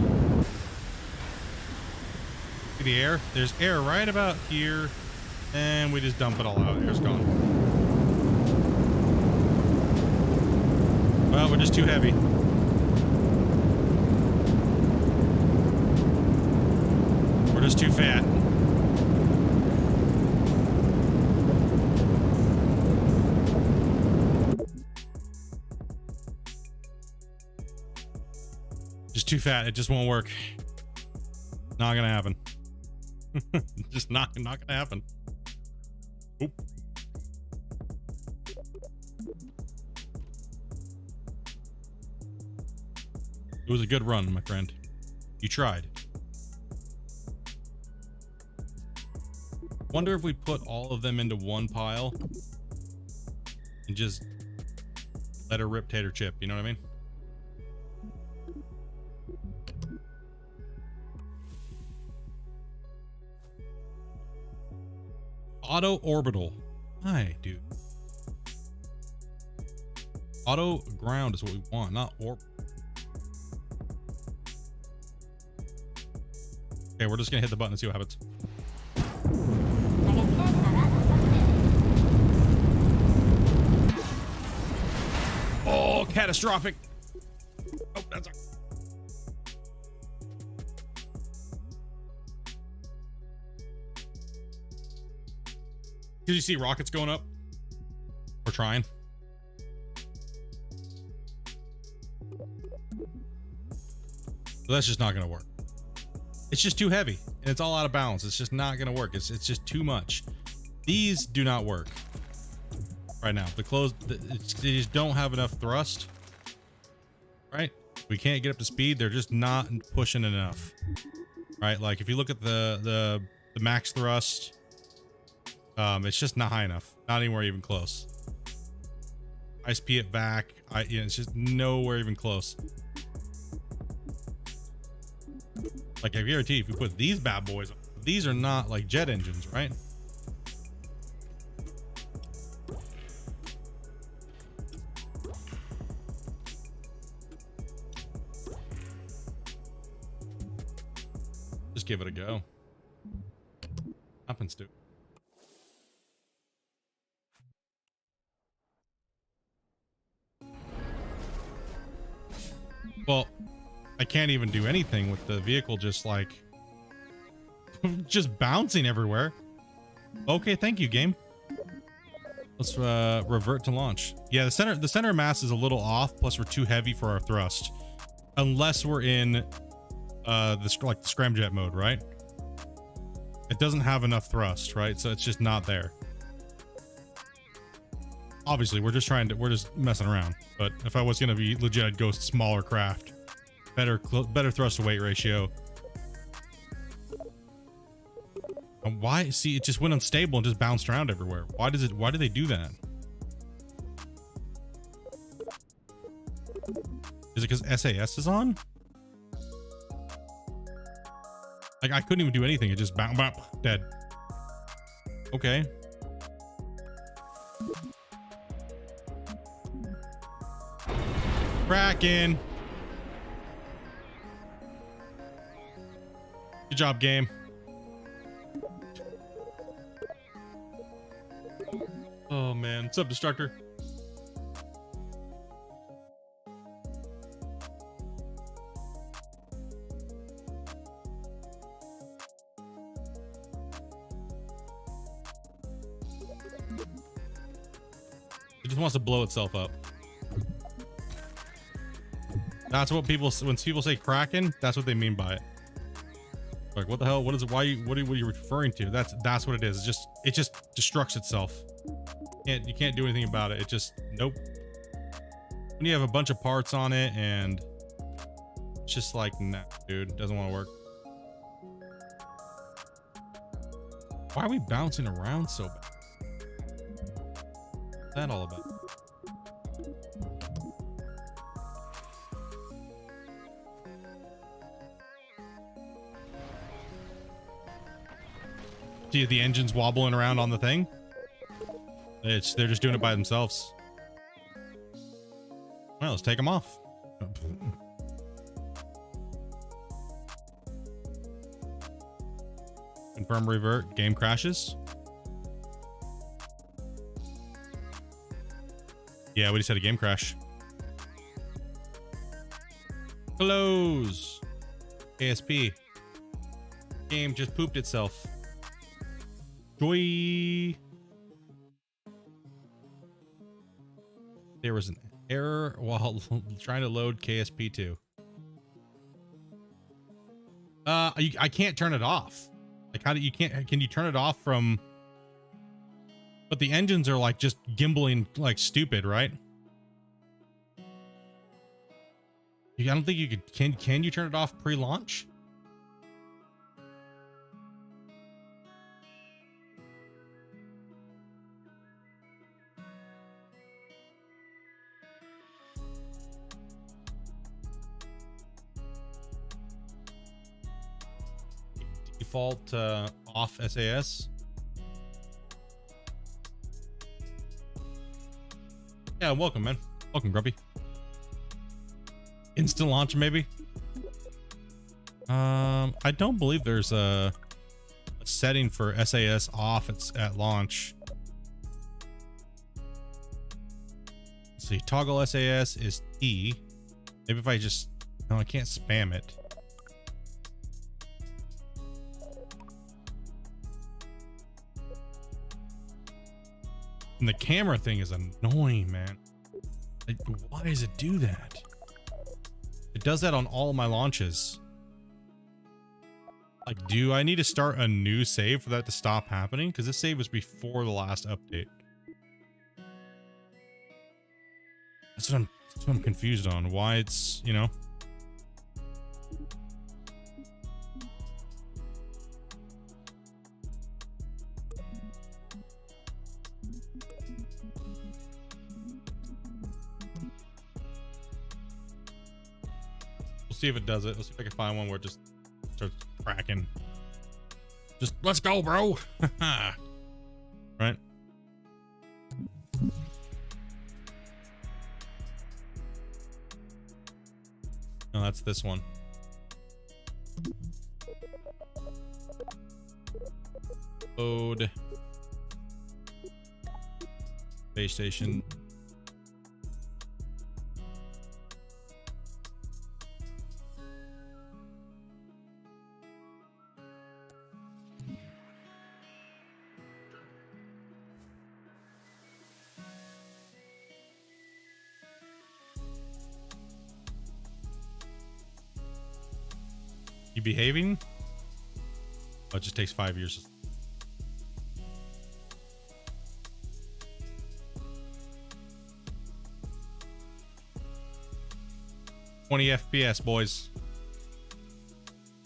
See the air? There's air right about here, and we just dump it all out. Air's gone. Well, we're just too heavy. We're just too fat. Just too fat. It just won't work. Not gonna happen. Just not gonna happen. Oop. It was a good run, my friend. You tried. Wonder if we put all of them into one pile and just let her rip tater chip, you know what I mean? Auto orbital. Hi, dude. Auto ground is what we want, not orbital. Okay, we're just gonna hit the button and see what happens. Oh, catastrophic. Oh, that's... Did you see rockets going up? We're trying. So that's just not gonna work. It's just too heavy and it's all out of balance. It's just not gonna work. It's just too much. These do not work right now. They just don't have enough thrust. Right? We can't get up to speed. They're just not pushing enough. Right? Like if you look at the max thrust, it's just not high enough. Not anywhere even close. I SP it back. It's just nowhere even close. Like I guarantee if you put these bad boys, these are not like jet engines, right? Just give it a go. Happens to. Well, I can't even do anything with the vehicle just like just bouncing everywhere. Okay, thank you, game. Let's revert to launch. Yeah, the center mass is a little off, plus we're too heavy for our thrust. Unless we're in the scramjet mode, right? It doesn't have enough thrust, right? So it's just not there. Obviously, we're just messing around. But if I was gonna be legit, I'd go smaller craft. Better thrust to weight ratio. And why? See, it just went unstable and just bounced around everywhere. Why do they do that? Is it because SAS is on? Like, I couldn't even do anything. It just bounced, dead. Okay. Kraken. Good job, game. Oh man, what's up, Destructor? It just wants to blow itself up. That's what when people say Kraken, that's what they mean by it. Like, what the hell? What is it? What are you referring to? That's what it is. It just destructs itself. You can't do anything about it. It just, nope. When you have a bunch of parts on it and it's just like, nah, dude, it doesn't want to work. Why are we bouncing around so bad? What's that all about? See the engine's wobbling around on the thing? They're just doing it by themselves. Well, let's take them off. Confirm revert. Game crashes. Yeah, we just had a game crash. Close. ASP. Game just pooped itself. Joy. There was an error while trying to load KSP2. I can't turn it off. Like, how do you can you turn it off from? But the engines are like just gimbaling like stupid, right? I don't think you could. Can you turn it off pre-launch? Default off SAS. Yeah, welcome, man. Welcome, Grumpy. Instant launch, maybe. I don't believe there's a setting for SAS off. It's at launch. Let's see. Toggle SAS is T. Maybe if I just no, I can't spam it. And the camera thing is annoying, man. Like, why does it do that? It does that on all my launches. Like, do I need to start a new save for that to stop happening? Because this save was before the last update. That's what I'm confused on. Why it's, you know. See if it does it. Let's see if I can find one where it just starts cracking. Just let's go, bro. Right? No, that's this one. Load. Base station. You behaving? Oh, it just takes 5 years. FPS, boys.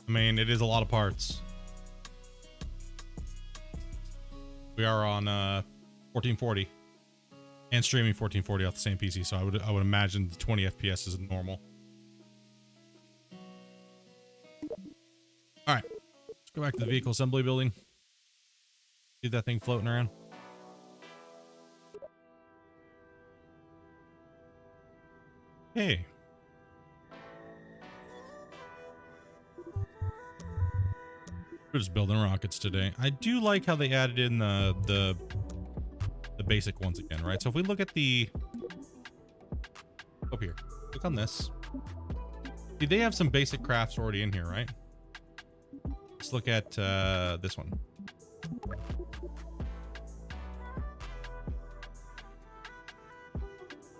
I mean, it is a lot of parts. We are on 1440 and streaming 1440 off the same PC, so I would imagine the 20 FPS is normal. All right, let's go back to the vehicle assembly building. See that thing floating around? Hey. We're just building rockets today. I do like how they added in the basic ones again, right? So if we look at the up here, click on this. See, they have some basic crafts already in here, right? Let's look at this one.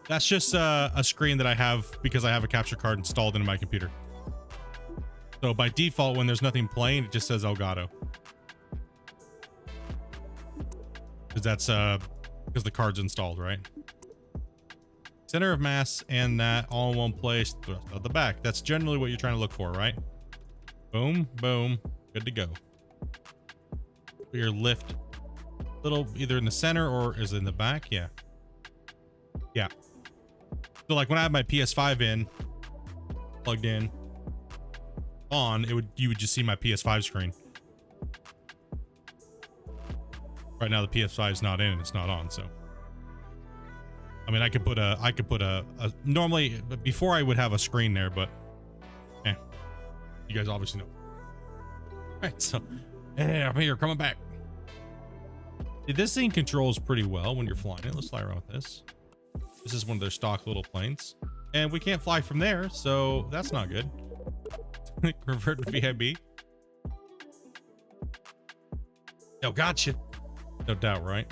That's just a screen that I have because I have a capture card installed into my computer. So by default, when there's nothing playing, it just says Elgato. Because that's because the card's installed, right? Center of mass and that all in one place at the back. That's generally what you're trying to look for, right? Boom, boom, good to go. Your lift, little either in the center or is it in the back? Yeah. Yeah. So like when I have my PS5 in, plugged in, on, you would just see my PS5 screen. Right now the PS5 is not in and it's not on, so I mean I could put a normally before I would have a screen there, but you guys obviously know. All right, so hey, I'm here, coming back. This thing controls pretty well when you're flying it. Let's fly around with this. This is one of their stock little planes, and we can't fly from there, so that's not good. Revert to VIB. Yo, gotcha. No doubt, right?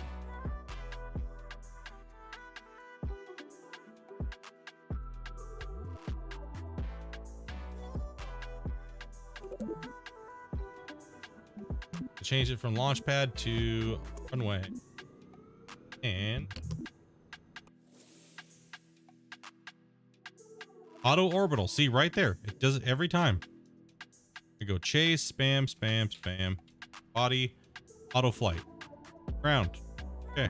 Change it from launch pad to runway. And auto orbital. See right there. It does it every time. We go chase, spam, spam, spam, body, auto flight, ground. Okay.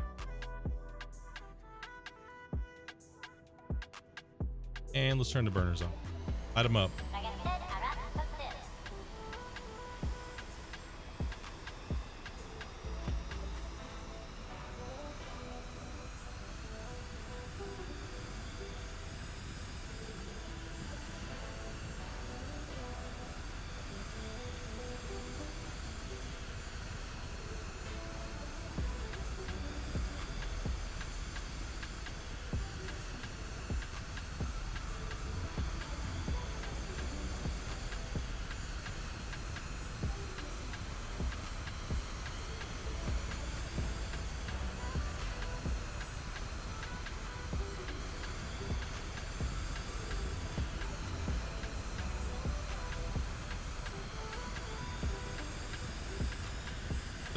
And let's turn the burners on. Light them up.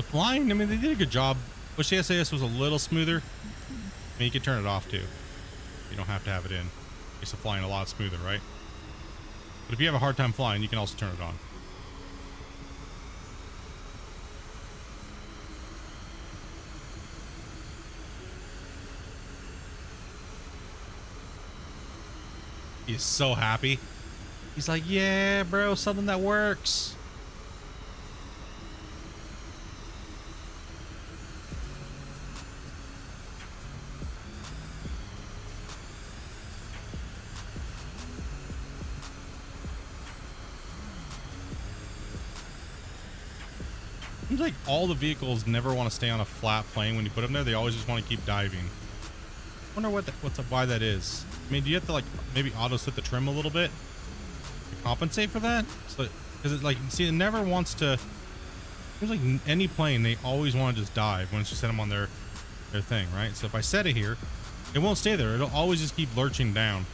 Flying, I mean, they did a good job. Wish the SAS was a little smoother. I mean, you can turn it off too. You don't have to have it in. Makes the flying a lot smoother, right? But if you have a hard time flying, you can also turn it on. He's so happy. He's like, yeah, bro, something that works. Seems like all the vehicles never want to stay on a flat plane when you put them there. They always just want to keep diving. I wonder why that is. I mean, do you have to like maybe auto set the trim a little bit to compensate for that? So, because it like, see, it never wants to. Seems like any plane, they always want to just dive once you set them on their thing, right? So if I set it here, it won't stay there. It'll always just keep lurching down.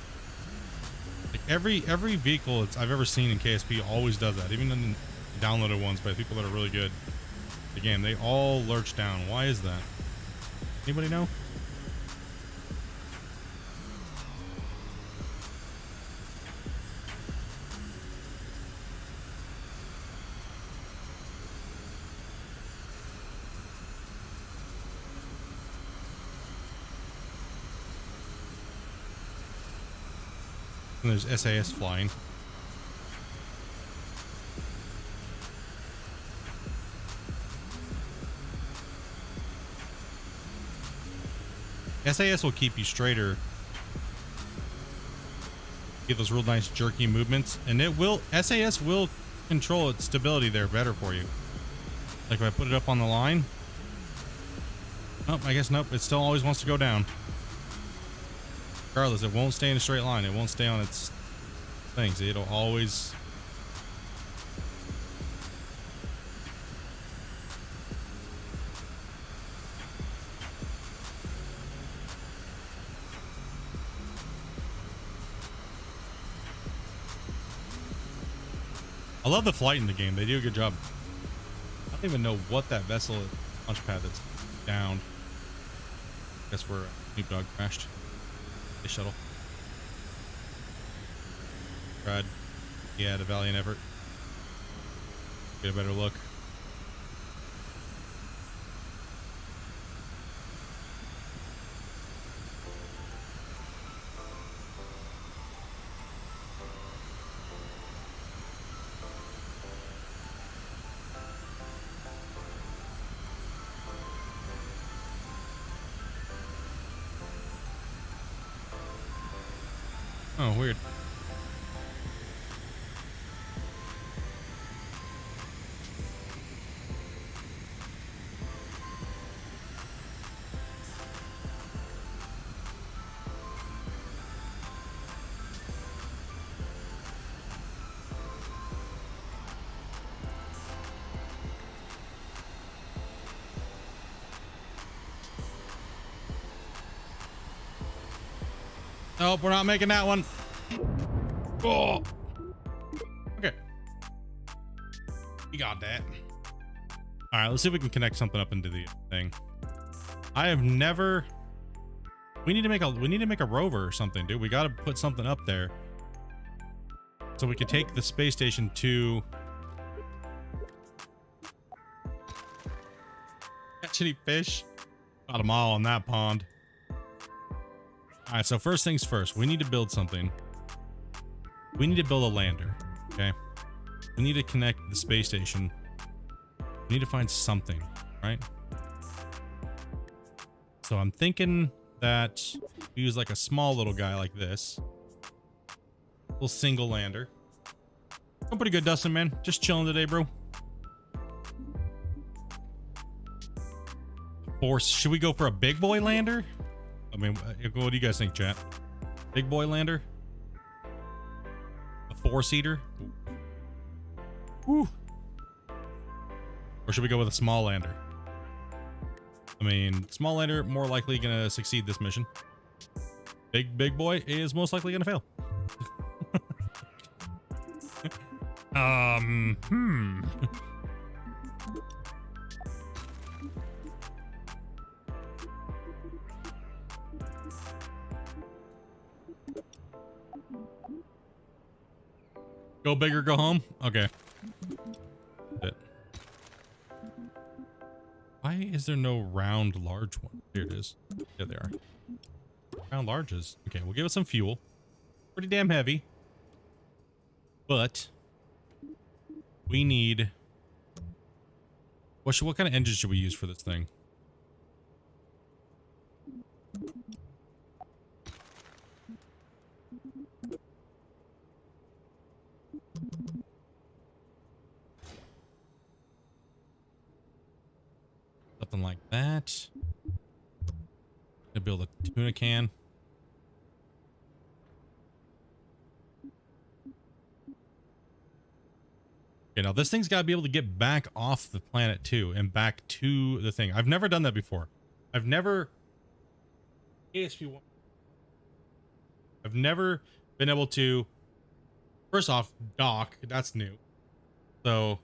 Like every vehicle I've ever seen in KSP always does that. Even in the downloaded ones by people that are really good at the game, they all lurch down. Why is that? Anybody know? And there's SAS flying. SAS will keep you straighter. Get those real nice jerky movements, and SAS will control its stability there better for you. Like if I put it up on the line. Nope, I guess nope. It still always wants to go down. Regardless, it won't stay in a straight line. It won't stay on its things. It'll always. I love the flight in the game. They do a good job. I don't even know what that vessel launch pad that's down. Guess where NOOB Dog crashed. The shuttle. Tried. He had a valiant effort. Get a better look. Oh, weird. Nope, we're not making that one. Oh. Okay. We got that. All right, let's see if we can connect something up into the thing. I have never. We need to make a rover or something, dude. We got to put something up there so we can take the space station to. Catch any fish? Got them all in that pond. All right, so first things first, we need to build something. We need to build a lander, okay? We need to connect the space station. We need to find something, right? So I'm thinking that we use like a small little guy like this. Little single lander. I'm pretty good, Dustin, man. Just chilling today, bro. Force. Should we go for a big boy lander? I mean, what do you guys think, chat? Big boy lander? A 4-seater? Woo. Or should we go with a small lander? I mean, small lander more likely gonna succeed this mission. Big boy is most likely gonna fail. Go big or go home? Okay. Why is there no round large one? Here it is. There they are. Round larges. Okay, we'll give it some fuel. Pretty damn heavy. But we need what kind of engine should we use for this thing? Something like that. Gonna build a tuna can. Okay, now this thing's got to be able to get back off the planet too, and back to the thing. I've never done that before. I've never been able to First off, dock, that's new. So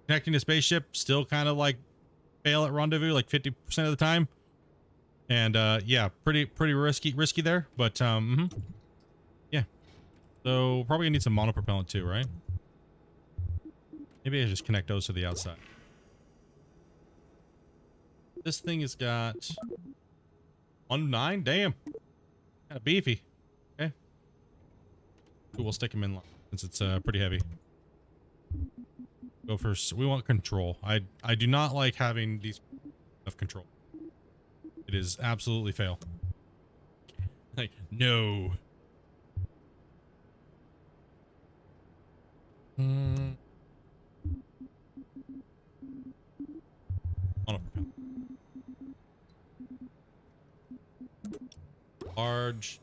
connecting to spaceship still kind of like fail at rendezvous like 50% of the time. And yeah, pretty risky there, but yeah. So probably gonna need some monopropellant too, right? Maybe I just connect those to the outside. This thing has got 1.9. Damn, kind of beefy. Okay, we'll stick him in line since it's pretty heavy. Go first. We want control. I do not like having these of control. It is absolutely fail. Like no. Monopropellant. Large.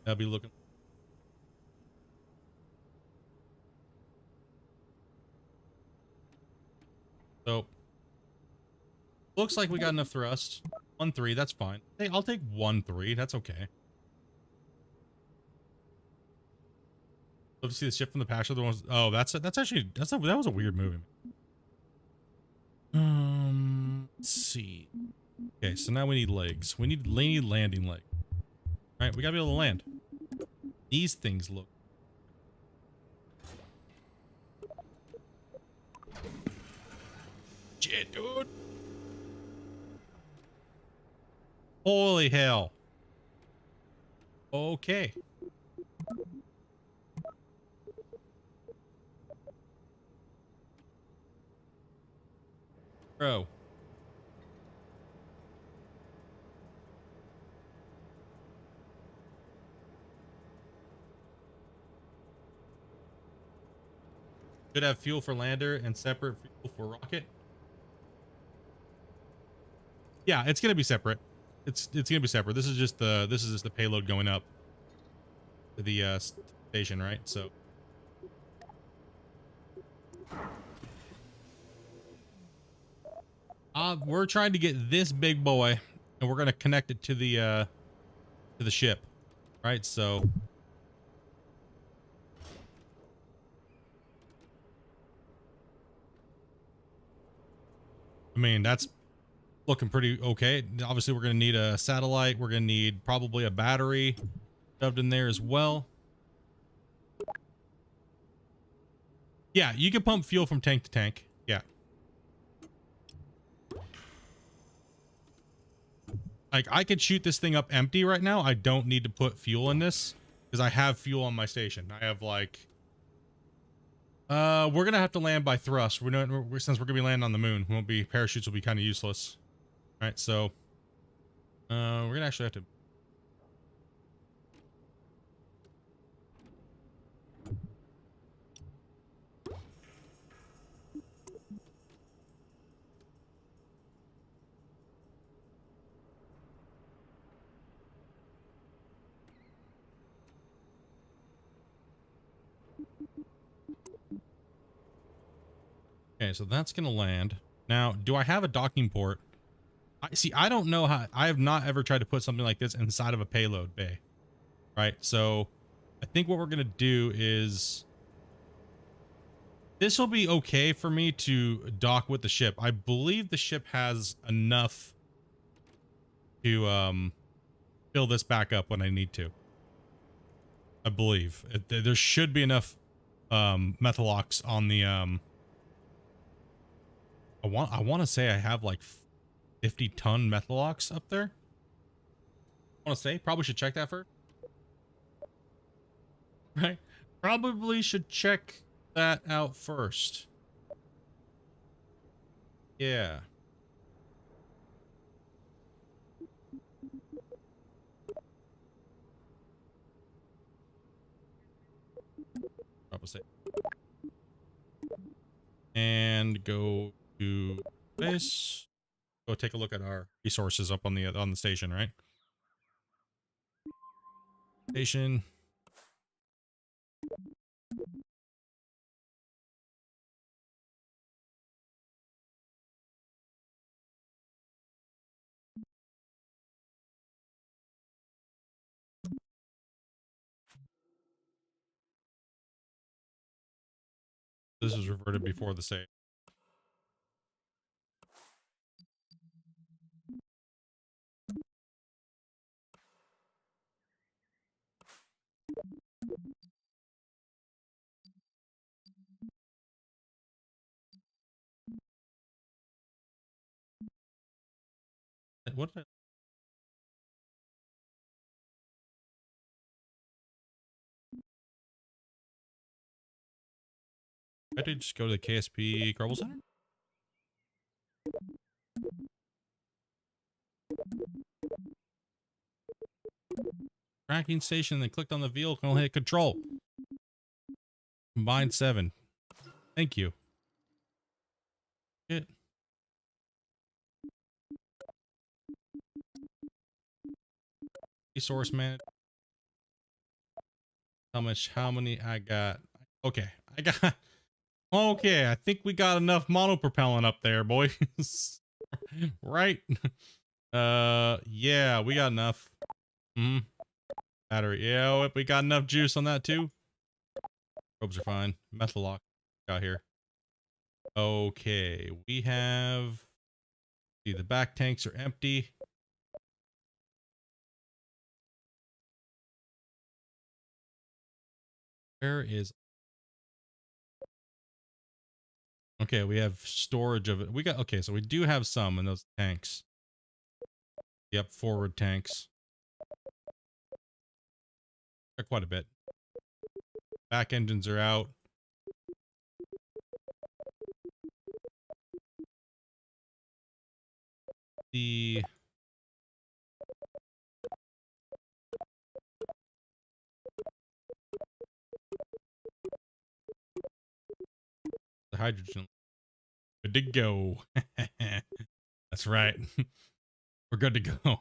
That'll be looking. So looks like we got enough thrust. 1.3, that's fine. Hey, I'll take 1.3. That's okay. Love to see the ship from the pasture. The ones. Oh, that was a weird movie. Let's see. Okay, so now we need legs. We need landing leg. All right, we gotta be able to land. These things look. Shit, dude. Holy hell. Okay. Bro. Should have fuel for lander and separate fuel for rocket. Yeah, it's gonna be separate. It's gonna be separate. This is just the payload going up to the station, right? So we're trying to get this big boy, and we're gonna connect it to the ship, right? So I mean that's looking pretty okay. Obviously, we're gonna need a satellite. We're gonna need probably a battery shoved in there as well. Yeah, you can pump fuel from tank to tank. Yeah. Like I could shoot this thing up empty right now. I don't need to put fuel in this because I have fuel on my station. I have like we're gonna have to land by thrust. Since we're gonna be landing on the moon, we won't be parachutes will be kind of useless. All right, so we're gonna actually have to. Okay, so that's gonna land. Now, do I have a docking port? I don't know how. I have not ever tried to put something like this inside of a payload bay. Right, so I think what we're gonna do is this will be okay for me to dock with the ship. I believe the ship has enough to fill this back up when I need to. I believe there should be enough methalox on the I want to say I have like 50-ton methalox up there. I want to say probably should check that first. Right? Probably should check that out first. Yeah. Probably say. And go to this. Go take a look at our resources up on the station, right? Station. This was reverted before the save. What did I did just go to the KSP Kerbal Center? Tracking station, then clicked on the vehicle, hit control. Combined 7. Thank you. Shit. Resource man. How many I got? Okay, I got. Okay, I think we got enough monopropellant up there, boys. Right? Yeah, we got enough. Battery. Yeah, we got enough juice on that too. Probes are fine. Metal lock out here. Okay, we have. See, the back tanks are empty. Where is? Okay, we have storage of it. We got, okay, so we do have some in those tanks. Yep, forward tanks. Got quite a bit. Back engines are out. The hydrogen. Good to go. That's right. We're good to go. At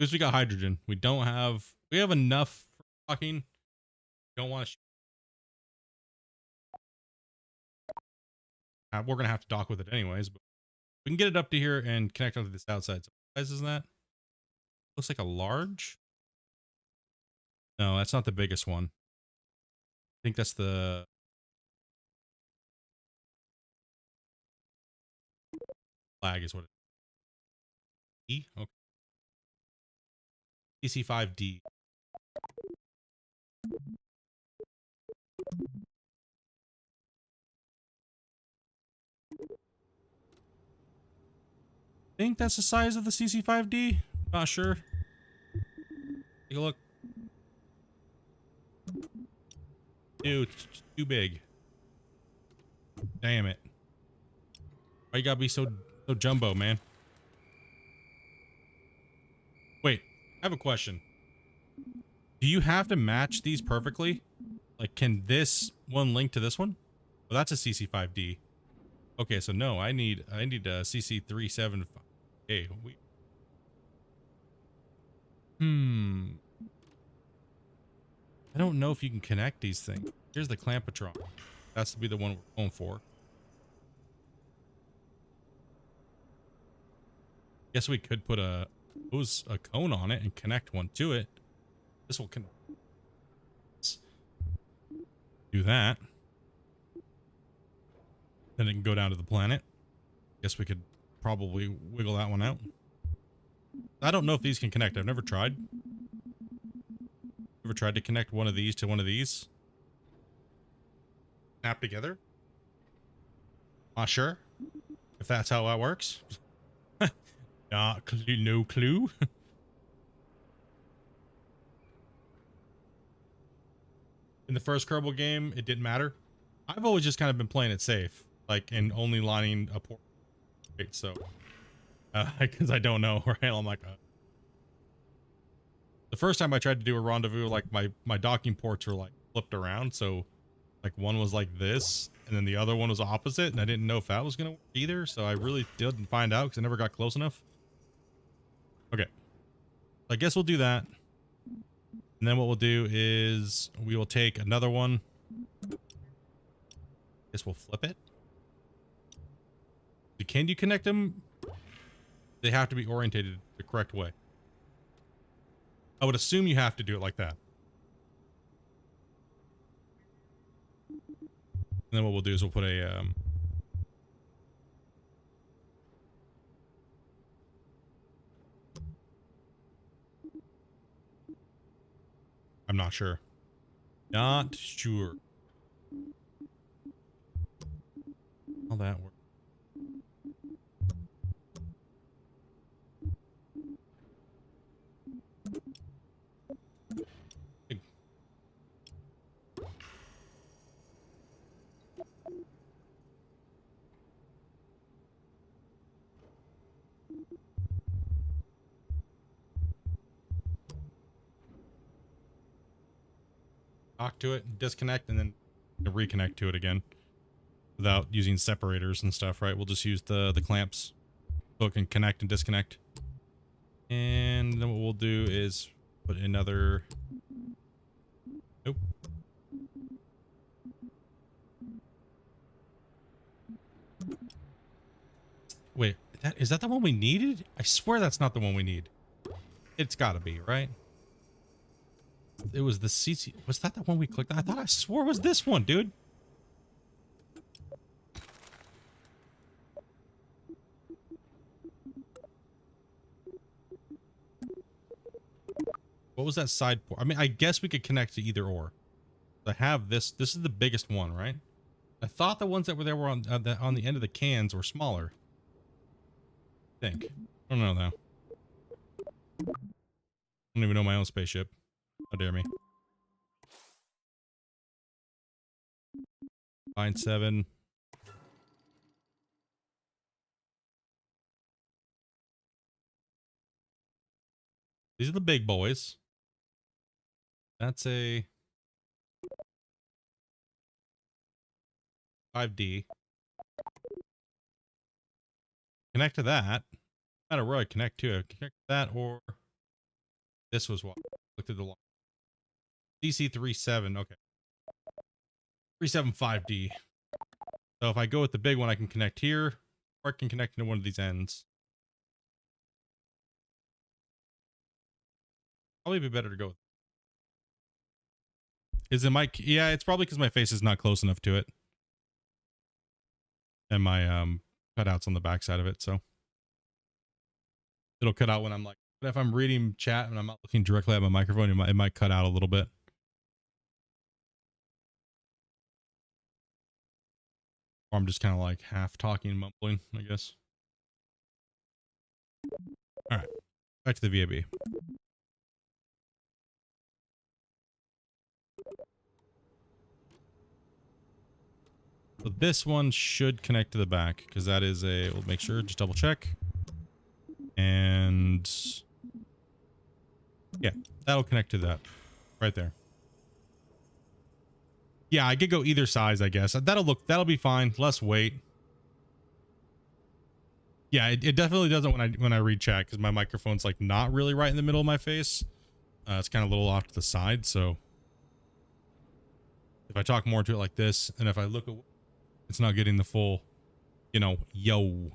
least we got hydrogen. We have enough for docking. Don't want to. We're going to have to dock with it anyways, but we can get it up to here and connect onto this outside. So what size is that? Looks like a large. No, that's not the biggest one. I think that's the flag is what it is. E? Okay. CC5D. I think that's the size of the CC5D. Not sure. Take a look. Dude, it's too big. Damn it. Why you gotta be so jumbo, man? Wait, I have a question. Do you have to match these perfectly? Like, can this one link to this one? Well, that's a CC5D. Okay, so no, I need a CC375. Hey, I don't know if you can connect these things. Here's the clampatron. That's to be the one we're going for. Guess we could put a cone on it and connect one to it. This will do that. Then it can go down to the planet. Guess we could probably wiggle that one out. I don't know if these can connect. I've never tried. Ever tried to connect one of these to one of these? Snap together? Not sure if that's how that works. No clue. In the first Kerbal game, it didn't matter. I've always just kind of been playing it safe, like, and only lining a port. Right, so, because I don't know, right? I'm like, the first time I tried to do a rendezvous, like my docking ports were like flipped around, so like one was like this, and then the other one was opposite, and I didn't know if that was gonna work either. So I really didn't find out because I never got close enough. Okay, I guess we'll do that. And then what we'll do is we will take another one. Guess we'll flip it. Can you connect them? They have to be orientated the correct way. I would assume you have to do it like that. And then what we'll do is we'll put a I'm not sure. Not sure how that works. Talk to it, disconnect, and then reconnect to it again without using separators and stuff, right? We'll just use the clamps so it can connect and disconnect. And then what we'll do is put another... Nope. Wait, is that the one we needed? I swear that's not the one we need. It's gotta be, right? It was the CC. Was that the one we clicked on? I thought I swore it was this one, dude. What was that side port? I mean, I guess we could connect to either or. I have this. This is the biggest one, right? I thought the ones that were there were on the end of the cans were smaller. I think. I don't know though. I don't even know my own spaceship. How dare me. Line 7. These are the big boys. That's a 5D. Connect to that. No matter where I connect to it. Connect to that or this was what? Look at the line. DC37. Okay. 375D. So if I go with the big one, I can connect here, or I can connect into one of these ends. Probably be better to go with. Is it my... Yeah, it's probably because my face is not close enough to it. And my cutouts on the back side of it, so. It'll cut out when I'm like... But if I'm reading chat and I'm not looking directly at my microphone, it might cut out a little bit. Or I'm just kind of like half talking and mumbling, I guess. Alright. Back to the VAB. So this one should connect to the back, because that is a... We'll make sure, just double check. And... Yeah, that'll connect to that. Right there. Yeah, I could go either size, I guess. That'll be fine. Less weight. Yeah, it definitely doesn't when I read chat, because my microphone's like not really right in the middle of my face. It's kind of a little off to the side, so if I talk more to it like this, and if I look at, it's not getting the full, you know, yo.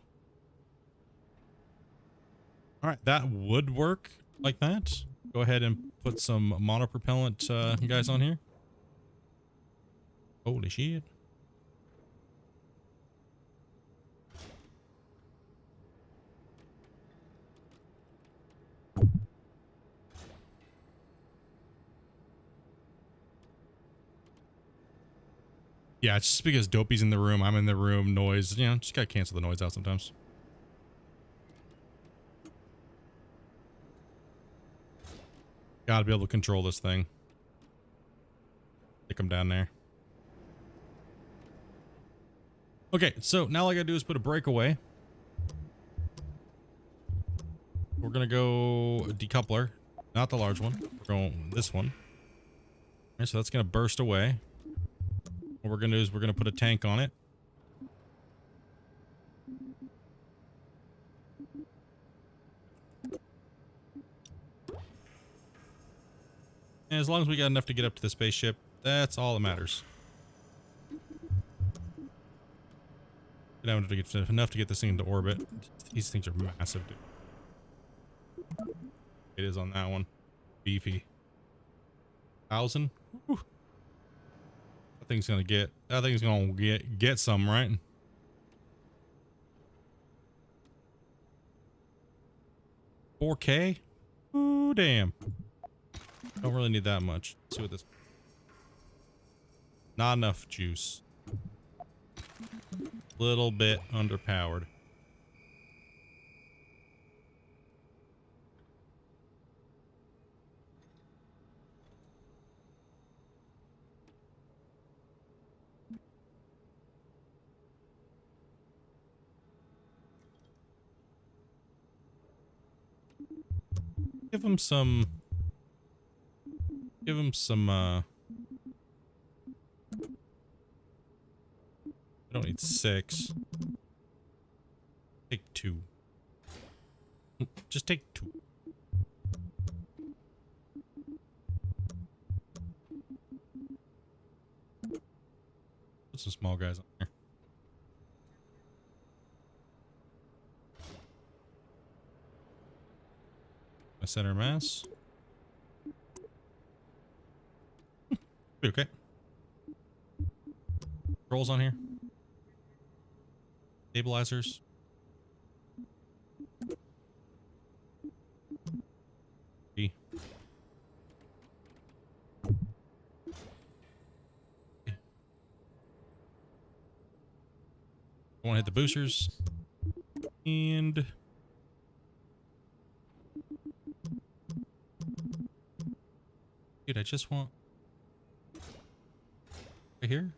All right, that would work like that. Go ahead and put some monopropellant guys on here. Holy shit. Yeah, it's just because Dopey's in the room, I'm in the room, noise, you know, just gotta cancel the noise out sometimes. Gotta be able to control this thing. Stick them down there. Okay, so now all I gotta do is put a breakaway. We're gonna go decoupler, not the large one. We're going this one. Okay, so that's gonna burst away. What we're gonna do is we're gonna put a tank on it. And as long as we got enough to get up to the spaceship, that's all that matters. Enough to get this thing into orbit. These things are massive, dude. It is on that one. Beefy. 1,000? Whew. That thing's gonna get I think he's gonna get some, right? $4K? Ooh, damn. Don't really need that much. Let's see what this. Not enough juice. Little bit underpowered. Give him some. Give him some. I don't need 6. Take 2. Just take 2. Put some small guys on here. My center mass. Be okay. Controls on here. Stabilizers. B. I want to hit the boosters. And dude, I just want right here.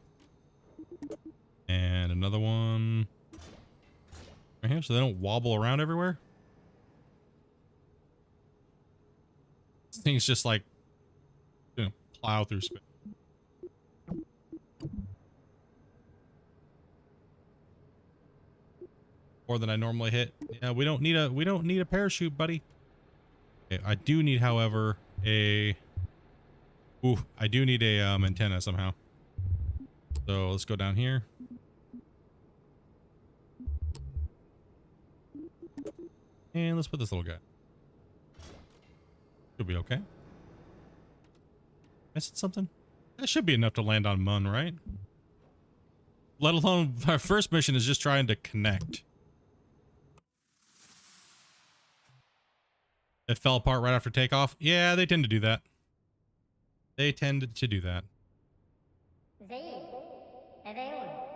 And another one right here so they don't wobble around everywhere. This thing's just like gonna plow through space. More than I normally hit. Yeah, we don't need a parachute, buddy. Okay, I do need, however, I do need a antenna somehow. So let's go down here. And let's put this little guy. Should be okay. Missing something? That should be enough to land on Mun, right? Let alone our first mission is just trying to connect. It fell apart right after takeoff. Yeah, they tend to do that. They tend to do that.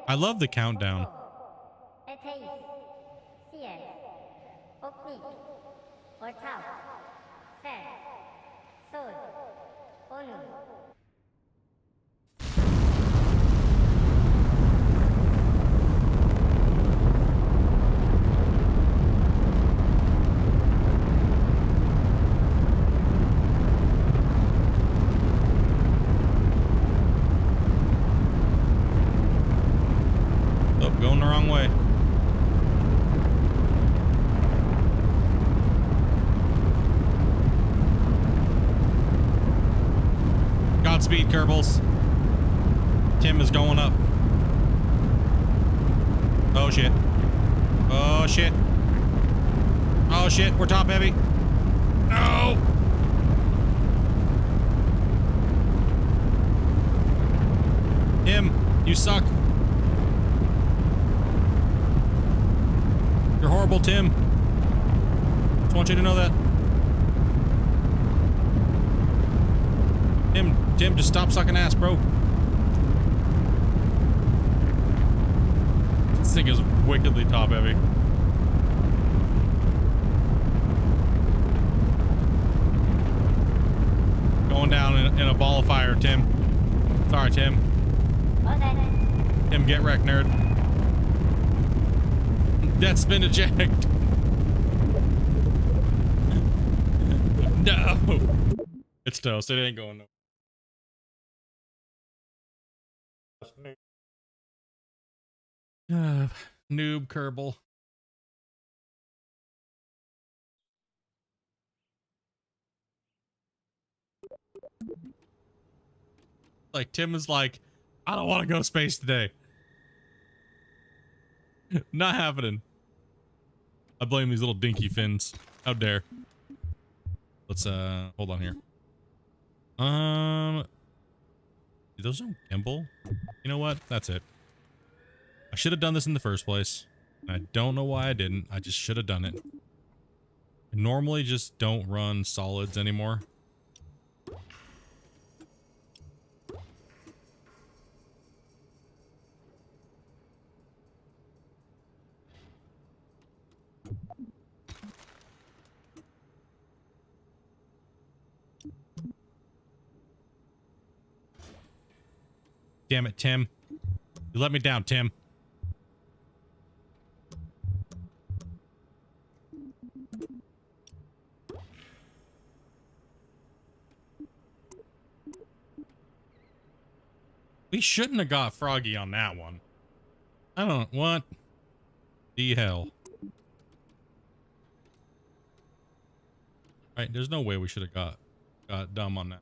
I love the countdown. Oh, going the wrong way. Godspeed, Kerbals. Tim is going up. Oh shit. Oh shit. Oh shit, we're top heavy. No! Tim, you suck. You're horrible, Tim. Just want you to know that. Tim, just stop sucking ass, bro. This thing is wickedly top heavy. Going down in a ball of fire, Tim. Sorry, Tim. Okay. Tim, get wrecked, nerd. Death spin eject. No. It's toast. It ain't going no. Noob Kerbal. Like Tim is like, I don't want to go to space today. Not happening. I blame these little dinky fins. How dare. Let's hold on here. Those don't gimbal. You know what? That's it. I should have done this in the first place. I don't know why I didn't. I just should have done it. I normally just don't run solids anymore. Damn it, Tim. You let me down, Tim. We shouldn't have got Froggy on that one. I don't... What the hell? Right, there's no way we should have got dumb on that.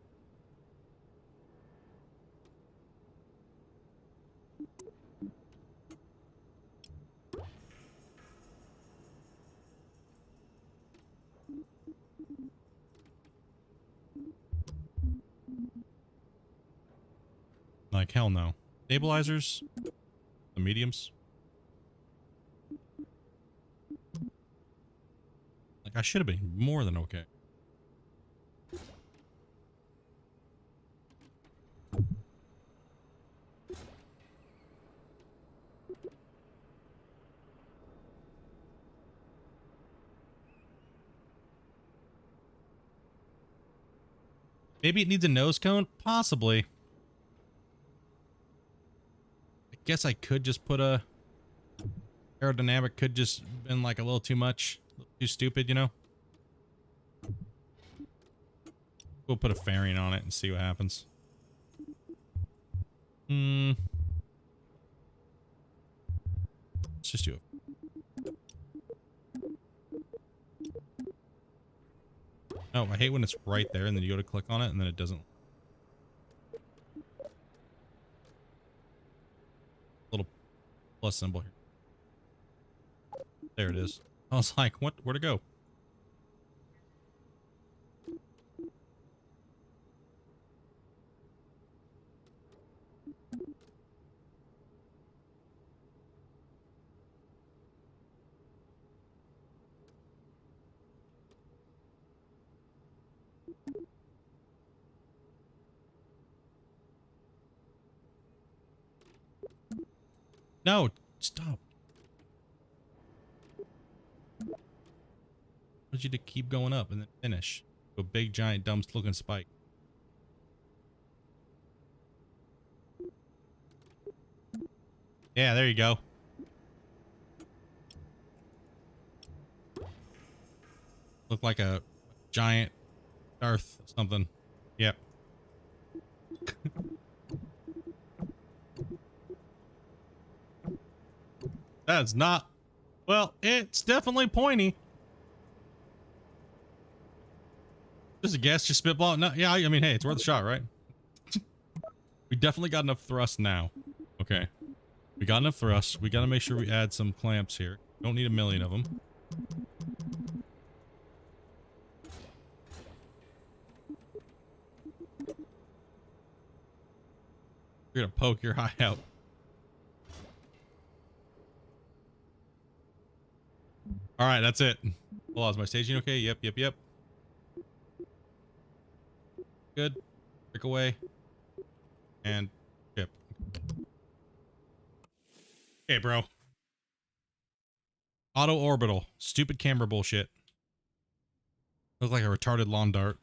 Like, hell no. Stabilizers? The mediums? Like, I should have been more than okay. Maybe it needs a nose cone? Possibly. Guess I could just put a aerodynamic, could just been like a little too much, a little too stupid, you know. We'll put a fairing on it and see what happens. Let's just do it. Oh, I hate when it's right there and then you go to click on it and then it doesn't. Little plus symbol here. There it is. I was like, what? Where to go? No, stop. I want you to keep going up and then finish. A big, giant, dumb looking spike. Yeah, there you go. Look like a giant Darth something. Yep. That's not... Well, it's definitely pointy. Just a guess, just spitball. No, yeah, I mean, hey, it's worth a shot, right? We definitely got enough thrust now. Okay. We got enough thrust. We got to make sure we add some clamps here. Don't need a million of them. We're going to poke your eye out. All right, that's it. Hold on, is my staging okay? Yep. Good. Break away. And chip. Okay, bro. Auto orbital. Stupid camera bullshit. Look like a retarded lawn dart.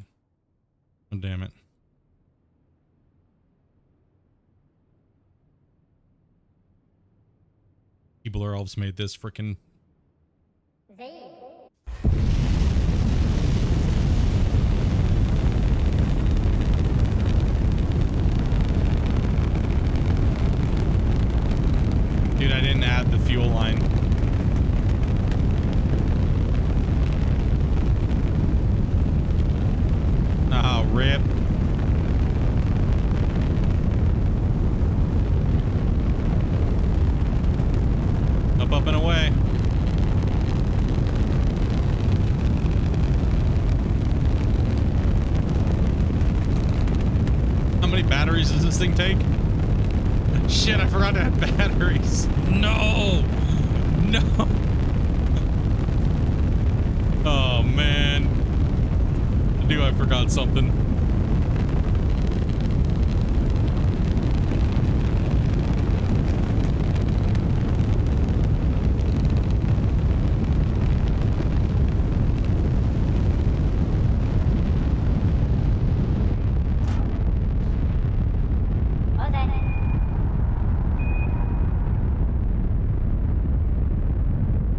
Oh, damn it. Keebler elves made this freaking... Dude, I didn't add the fuel line. Oh, rip. Up and away. How many batteries does this thing take? Shit, I forgot to add batteries. No! No! Oh, man. I knew I forgot something.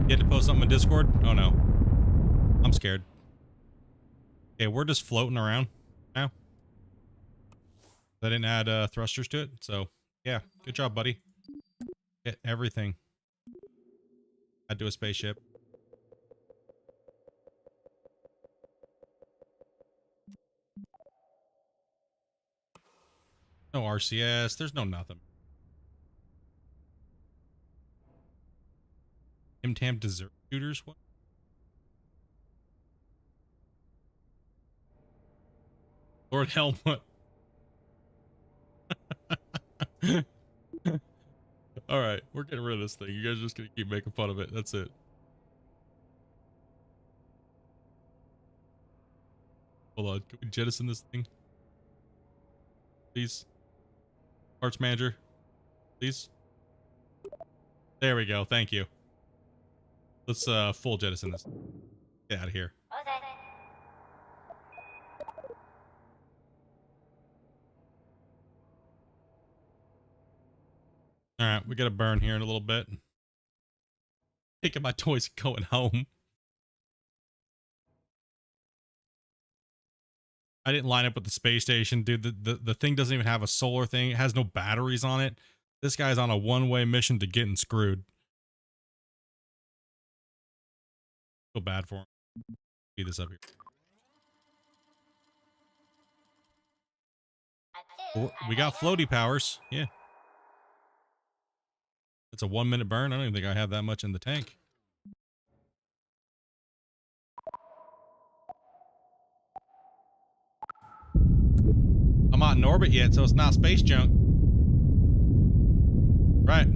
You had to post something in Discord? Oh, no. I'm scared. Okay, we're just floating around now. I didn't add thrusters to it, so yeah, good job, buddy. Get everything. Add to a spaceship. No RCS. There's no nothing. Tim Tam dessert shooters. What? Lord Helmut. All right, we're getting rid of this thing. You guys are just gonna keep making fun of it. That's it. Hold on. Can we jettison this thing? Please. Parts manager. Please. There we go. Thank you. Let's full jettison this. Get out of here. All right, we got to burn here in a little bit. Taking my toys and going home. I didn't line up with the space station, dude. The thing doesn't even have a solar thing. It has no batteries on it. This guy's on a one-way mission to getting screwed. Feel bad for him. Speed this up here. We got floaty powers. Yeah. It's a 1 minute burn. I don't even think I have that much in the tank. I'm not in orbit yet, so it's not space junk. Right.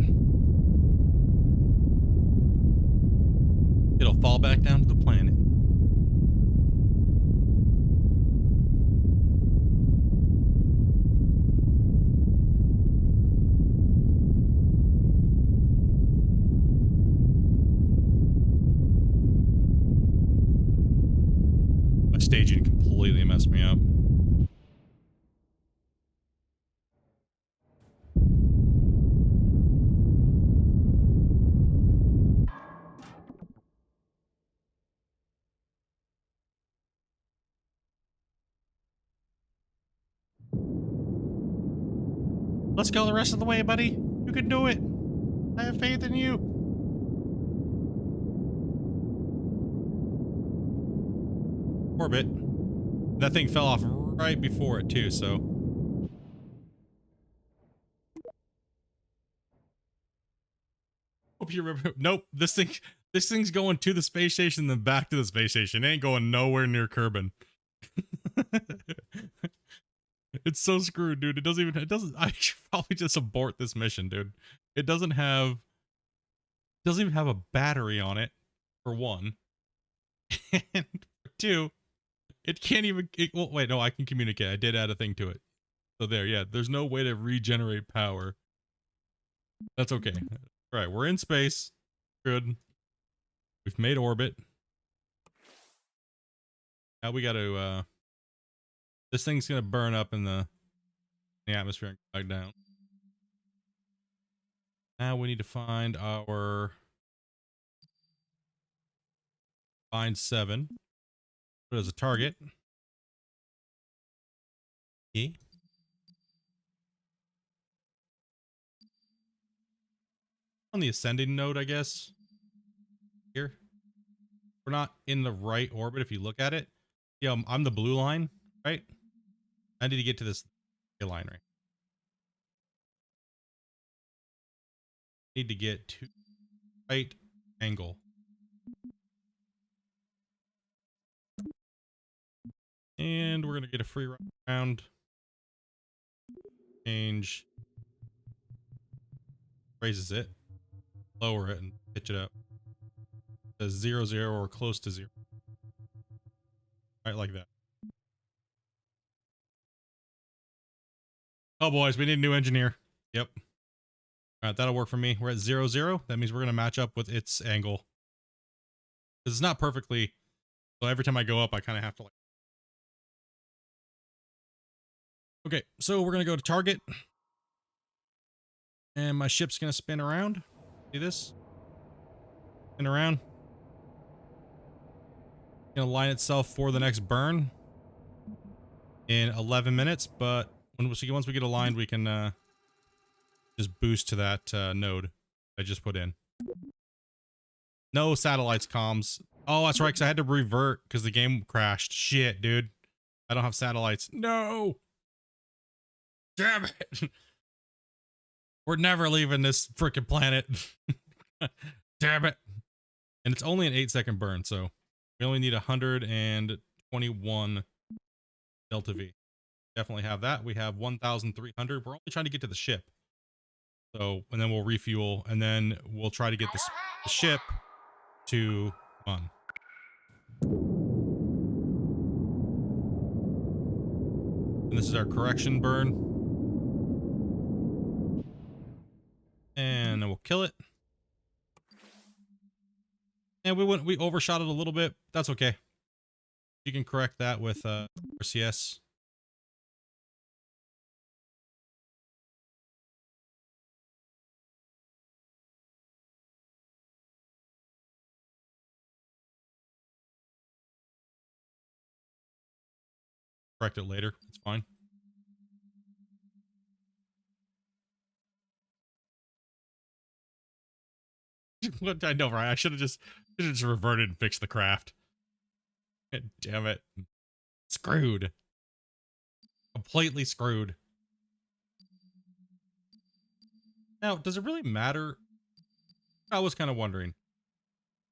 It'll fall back down to the planet. My staging completely messed me up. Let's go the rest of the way, buddy. You can do it. I have faith in you. Orbit. That thing fell off right before it too, so. Hope you remember. Nope. This thing's going to the space station, then back to the space station. It ain't going nowhere near Kerbin. It's so screwed, dude. It doesn't, I should probably just abort this mission, dude. It doesn't even have a battery on it, for one. And for two, it can't even, well, wait, no, I can communicate. I did add a thing to it. So there, yeah, there's no way to regenerate power. That's okay. All right, we're in space. Good. We've made orbit. Now we got to, this thing's going to burn up in the atmosphere and go back down. Now we need to find our, find 7. Put it as a target. E. On the ascending node, I guess. Here. We're not in the right orbit if you look at it. Yeah, I'm the blue line, right? I need to get to this line right. Need to get to right angle. And we're gonna get a free round. change, raises it, lower it, and pitch it up. It says 0, 0 or close to 0. Right, like that. Oh, boys, we need a new engineer. Yep. All right, that'll work for me. We're at 0, 0. That means we're going to match up with its angle. Because it's not perfectly. So every time I go up, I kind of have to like. Okay, so we're going to go to target. And my ship's going to spin around. See this? Spin around. Going to line itself for the next burn in 11 minutes. But once we get aligned, we can just boost to that node I just put in. No satellites comms. Oh, that's right, because I had to revert because the game crashed. Shit, dude. I don't have satellites. No! Damn it! We're never leaving this freaking planet. Damn it! And it's only an 8-second burn, so we only need 121 Delta V. Definitely have that. We have 1,300. We're only trying to get to the ship. So, and then we'll refuel, and then we'll try to get the ship to on. And this is our correction burn. And then we'll kill it. And we overshot it a little bit. That's okay. You can correct that with RCS. Correct it later. It's fine. I know, right? I should have just reverted and fixed the craft. Damn it. Screwed. Completely screwed. Now, does it really matter? I was kind of wondering.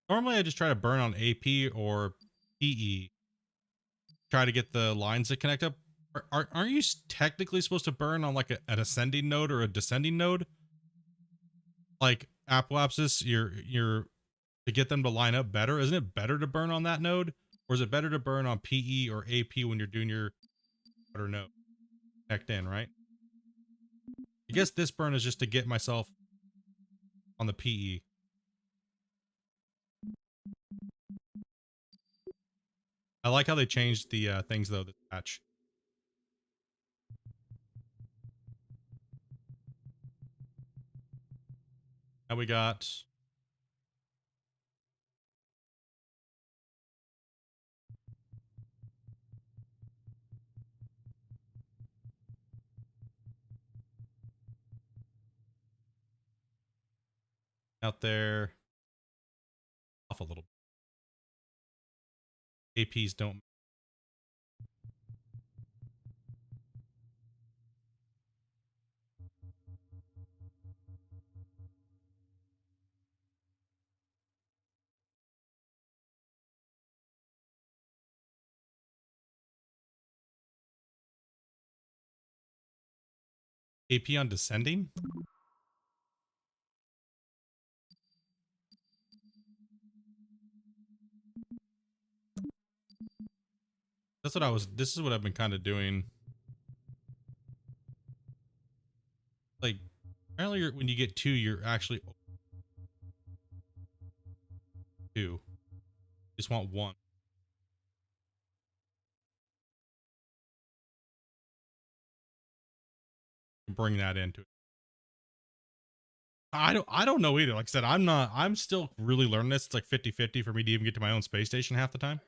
Normally, I just try to burn on AP or PE. Try to get the lines to connect up. Aren't you technically supposed to burn on like an ascending node or a descending node? Like apoapsis, you're to get them to line up better. Isn't it better to burn on that node? Or is it better to burn on PE or AP when you're doing your outer node? Connect in, right? I guess this burn is just to get myself on the PE. I like how they changed the things though, this patch. Now we got out there off a little. APs don't. AP on descending? That's what this is what I've been kind of doing. Like, apparently when you get 2, you're actually 2. You just want 1. Bring that into it. I don't know either. Like I said, I'm still really learning this. It's like 50-50 for me to even get to my own space station half the time.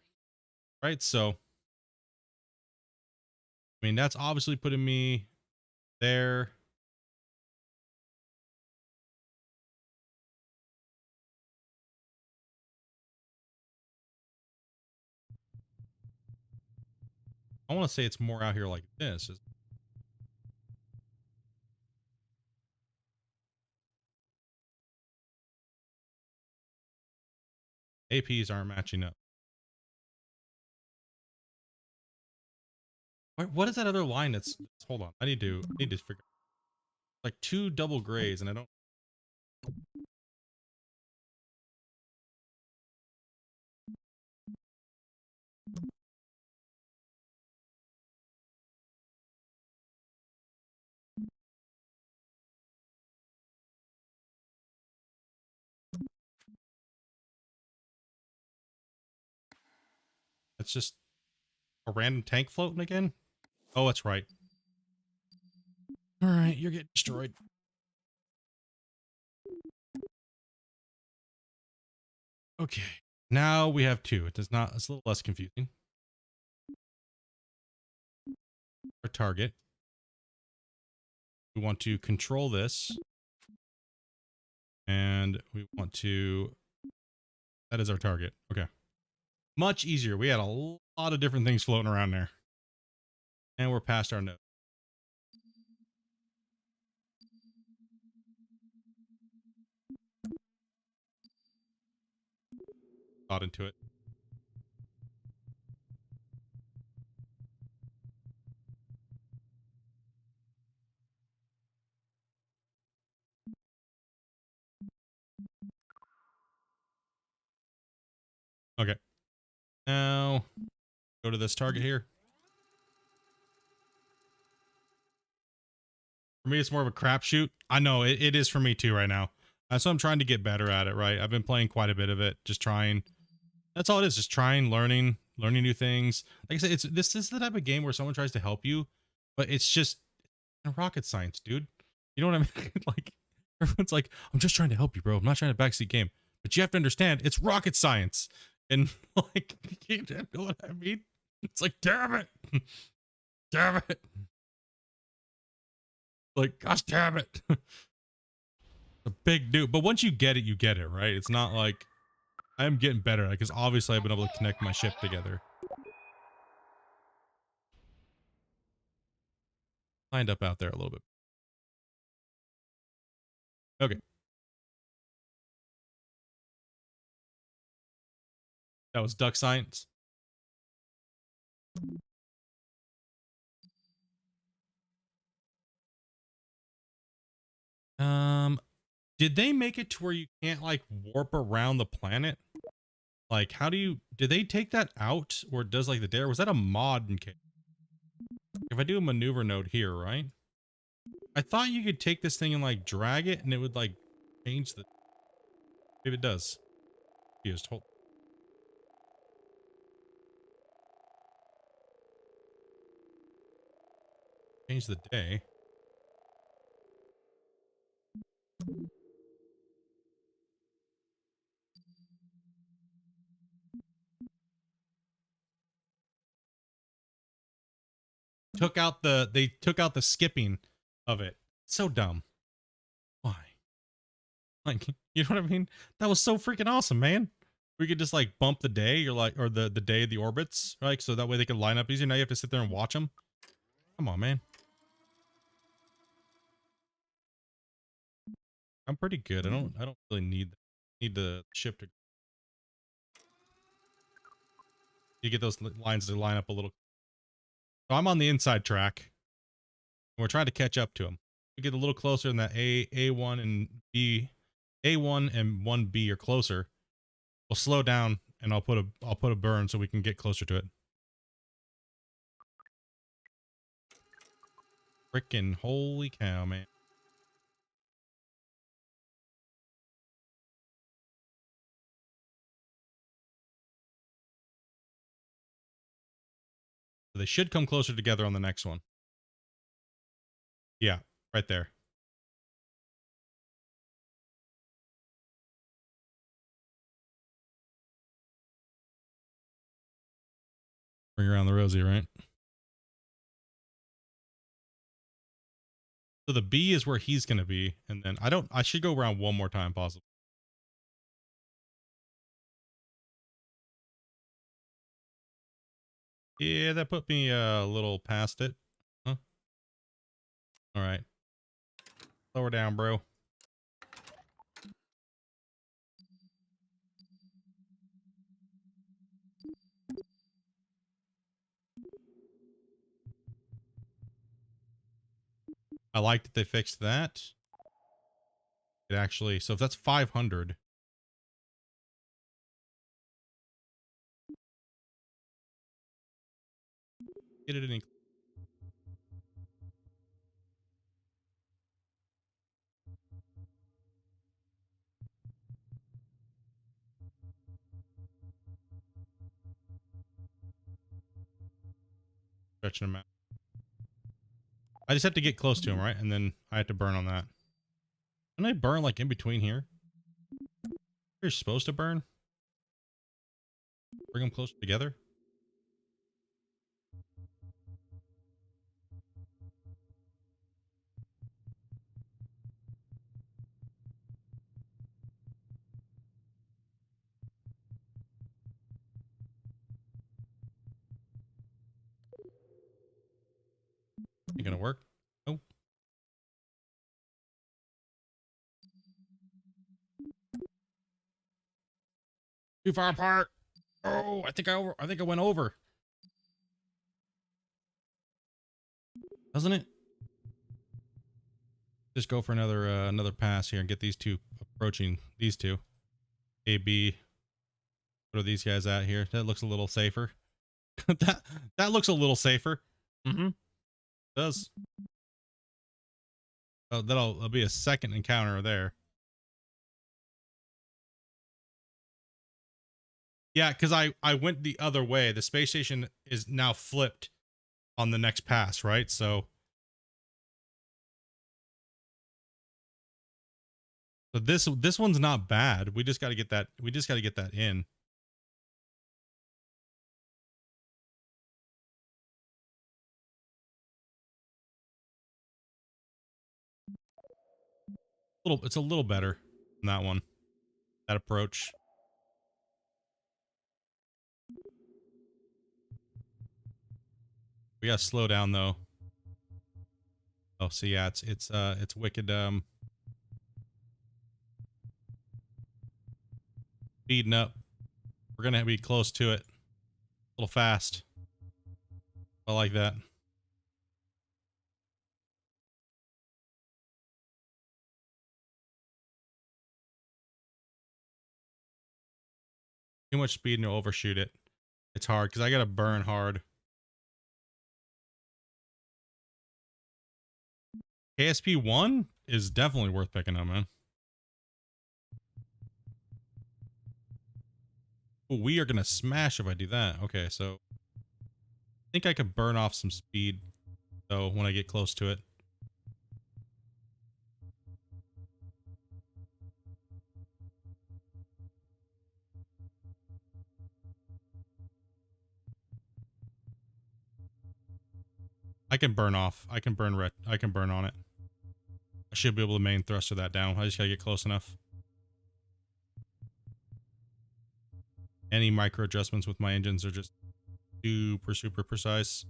Right? So I mean, that's obviously putting me there. I want to say it's more out here like this. APs aren't matching up. What is that other line that's hold on. I need to figure Like 2 double grays, and I don't. It's just a random tank floating again. Oh, that's right. All right, you're getting destroyed. Okay, now we have 2. It does not. It's a little less confusing. Our target. We want to control this, and we want to. That is our target. Okay, much easier. We had a lot of different things floating around there, and we're past our node. Thought into it. Okay, now go to this target here. For me, it's more of a crapshoot. I know it is for me too right now. So I'm trying to get better at it, right? I've been playing quite a bit of it, just trying. That's all it is, just trying, learning new things. Like I said, this is the type of game where someone tries to help you, but it's just rocket science, dude. You know what I mean? Like, everyone's like, I'm just trying to help you, bro. I'm not trying to backseat game. But you have to understand, it's rocket science. And like, you know what I mean? It's like, damn it. Damn it. Like, gosh damn it. A big dude. But once you get it, right? It's not like I'm getting better, because obviously I've been able to connect my ship together. Lined up out there a little bit. Okay. That was duck science. Did they make it to where you can't like warp around the planet? Like, how do you, did they take that out, or does like the dare? Was that a mod in case? If I do a maneuver node here, right? I thought you could take this thing and like drag it and it would like change the, maybe it does. Just hold. Change the day. They took out the skipping of it. So dumb. Why? Like, you know what I mean? That was so freaking awesome, man. We could just like bump the day, you're like, or the day of the orbits, right? So that way they can line up easier. Now you have to sit there and watch them. Come on, man. I'm pretty good. I don't really need the ship to. You get those lines to line up a little. So I'm on the inside track. And we're trying to catch up to him. We get a little closer than that A1 and B, A1 and 1B are closer. We'll slow down and I'll put a burn so we can get closer to it. Frickin' holy cow, man. They should come closer together on the next one. Yeah, right there. Bring around the rosy, right? So the B is where he's going to be. And then I should go around one more time possibly. Yeah, that put me a little past it. Huh? All right. Lower down, bro. I like that they fixed that. It actually, so if that's 500. Get it in. Stretching them out. I just have to get close to him, right? And then I have to burn on that. Can I burn like in between here? You're supposed to burn? Bring them closer together? Ain't gonna work. Oh. Too far apart. Oh, I think I went over. Doesn't it? Just go for another pass here and get these two approaching these two. A, B. What are these guys at here? That looks a little safer. that looks a little safer. Mm-hmm. Does. Oh, that'll be a second encounter there. Yeah, because I went the other way. The space station is now flipped on the next pass, right? So this one's not bad. We just got to get that. We just got to get that in. It's a little better than that one. That approach. We gotta slow down though. Oh, so yeah, it's wicked. Speeding up. We're gonna be close to it. A little fast. I like that. Too much speed and you'll overshoot it. It's hard because I gotta burn hard. KSP1 is definitely worth picking up, man. Ooh, we are gonna smash if I do that. Okay, so I think I could burn off some speed though when I get close to it. I can burn off. I can burn red. I can burn on it. I should be able to main thruster that down. I just gotta get close enough. Any micro adjustments with my engines are just super precise.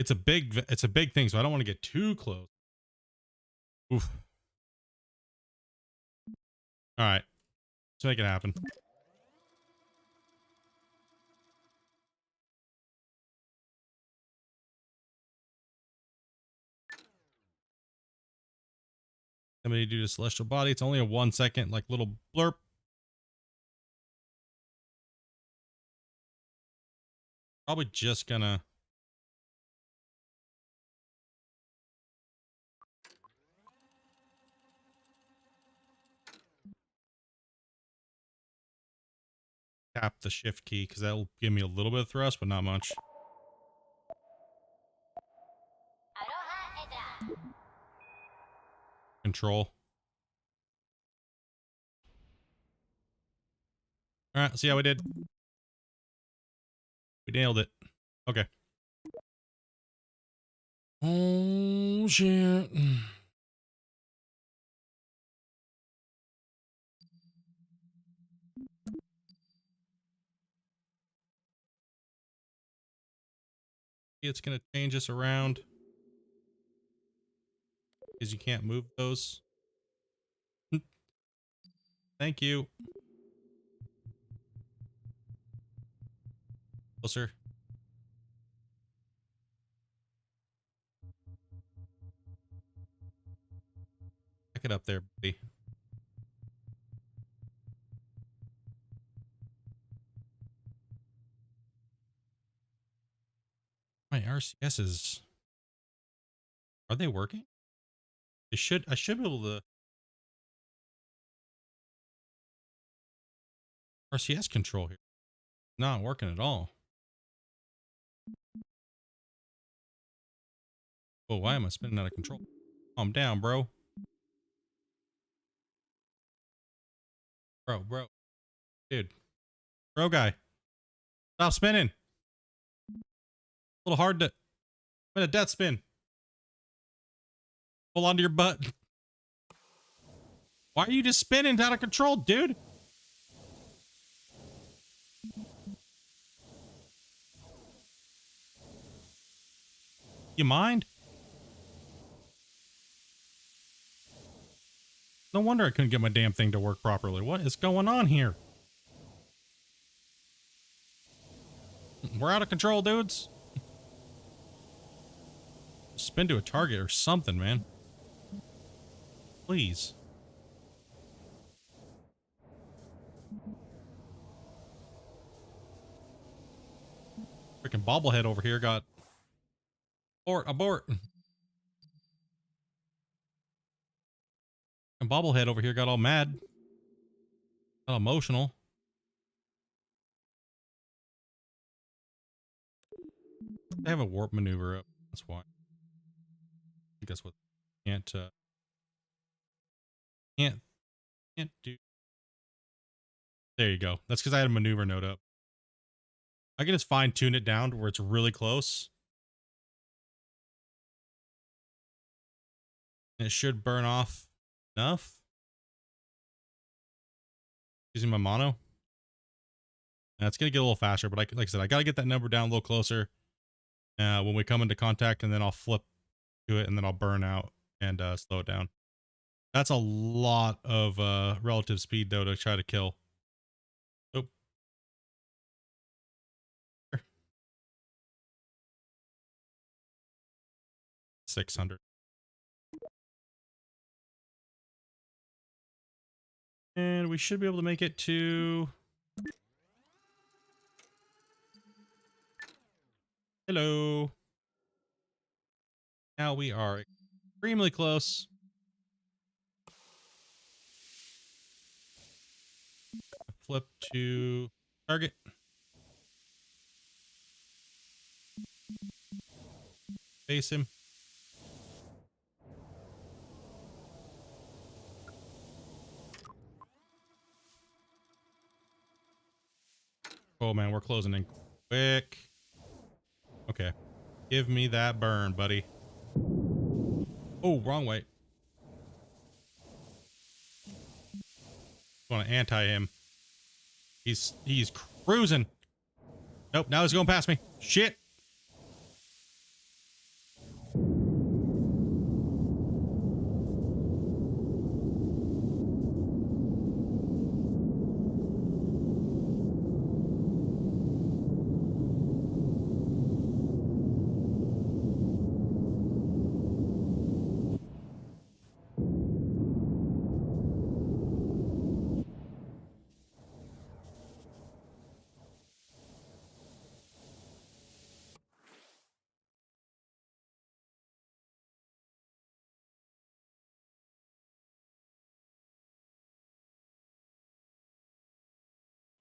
It's a big thing, so I don't want to get too close. Oof. All right, let's make it happen. Somebody do the celestial body. It's only a 1 second, like little blurb. Probably just gonna. Tap the shift key because that'll give me a little bit of thrust, but not much. Control. All right, let's see how we did. We nailed it. Okay. Oh shit. It's gonna change us around because you can't move those. Thank you. Closer. Back it up there, buddy. My RCSs, are they working? I should be able to RCS control here. Not working at all. Oh, why am I spinning out of control? Calm down, bro. Bro. Dude. Bro guy. Stop spinning. A little hard to... I'm in a death spin. Hold on to your butt. Why are you just spinning out of control, dude? You mind? No wonder I couldn't get my damn thing to work properly. What is going on here? We're out of control, dudes. Spin to a target or something, man. Please. Freaking bobblehead over here got... Abort. And bobblehead over here got all mad. Got emotional. They have a warp maneuver up. That's why. I guess what can't do. There you go. That's because I had a maneuver node up. I can just fine tune it down to where it's really close. And it should burn off enough. Using my mono. And it's gonna get a little faster, but like I said, I gotta get that number down a little closer. When we come into contact, and then I'll flip to it, and then I'll burn out and slow it down. That's a lot of relative speed though to try to kill. Oh. 600. And we should be able to make it to... Hello. Now we are extremely close. Flip to target. Face him. Oh man, we're closing in quick. Okay. Give me that burn, buddy. Oh, wrong way. Want to anti him. He's cruising. Nope, now he's going past me. Shit.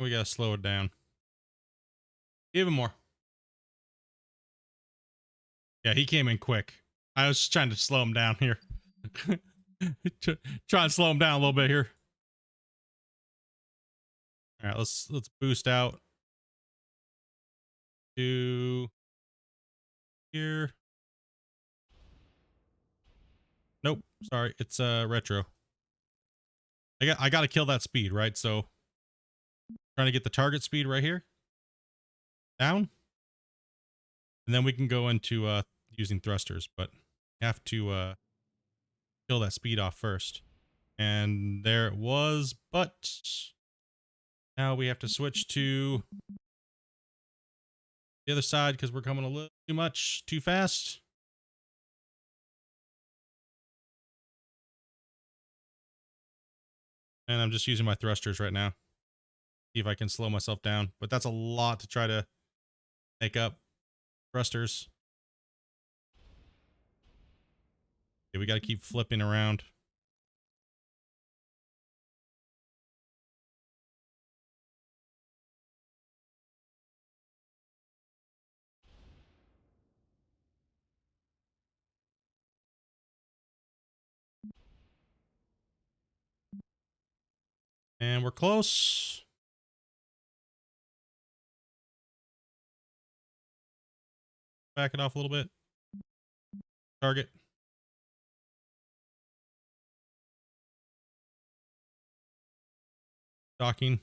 We gotta slow it down. Even more. Yeah, he came in quick. I was just trying to slow him down here. Try and slow him down a little bit here. All right, let's boost out to here. Nope, sorry, it's retro. I got to kill that speed, right? So trying to get the target speed right here down, and then we can go into using thrusters, but have to kill that speed off first. And there it was, but now we have to switch to the other side because we're coming a little too much, too fast. And I'm just using my thrusters right now. See if I can slow myself down. But that's a lot to try to make up. Thrusters. Okay, we got to keep flipping around. And we're close. Back it off a little bit. Target. Docking.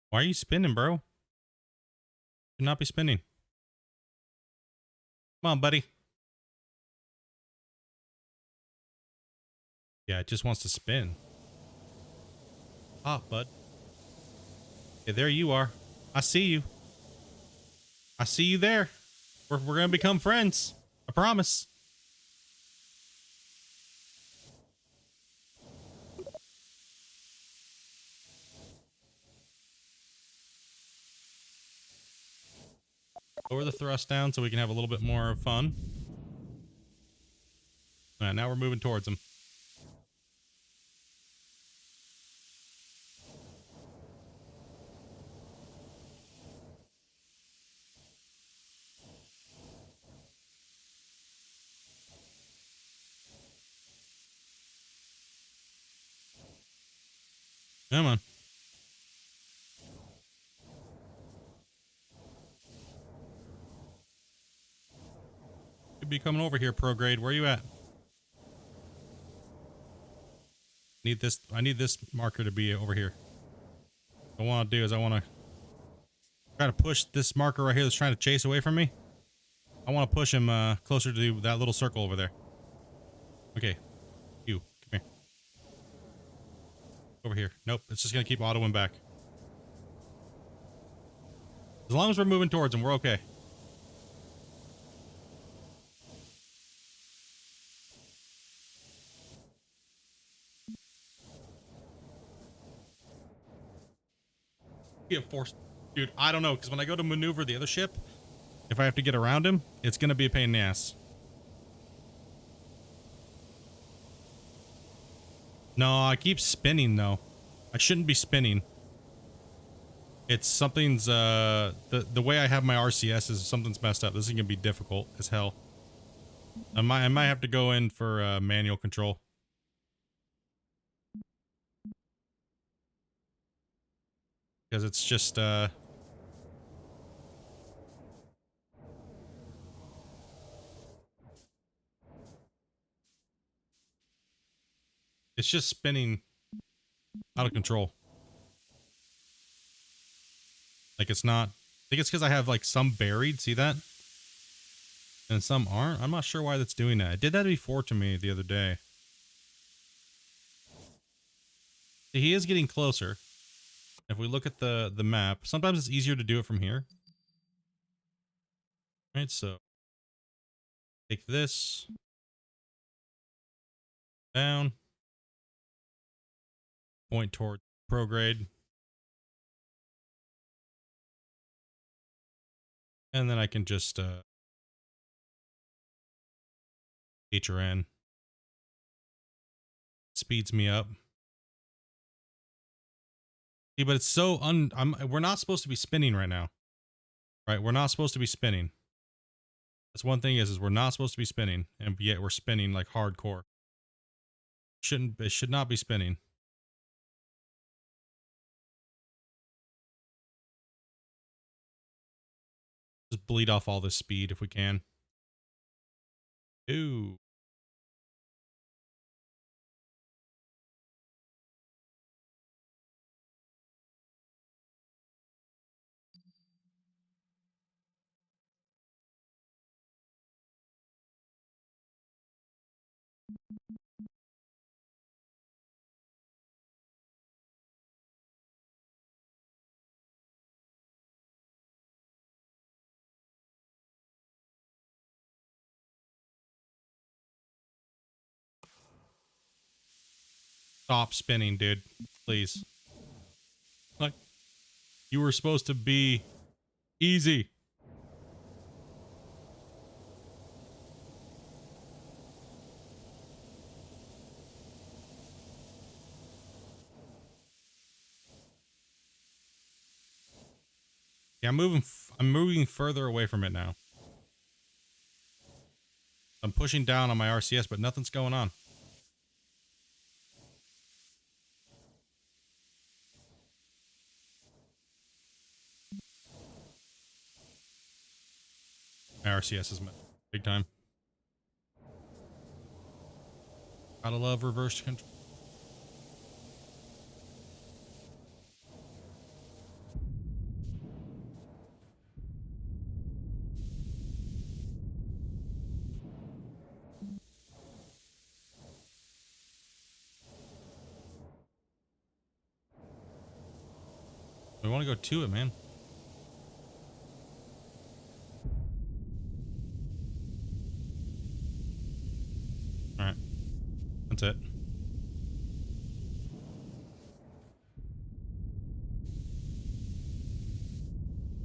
Why are you spinning, bro? Should not be spinning. Come on, buddy. Yeah, it just wants to spin. Ah, bud. Yeah, there you are. I see you. I see you there. We're going to become friends. I promise. Lower the thrust down so we can have a little bit more fun. All right, now we're moving towards him. Come on. Could be coming over here, pro grade. Where are you at? Need this. I need this marker to be over here. What I want to do is I want to try to push this marker right here that's trying to chase away from me. I want to push him closer to that little circle over there. Okay. You. Come here. Over here. Nope. It's just going to keep autoing back. As long as we're moving towards him, we're okay. Forced, dude. I don't know, because when I go to maneuver the other ship, if I have to get around him, it's gonna be a pain in the ass. No, I keep spinning though. I shouldn't be spinning. It's something's the way I have my RCS is something's messed up. This is gonna be difficult as hell. I might have to go in for manual control. Because it's just spinning out of control. Like it's not. I think it's because I have like some buried. See that? And some aren't. I'm not sure why that's doing that. It did that before to me the other day. See, he is getting closer. If we look at the map, sometimes it's easier to do it from here. All right, so take this down, point toward prograde, and then I can just HRN. Speeds me up. See, but it's so we're not supposed to be spinning right now. Right? We're not supposed to be spinning. That's one thing is we're not supposed to be spinning, and yet we're spinning like hardcore. It should not be spinning. Just bleed off all this speed if we can. Ooh. Stop spinning, dude. Please. Like, you were supposed to be easy. Yeah, I'm moving further away from it now. I'm pushing down on my RCS, but nothing's going on. My RCS is big time. Gotta love reverse control. We want to go to it, man. All right. That's it.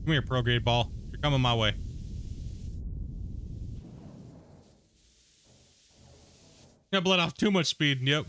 Come here, pro grade ball. You're coming my way. I bled off too much speed. Yep.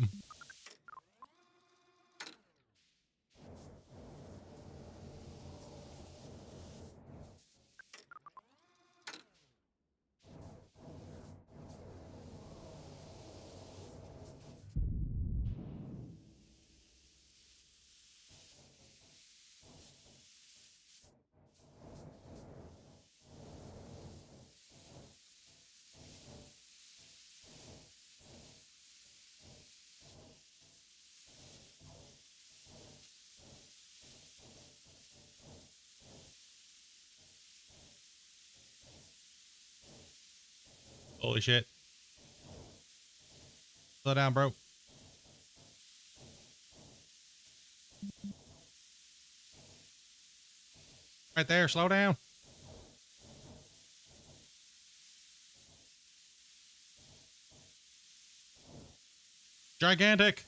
Holy shit. Slow down, bro. Right there. Slow down. Gigantic.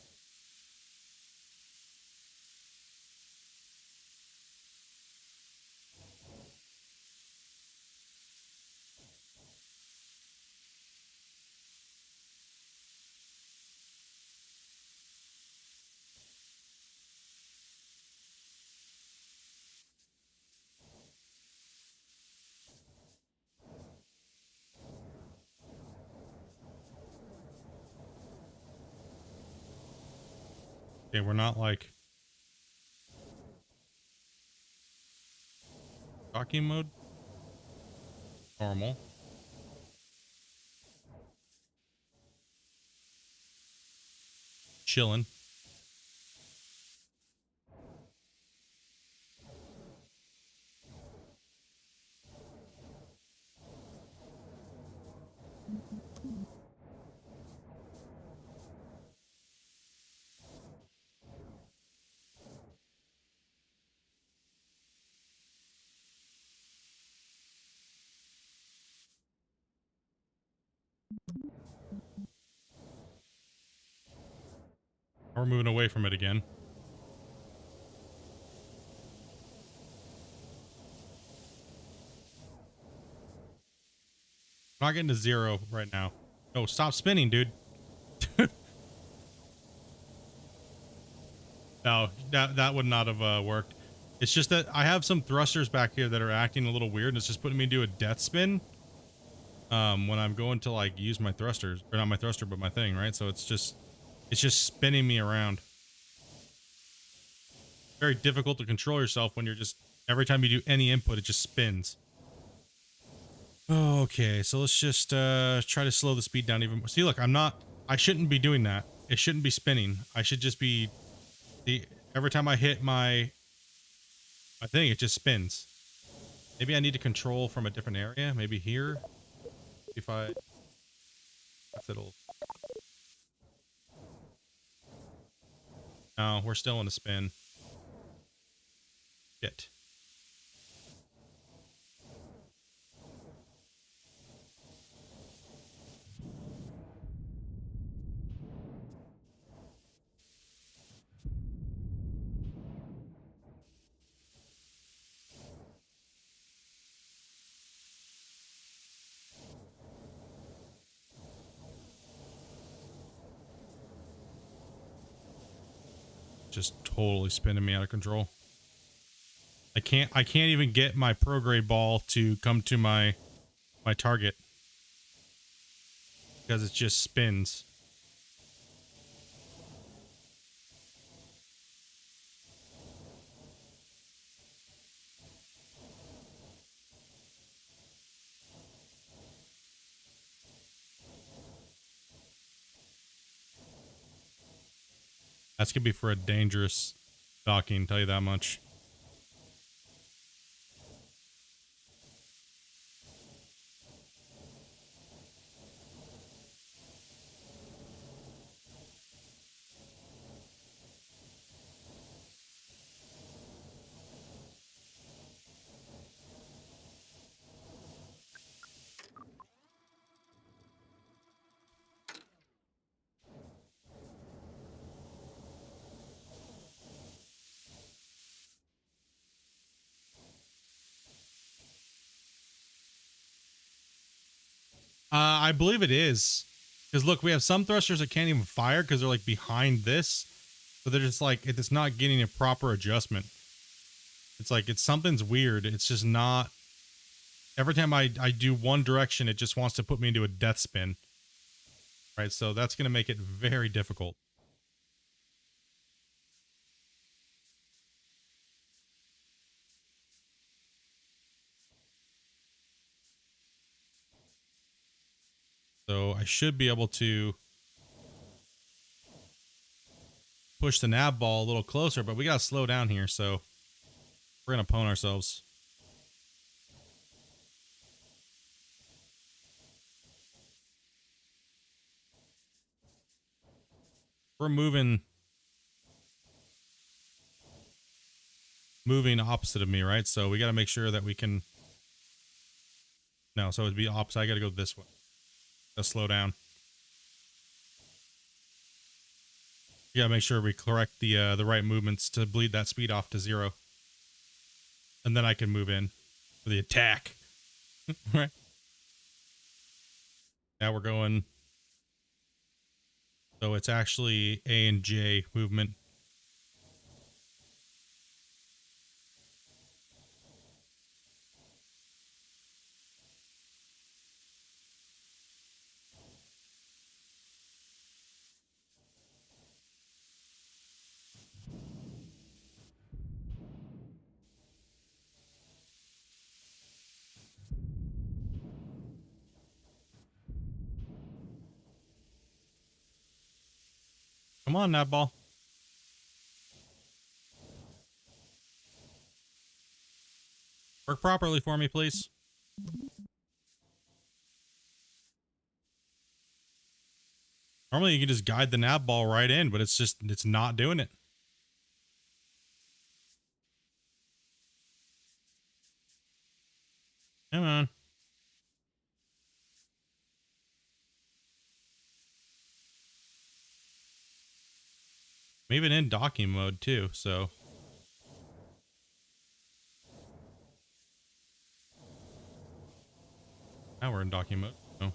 Okay, we're not like docking mode. Normal. Chilling. We're moving away from it again. I'm not getting to zero right now. No, stop spinning, dude. No, that would not have worked. It's just that I have some thrusters back here that are acting a little weird, and it's just putting me into a death spin. When I'm going to like use my thrusters, or not my thruster, but my thing, right? So it's just spinning me around. Very difficult to control yourself when you're just, every time you do any input, it just spins. Okay, so let's just try to slow the speed down even more. See, look, I shouldn't be doing that. It shouldn't be spinning. I should just be, every time I hit my thing, it just spins. Maybe I need to control from a different area. Maybe here. If it'll. No, we're still in a spin. Shit. Just totally spinning me out of control. I can't even get my prograde ball to come to my target because it just spins. That's gonna be for a dangerous docking, tell you that much. I believe it is. Because look, we have some thrusters that can't even fire because they're like behind this. So they're just like, it's not getting a proper adjustment. It's like, something's weird. It's just not. Every time I do one direction, it just wants to put me into a death spin. Right, so that's going to make it very difficult. So I should be able to push the nav ball a little closer, but we got to slow down here, so we're going to pwn ourselves. We're moving opposite of me, right? So we got to make sure that we can... No, so it'd be opposite. I got to go this way. Gotta slow down. You gotta make sure we correct the right movements to bleed that speed off to 0. And then I can move in for the attack. Right. Now we're going... So it's actually A and J movement. Come on, nav ball. Work properly for me, please. Normally you can just guide the nav ball right in, but it's not doing it. Come on. I'm even in docking mode too, so... Now we're in docking mode. Oh.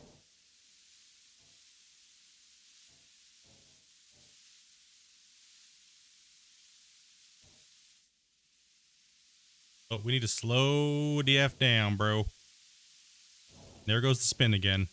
Oh, we need to slow the F down, bro. There goes the spin again.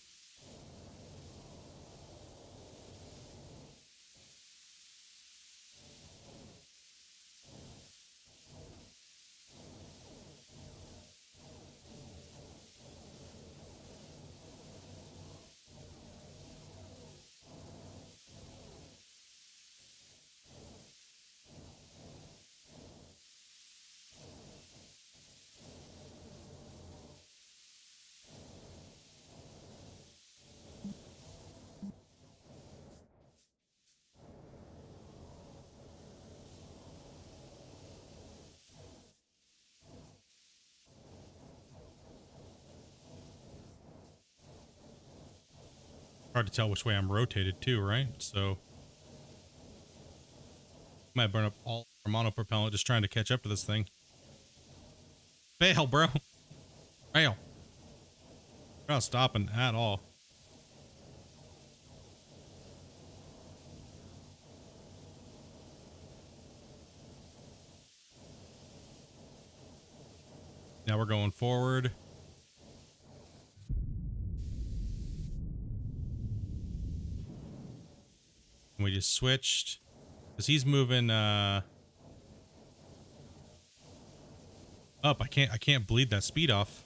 Hard to tell which way I'm rotated too, right? So might burn up all our monopropellant just trying to catch up to this thing. Fail, bro. Fail. We're not stopping at all. Now we're going forward. And we just switched. Because he's moving up. I can't bleed that speed off.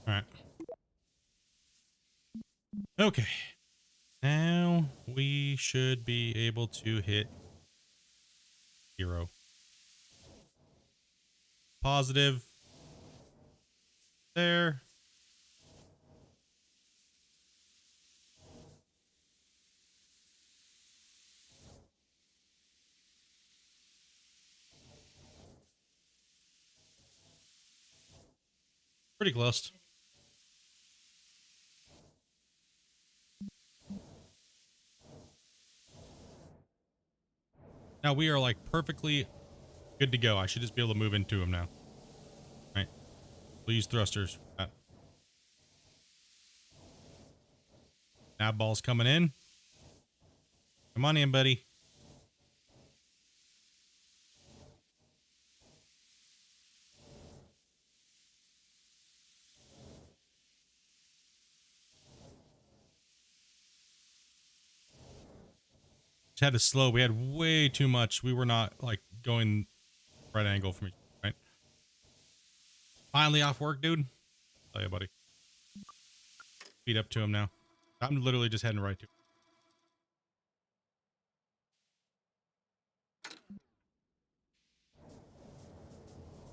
Alright. Okay. Now we should be able to hit 0. Positive. There. Pretty close. Now we are like perfectly good to go. I should just be able to move into him now. All right. We'll use thrusters. Nav ball's coming in. Come on in, buddy. Just had to slow. We had way too much. We were not like going right angle from each other, right? Finally off work, dude. Tell you, buddy. Speed up to him now. I'm literally just heading right to him.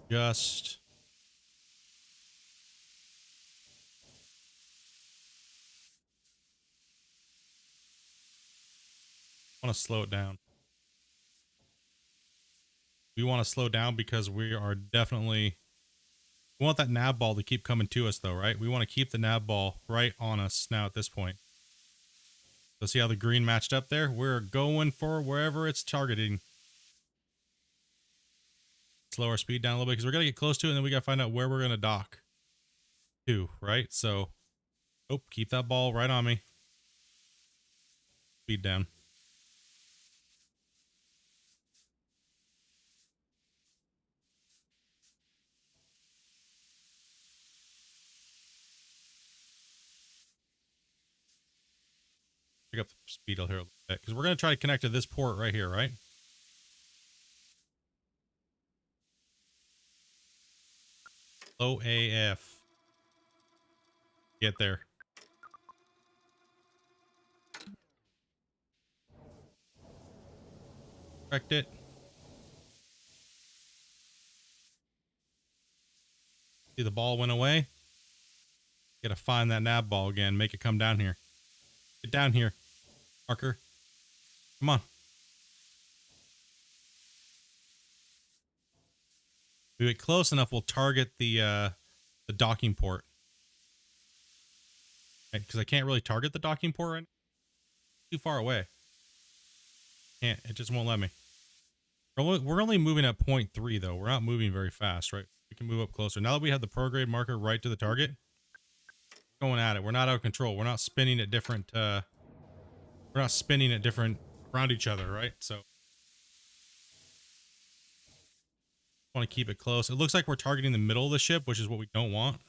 Just want to slow it down. We want to slow down because we are definitely... We want that nav ball to keep coming to us though, right? We want to keep the nav ball right on us now at this point. So see how the green matched up there? We're going for wherever it's targeting. Slow our speed down a little bit because we're going to get close to it and then we got to find out where we're going to dock to, right? So, oh, keep that ball right on me. Speed down. Pick up the speed here a little bit because we're going to try to connect to this port right here, right? Low AF. Get there. Correct it. See the ball went away. Gotta find that nav ball again. Make it come down here. Get down here, Marker. Come on. If we get close enough, we'll target the docking port. Right? Because I can't really target the docking port right now. Too far away. Can't. It just won't let me. We're only moving at 0.3 though. We're not moving very fast, right? We can move up closer. Now that we have the prograde marker right to the target, we're going at it. We're not out of control. We're not spinning at different around each other, right? So want to keep it close. It looks like we're targeting the middle of the ship, which is what we don't want.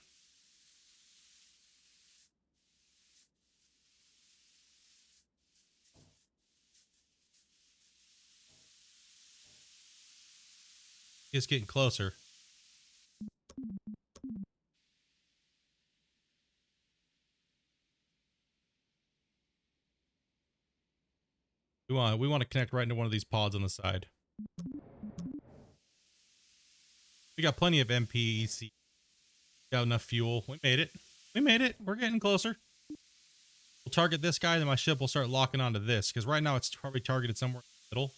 It's getting closer. We want to connect right into one of these pods on the side. We got plenty of MPEC. Got enough fuel. We made it. We made it. We're getting closer. We'll target this guy, then my ship will start locking onto this, because right now it's probably targeted somewhere in the middle.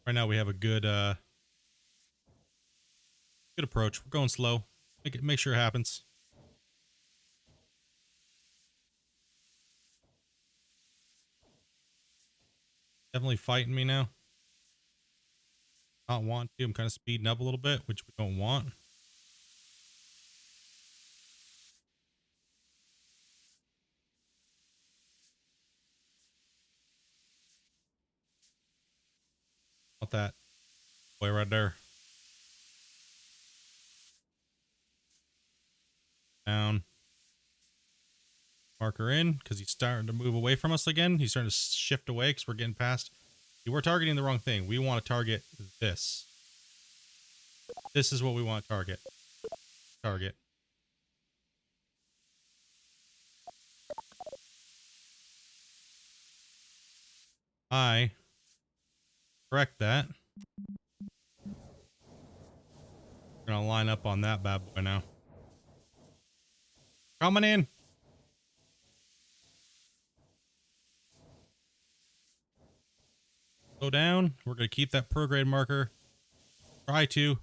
Right now we have a good good approach. We're going slow. Make sure it happens. Definitely fighting me now. Not want to. I'm kind of speeding up a little bit, which we don't want. Not that way right there. Down. Marker in, because he's starting to move away from us again. He's starting to shift away because we're getting past. We're targeting the wrong thing. We want to target this. This is what we want to target. Target. I correct that. We're gonna line up on that bad boy now. Coming in. Go down. We're gonna keep that prograde marker. Try to.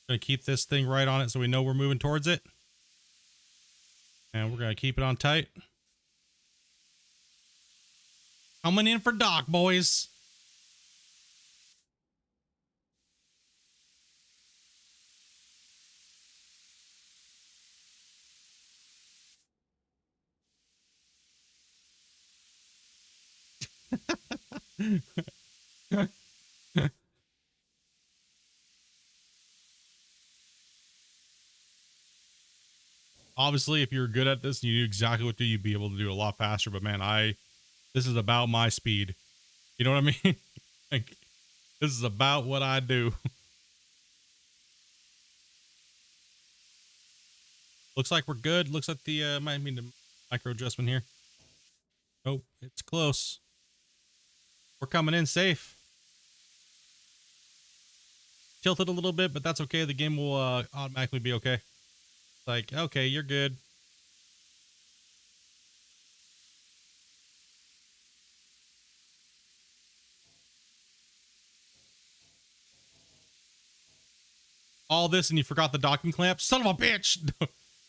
Gonna keep this thing right on it so we know we're moving towards it. And we're gonna keep it on tight. Coming in for dock, boys. Obviously, if you're good at this and you knew exactly what to do, you'd be able to do it a lot faster. But man, this is about my speed. You know what I mean? Like, this is about what I do. Looks like we're good. Looks like the might mean the micro adjustment here. Oh, it's close. We're coming in safe. Tilted a little bit, but that's okay. The game will automatically be okay. Like, okay, you're good. All this and you forgot the docking clamp? Son of a bitch!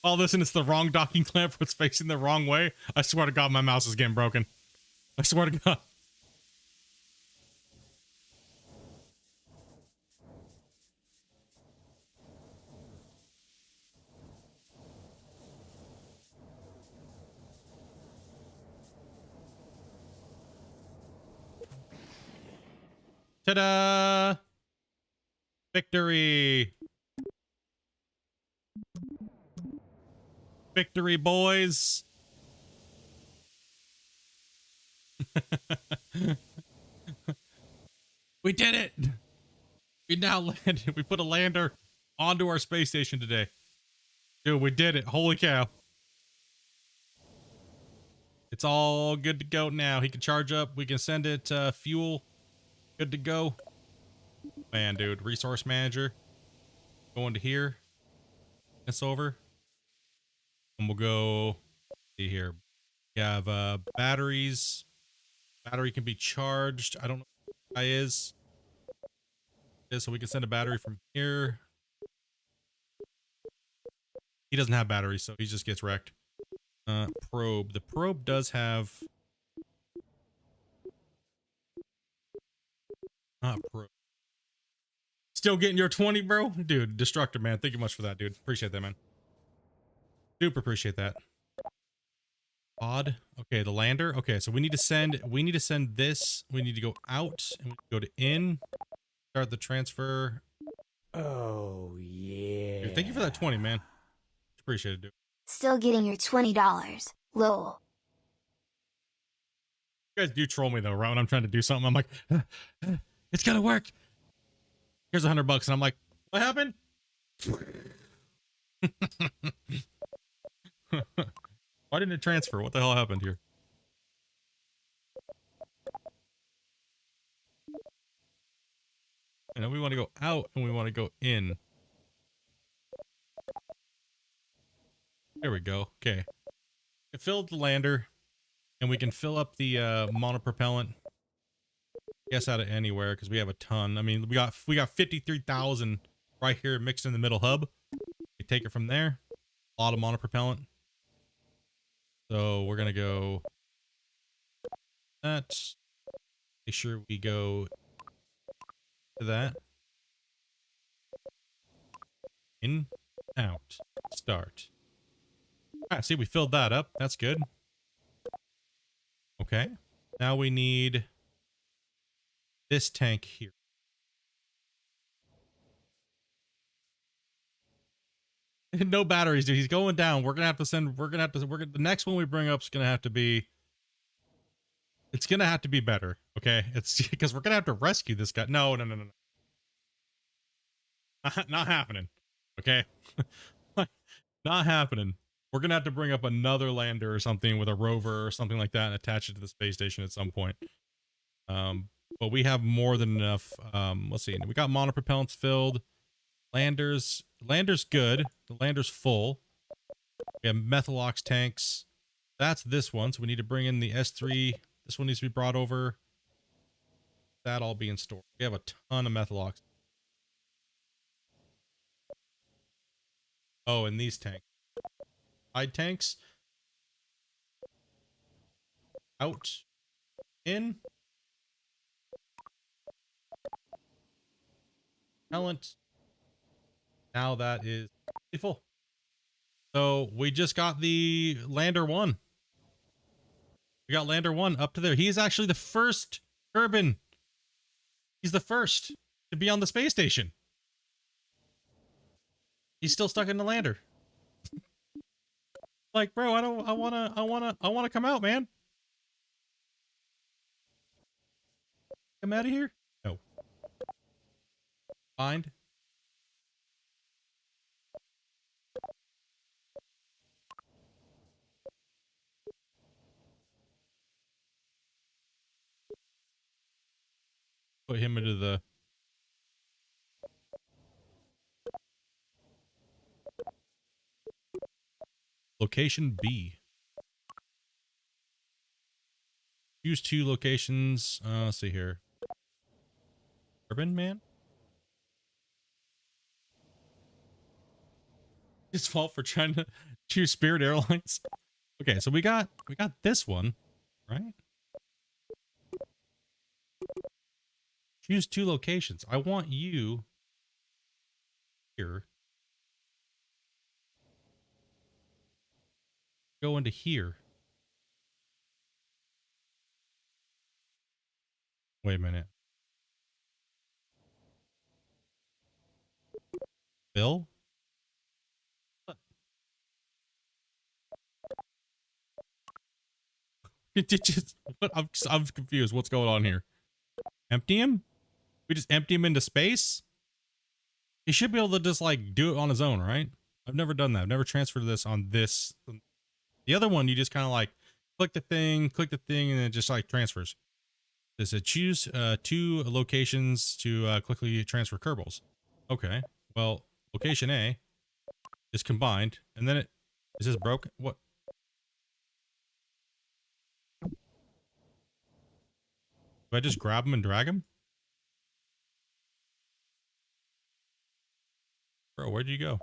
All this and it's the wrong docking clamp, it's facing the wrong way. I swear to God, my mouse is getting broken. I swear to God. Ta-da! Victory! Victory, boys! We did it! We now landed. We put a lander onto our space station today. Dude, we did it. Holy cow. It's all good to go now. He can charge up. We can send it fuel. Good to go. Man, dude. Resource manager. Going to here. This over. And we'll go see here. We have batteries. Battery can be charged. I don't know what the guy is. Yeah, so we can send a battery from here. He doesn't have batteries, so he just gets wrecked. Probe. The probe does have... Not probe. Still getting your 20, bro? Dude, Destructor, man. Thank you much for that, dude. Appreciate that, man. Super appreciate that. Odd. Okay, the lander. Okay, so we need to send this. We need to go out and we go to in. Start the transfer. Oh, yeah. Dude, thank you for that 20, man. Appreciate it, dude. Still getting your $20. Lol. You guys do troll me though, right? When I'm trying to do something, I'm like, it's gonna work. Here's $100, and I'm like, what happened? Why didn't it transfer? What the hell happened here? And then we want to go out and we want to go in. There we go. Okay. It filled the lander, and we can fill up the monopropellant. I guess out of anywhere because we have a ton. I mean, we got 53,000 right here mixed in the middle hub. We take it from there. A lot of monopropellant. So we're gonna go that. Make sure we go to that. In, out, start. Ah, see, we filled that up. That's good. Okay. Now we need this tank here. No batteries, dude. He's going down. We're gonna have to send. The next one we bring up is gonna have to be. It's gonna have to be better. Okay. It's because we're gonna have to rescue this guy. No. Not happening. Okay. Not happening. We're gonna have to bring up another lander or something with a rover or something like that and attach it to the space station at some point. But we have more than enough. Let's see. We got monopropellants filled. Lander's good. The lander's full. We have methalox tanks. That's this one. So we need to bring in the S3. This one needs to be brought over. That all being stored. We have a ton of methalox. Oh, and these tanks. Side tanks. Out. In. Talent. Now that is full. So we just got the Lander 1. We got Lander 1 up to there. He's actually the first Kerbin. He's the first to be on the space station. He's still stuck in the lander. Like, bro, I wanna come out, man. Come out of here. No. Find. Put him into the location B. Choose 2 locations. Let's see here. Urban man. His fault for trying to choose Spirit Airlines. Okay, so we got this one, right? Choose 2 locations. I want you here. Go into here. Wait a minute. Bill? I'm confused. What's going on here? Empty him? We just empty him into space? He should be able to just like do it on his own, right? I've never done that. I've never transferred this on this. The other one, you just kind of like click the thing, and it just like transfers. It says choose 2 locations to quickly transfer Kerbals. Okay. Well, location A is combined, and then is this broken? What? Do I just grab him and drag him? Bro, where'd you go?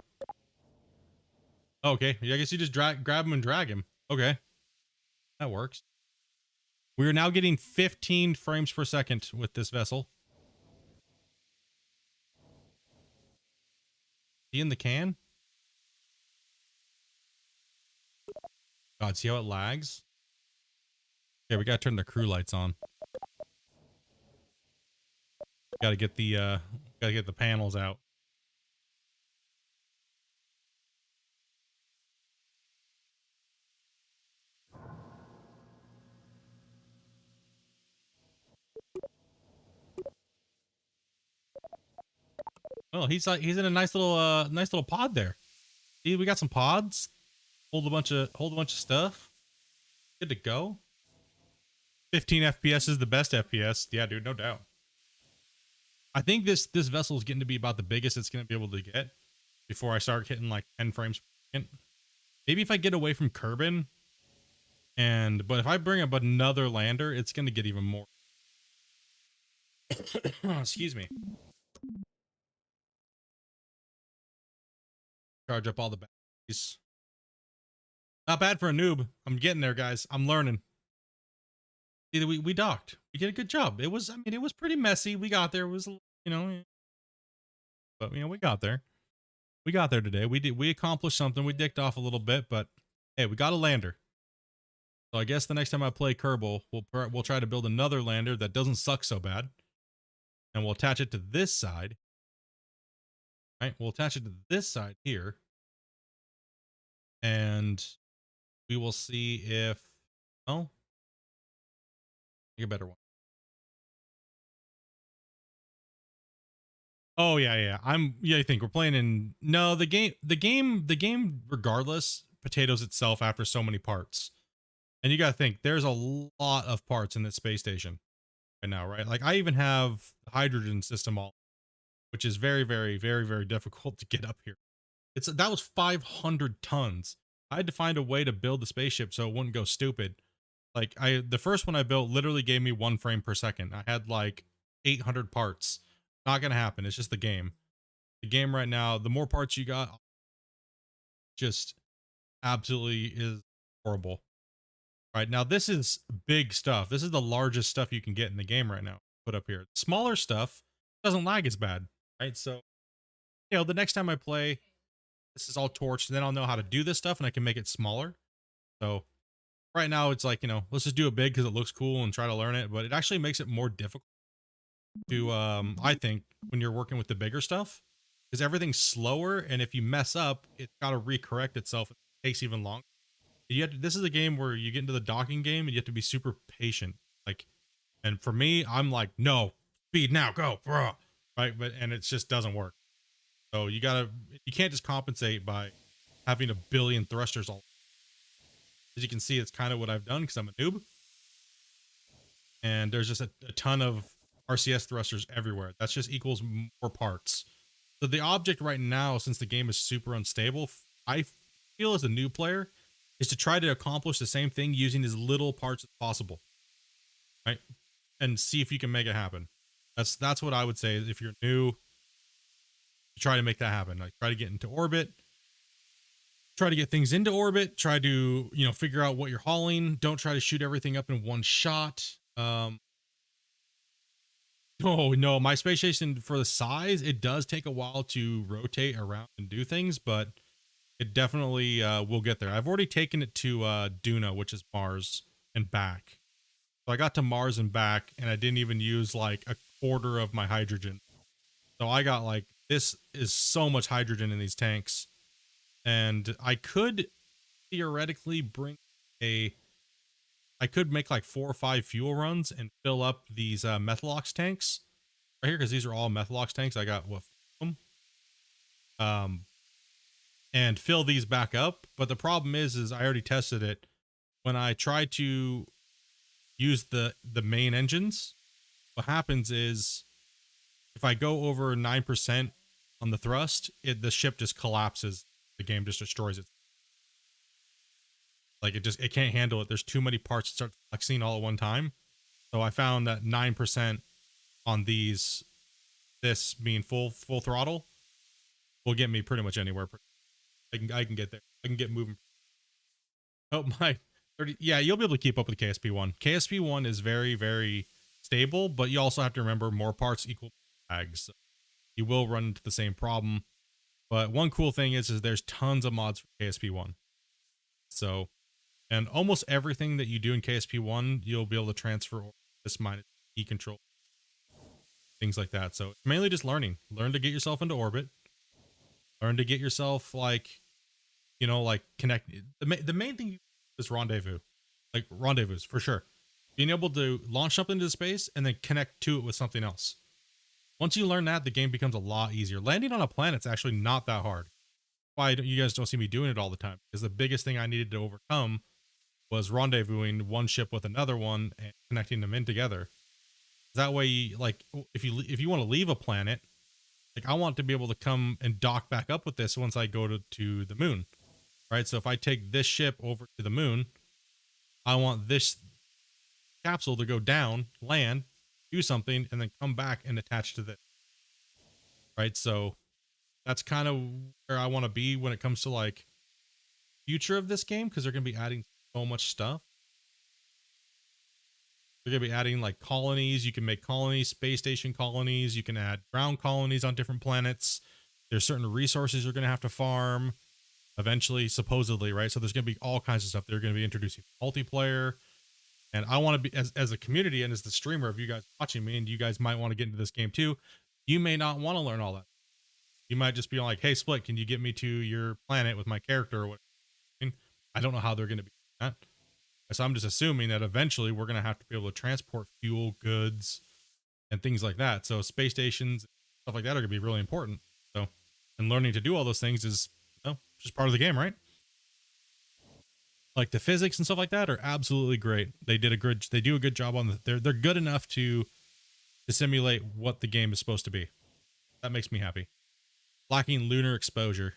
Oh, okay. Yeah, I guess you just grab him and drag him. Okay. That works. We are now getting 15 frames per second with this vessel. He in the can? God, see how it lags? Okay, we gotta turn the crew lights on. Gotta get the panels out. Well, he's in a nice little pod there. See, we got some pods. Hold a bunch of stuff. Good to go. 15 FPS is the best FPS. Yeah, dude, no doubt. I think this vessel is getting to be about the biggest it's going to be able to get before I start hitting like 10 frames per second. Maybe if I get away from Kerbin, but if I bring up another lander, it's going to get even more. Excuse me. Charge up all the batteries. Not bad for a noob. I'm getting there, guys. I'm learning. Either we docked. We did a good job. It was, I mean, it was pretty messy. We got there. It was, but we got there. We got there today. We accomplished something. We dicked off a little bit, but hey, we got a lander. So I guess the next time I play Kerbal, we'll try to build another lander that doesn't suck so bad, and we'll attach it to this side. Right? We'll attach it to this side here, and we will see if make a better one. Oh yeah. I think we're playing in the game regardless potatoes itself after so many parts. And you got to think there's a lot of parts in this space station right now, right? Like I even have the hydrogen system which is very, very, very, very difficult to get up here. That was 500 tons. I had to find a way to build the spaceship so it wouldn't go stupid. Like the first one I built literally gave me 1 frame per second. I had like 800 parts. Not gonna happen. It's just the game. The game right now, the more parts you got, just absolutely is horrible. Right now, this is big stuff. This is the largest stuff you can get in the game right now. Put up here. Smaller stuff doesn't lag as bad, right? So, the next time I play, this is all torched, and then I'll know how to do this stuff, and I can make it smaller. So, right now, it's like, let's just do it big because it looks cool and try to learn it, but it actually makes it more difficult to I think when you're working with the bigger stuff, because everything's slower, and if you mess up it's got to recorrect itself. It takes even longer. This is a game where you get into the docking game and you have to be super patient, like, and for me I'm like, no, speed now, go, bro, right? And it just doesn't work. So you can't just compensate by having a billion thrusters all. As you can see, it's kind of what I've done because I'm a noob, and there's just a ton of RCS thrusters everywhere. That's just equals more parts. So the object right now, since the game is super unstable, I feel as a new player, is to try to accomplish the same thing using as little parts as possible, right? And see if you can make it happen. That's what I would say. If you're new, try to make that happen. Like try to get into orbit, try to get things into orbit, try to, figure out what you're hauling. Don't try to shoot everything up in one shot. Oh no, my space station, for the size, it does take a while to rotate around and do things, but it definitely will get there. I've already taken it to Duna, which is Mars, and back. So I got to Mars and back, and I didn't even use like a quarter of my hydrogen. So I got like, this is so much hydrogen in these tanks, and I could theoretically I could make like 4 or 5 fuel runs and fill up these Methalox tanks right here, because these are all Methalox tanks. I got what, and fill these back up. But the problem is I already tested it. When I try to use the main engines, what happens is if I go over 9% on the thrust, the ship just collapses. The game just destroys it. Like it can't handle it. There's too many parts to start flexing all at one time. So I found that 9% on this being full throttle, will get me pretty much anywhere. I can get there. I can get moving. Oh my 30. Yeah, you'll be able to keep up with KSP1. KSP1 is very, very stable, but you also have to remember more parts equal lags. You will run into the same problem. But one cool thing is there's tons of mods for KSP1. So, and almost everything that you do in KSP1, you'll be able to transfer this minus E control, things like that. So it's mainly just learn to get yourself into orbit, learn to get yourself like, like connect. The main thing is rendezvous for sure. Being able to launch something into space and then connect to it with something else. Once you learn that, the game becomes a lot easier. Landing on a planet's actually not that hard. Why you guys don't see me doing it all the time? Because the biggest thing I needed to overcome was rendezvousing one ship with another one and connecting them in together. That way, like, if you want to leave a planet, like, I want to be able to come and dock back up with this once I go to the moon, right? So if I take this ship over to the moon, I want this capsule to go down, land, do something, and then come back and attach to this, right? So that's kind of where I want to be when it comes to like future of this game, because they're going to be adding so much stuff. They're going to be adding like colonies. You can make colonies, space station colonies. You can add ground colonies on different planets. There's certain resources you're going to have to farm eventually, supposedly, right? So there's going to be all kinds of stuff. They're going to be introducing multiplayer. And I want to be, as a community and as the streamer of you guys watching me, and you guys might want to get into this game too, you may not want to learn all that. You might just be like, hey, Split, can you get me to your planet with my character or whatever? I don't know how they're going to be doing that. So I'm just assuming that eventually we're going to have to be able to transport fuel, goods, and things like that. So space stations, stuff like that are going to be really important. So, and learning to do all those things is, you know, just part of the game, right? Like the physics and stuff like that are absolutely great. They do a good job on they're good enough to simulate what the game is supposed to be. That makes me happy. Lacking lunar exposure.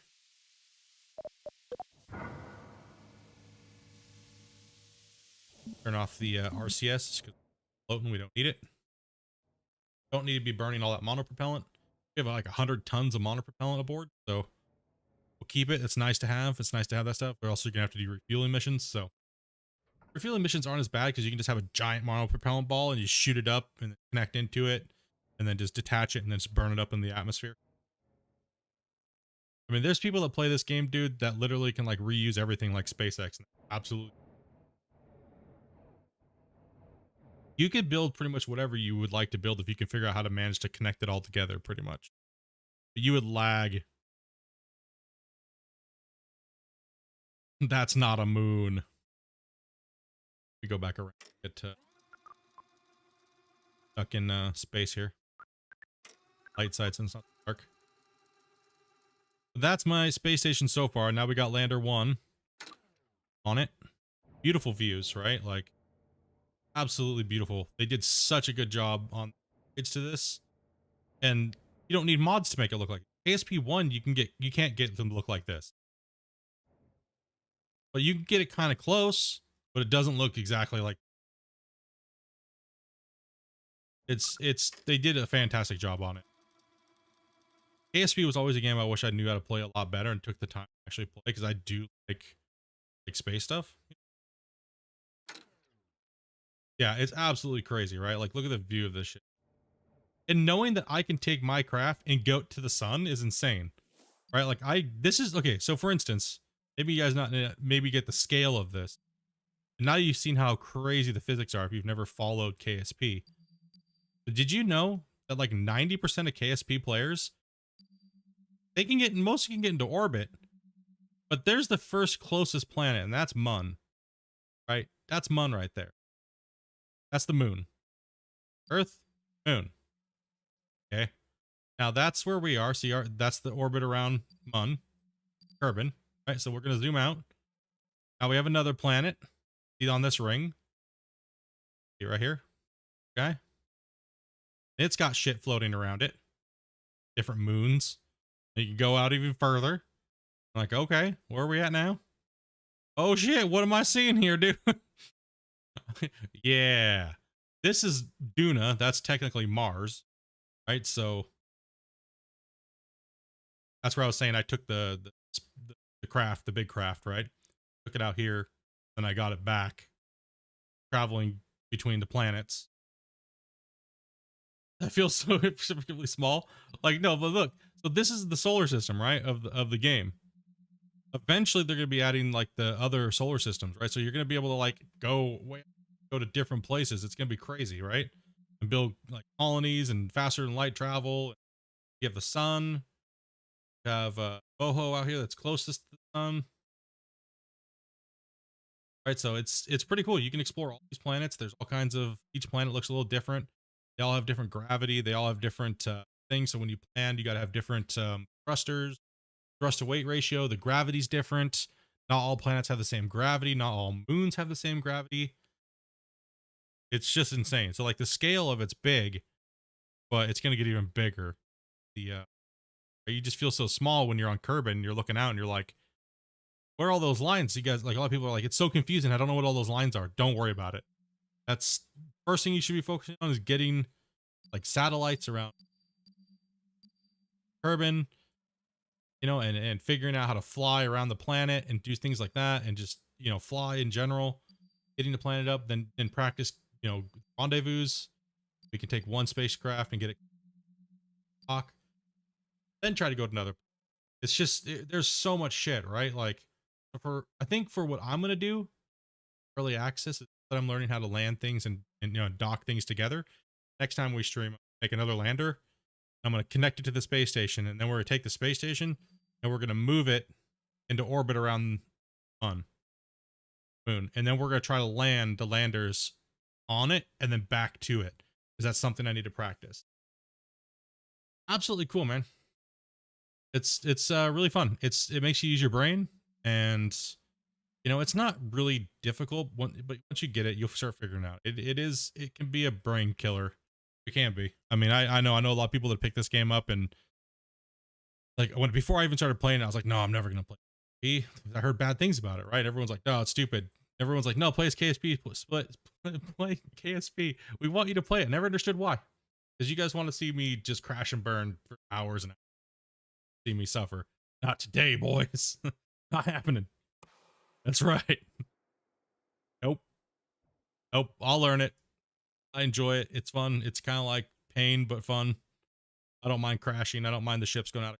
Turn off the RCS because floating, we don't need it. Don't need to be burning all that monopropellant. We have like 100 tons of monopropellant aboard, so we'll keep it. It's nice to have. It's nice to have that stuff. But also, you're gonna have to do refueling missions. So refueling missions aren't as bad because you can just have a giant monopropellant ball and you shoot it up and connect into it, and then just detach it and then just burn it up in the atmosphere. I mean, there's people that play this game, dude, that literally can like reuse everything like SpaceX. Absolutely. You could build pretty much whatever you would like to build if you can figure out how to manage to connect it all together, pretty much. But you would lag. That's not a moon. We go back around. Get stuck in space here. Light sides and it's not dark. That's my space station so far. Now we got Lander 1 on it. Beautiful views, right? Like, absolutely beautiful. They did such a good job on it's to this, and you don't need mods to make it look like it. ASP1. You can't get them to look like this, but you can get it kind of close, but it doesn't look exactly like they did a fantastic job on it. ASP was always a game I wish I knew how to play a lot better and took the time to actually play, because I do like space stuff. Yeah, it's absolutely crazy, right? Like, look at the view of this shit. And knowing that I can take my craft and go to the sun is insane, right? Like, this is, okay, so for instance, maybe you guys maybe get the scale of this. And now you've seen how crazy the physics are if you've never followed KSP. But did you know that like 90% of KSP players, most can get into orbit, but there's the first closest planet, and that's Mun, right? That's Mun right there. That's the moon. Earth, moon. Okay. Now that's where we are. See, that's the orbit around Mun, Kerbin, right? So we're going to zoom out. Now we have another planet. See on this ring. See right here. Okay. It's got shit floating around it. Different moons. You can go out even further. I'm like, okay, where are we at now? Oh shit, what am I seeing here, dude? Yeah. This is Duna. That's technically Mars, right? So that's where I was saying I took the craft, the big craft, right? Took it out here, then I got it back, traveling between the planets. That feels so significantly small. Like, no, but look, so this is the solar system, right? Of the game. Eventually they're going to be adding like the other solar systems, right? So you're going to be able to like go to different places. It's going to be crazy, right? And build like colonies and faster than light travel. You have the sun. You have Boho out here that's closest to the sun. Right, so it's pretty cool. You can explore all these planets. There's all kinds of, each planet looks a little different. They all have different gravity. They all have different things. So when you land, you got to have different thrusters, thrust to weight ratio. The gravity's different. Not all planets have the same gravity. Not all moons have the same gravity. It's just insane. So like the scale of it's big, but it's going to get even bigger. The you just feel so small when you're on Kerbin and you're looking out and you're like, where are all those lines? You guys, like a lot of people are like, it's so confusing. I don't know what all those lines are. Don't worry about it. That's first thing you should be focusing on is getting like satellites around Kerbin, you know, and figuring out how to fly around the planet and do things like that, and just, you know, fly in general, getting the planet up, then practice, you know, rendezvous. We can take one spacecraft and get it talk, then try to go to another. It's just there's so much shit, right? Like I think for what I'm gonna do, early access is that I'm learning how to land things and you know, dock things together. Next time we stream, make another lander. I'm gonna connect it to the space station, and then we're gonna take the space station and we're gonna move it into orbit around the sun, moon, and then we're gonna try to land the landers on it and then back to it, because that's something I need to practice. Absolutely cool, man. It's really fun. It makes you use your brain, and you know, it's not really difficult, but once you get it, you'll start figuring out. It can be a brain killer. It can be. I mean, I know a lot of people that pick this game up, and like before I even started playing, I was like, no, I'm never gonna play KSP. I heard bad things about it, right? Everyone's like, no, it's stupid. Everyone's like, no, play as KSP, play KSP. We want you to play it. Never understood why. Because you guys want to see me just crash and burn for hours and hours, see me suffer. Not today, boys. Not happening. That's right. Nope. Nope. I'll learn it. I enjoy it. It's fun. It's kind of like pain, but fun. I don't mind crashing. I don't mind the ships going out of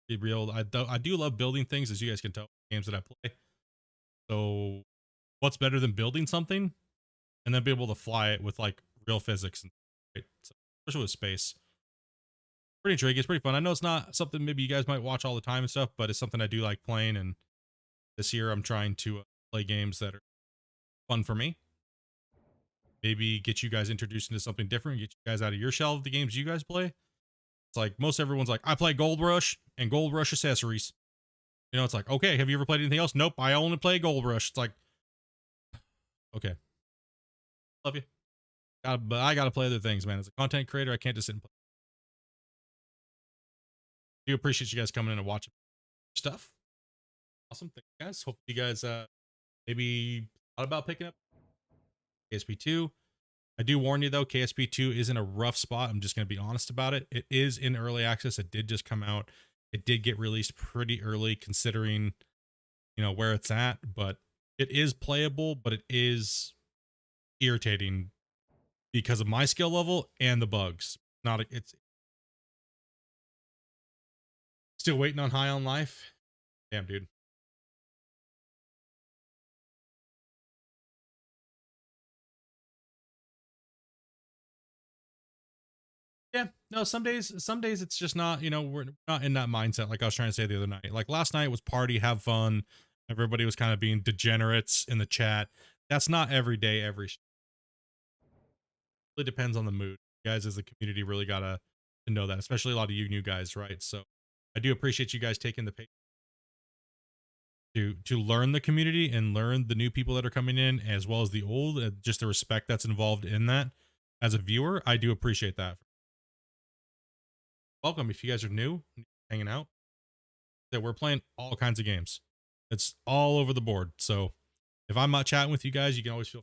be real. I do love building things, as you guys can tell, games that I play. So what's better than building something and then be able to fly it with like real physics, and right? So, especially with space. Pretty intriguing. It's pretty fun. I know it's not something maybe you guys might watch all the time and stuff, but it's something I do like playing. And this year I'm trying to play games that are fun for me. Maybe get you guys introduced into something different, get you guys out of your shell of the games you guys play. It's like most everyone's like, I play Gold Rush and Gold Rush accessories. You know, it's like, okay, have you ever played anything else? Nope, I only play Gold Rush. It's like, okay, love you. But I gotta play other things, man. As a content creator, I can't just sit and play. I do appreciate you guys coming in and watching stuff. Awesome, thank you guys. Hope you guys maybe thought about picking up KSP2. I do warn you though, KSP2 is in a rough spot. I'm just going to be honest about it. It is in early access. It did just come out. It did get released pretty early considering, you know, where it's at, but it is playable, but it is irritating because of my skill level and the bugs. It's still waiting on High on Life. Damn, dude. Yeah, no, some days it's just not, you know, we're not in that mindset. Like I was trying to say the other night, like last night was party, have fun. Everybody was kind of being degenerates in the chat. That's not every day, really depends on the mood. You guys as the community really gotta to know that, especially a lot of you new guys, right? So I do appreciate you guys taking the page to learn the community and learn the new people that are coming in, as well as the old, just the respect that's involved in that. As a viewer, I do appreciate that. Welcome if you guys are new, hanging out. That we're playing all kinds of games. It's all over the board. So if I'm not chatting with you guys, you can always feel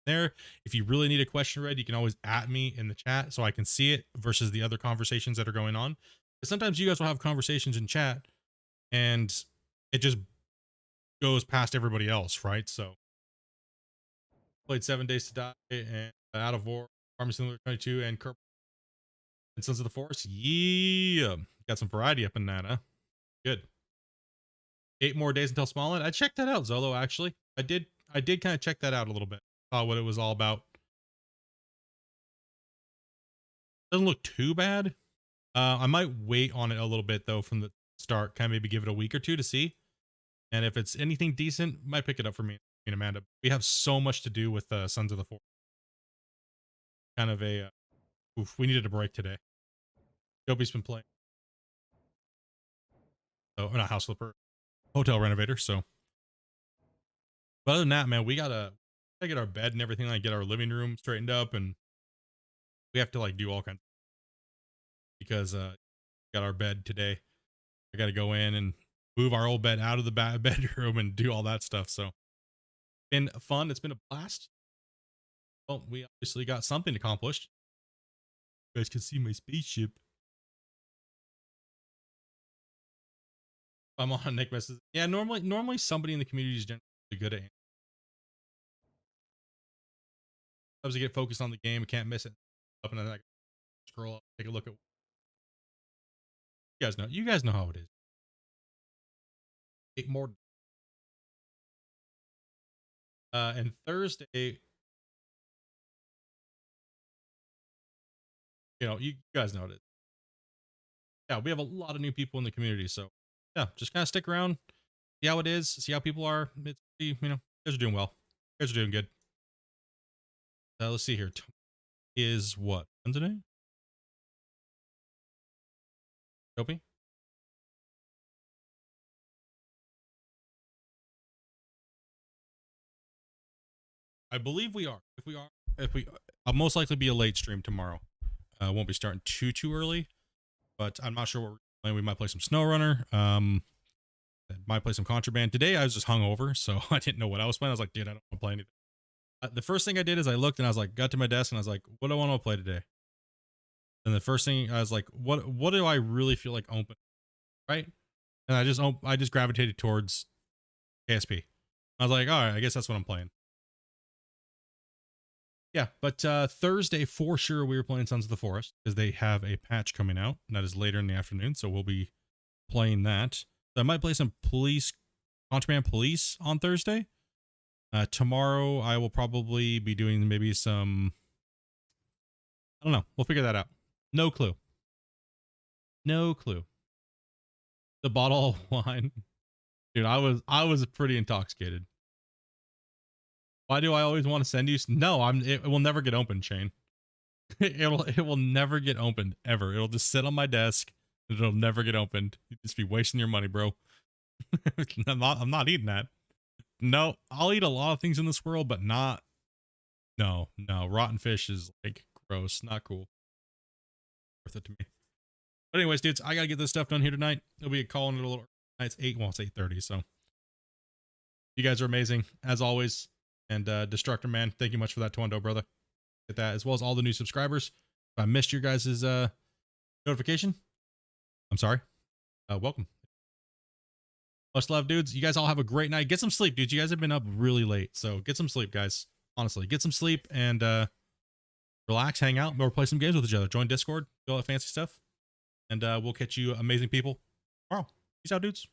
there. If you really need a question read, you can always at me in the chat so I can see it versus the other conversations that are going on. But sometimes you guys will have conversations in chat and it just goes past everybody else, right? So played 7 Days to Die and Out of War, Farming Simulator 22, and Kerbal and Sons of the Forest. Yeah, got some variety up in that, huh? Good. 8 more days until Smallland. I checked that out, Zolo, actually. I did kind of check that out a little bit. Saw what it was all about. Doesn't look too bad. I might wait on it a little bit though from the start, kind of maybe give it a week or two to see. And if it's anything decent, might pick it up for me and Amanda. We have so much to do with Sons of the Forest. Kind of a oof, we needed a break today. Joby's been playing. So, not House Flipper, Hotel Renovator. So, but other than that, man, we gotta get our bed and everything, like get our living room straightened up, and we have to like do all kinds because got our bed today. I got to go in and move our old bed out of the bedroom and do all that stuff. So, been fun. It's been a blast. Well, we obviously got something accomplished. You guys can see my spaceship. I'm on Nick messes. Yeah, normally somebody in the community is generally good at. Sometimes I get focused on the game, I can't miss it. Up and then I scroll up, take a look at. You guys know how it is. 8 more. And Thursday, you guys know it. Yeah, we have a lot of new people in the community, so yeah, just kind of stick around, see how it is, see how people are. It's pretty, you guys are doing well. You guys are doing good. Let's see here. Is what today? Dopey? I believe we are. I'll most likely be a late stream tomorrow. Won't be starting too early, but I'm not sure what we're playing. We might play some SnowRunner. Might play some Contraband. Today I was just hungover, so I didn't know what I was playing. I was like, dude, I don't want to play anything. The first thing I did is I looked and I was like, got to my desk and I was like, what do I want to play today? And the first thing I was like, what do I really feel like open, right? And I just gravitated towards KSP. I was like, all right, I guess that's what I'm playing. Yeah, but Thursday for sure we were playing Sons of the Forest because they have a patch coming out and that is later in the afternoon, so we'll be playing that. So I might play some Contraband Police on Thursday. Tomorrow I will probably be doing maybe some, I don't know, we'll figure that out. No clue. The bottle of wine, dude, I was pretty intoxicated. Why do I always want to send you? No, it will never get opened, Shane. It will never get opened ever. It'll just sit on my desk. It'll never get opened. You'd just be wasting your money, bro. I'm not eating that. No, I'll eat a lot of things in this world, but not. No, rotten fish is like gross, not cool. Worth it to me. But anyways, dudes, I gotta get this stuff done here tonight. It'll be calling it a little. It's 8:30, so you guys are amazing as always. And Destructor Man, thank you much for that Tondo, brother. Get that, as well as all the new subscribers. If I missed your guys' notification, I'm sorry. Welcome. Much love, dudes. You guys all have a great night. Get some sleep, dudes. You guys have been up really late, so get some sleep, guys. Honestly, get some sleep and relax, hang out, or play some games with each other. Join Discord, do all that fancy stuff, and we'll catch you amazing people tomorrow. Peace out, dudes.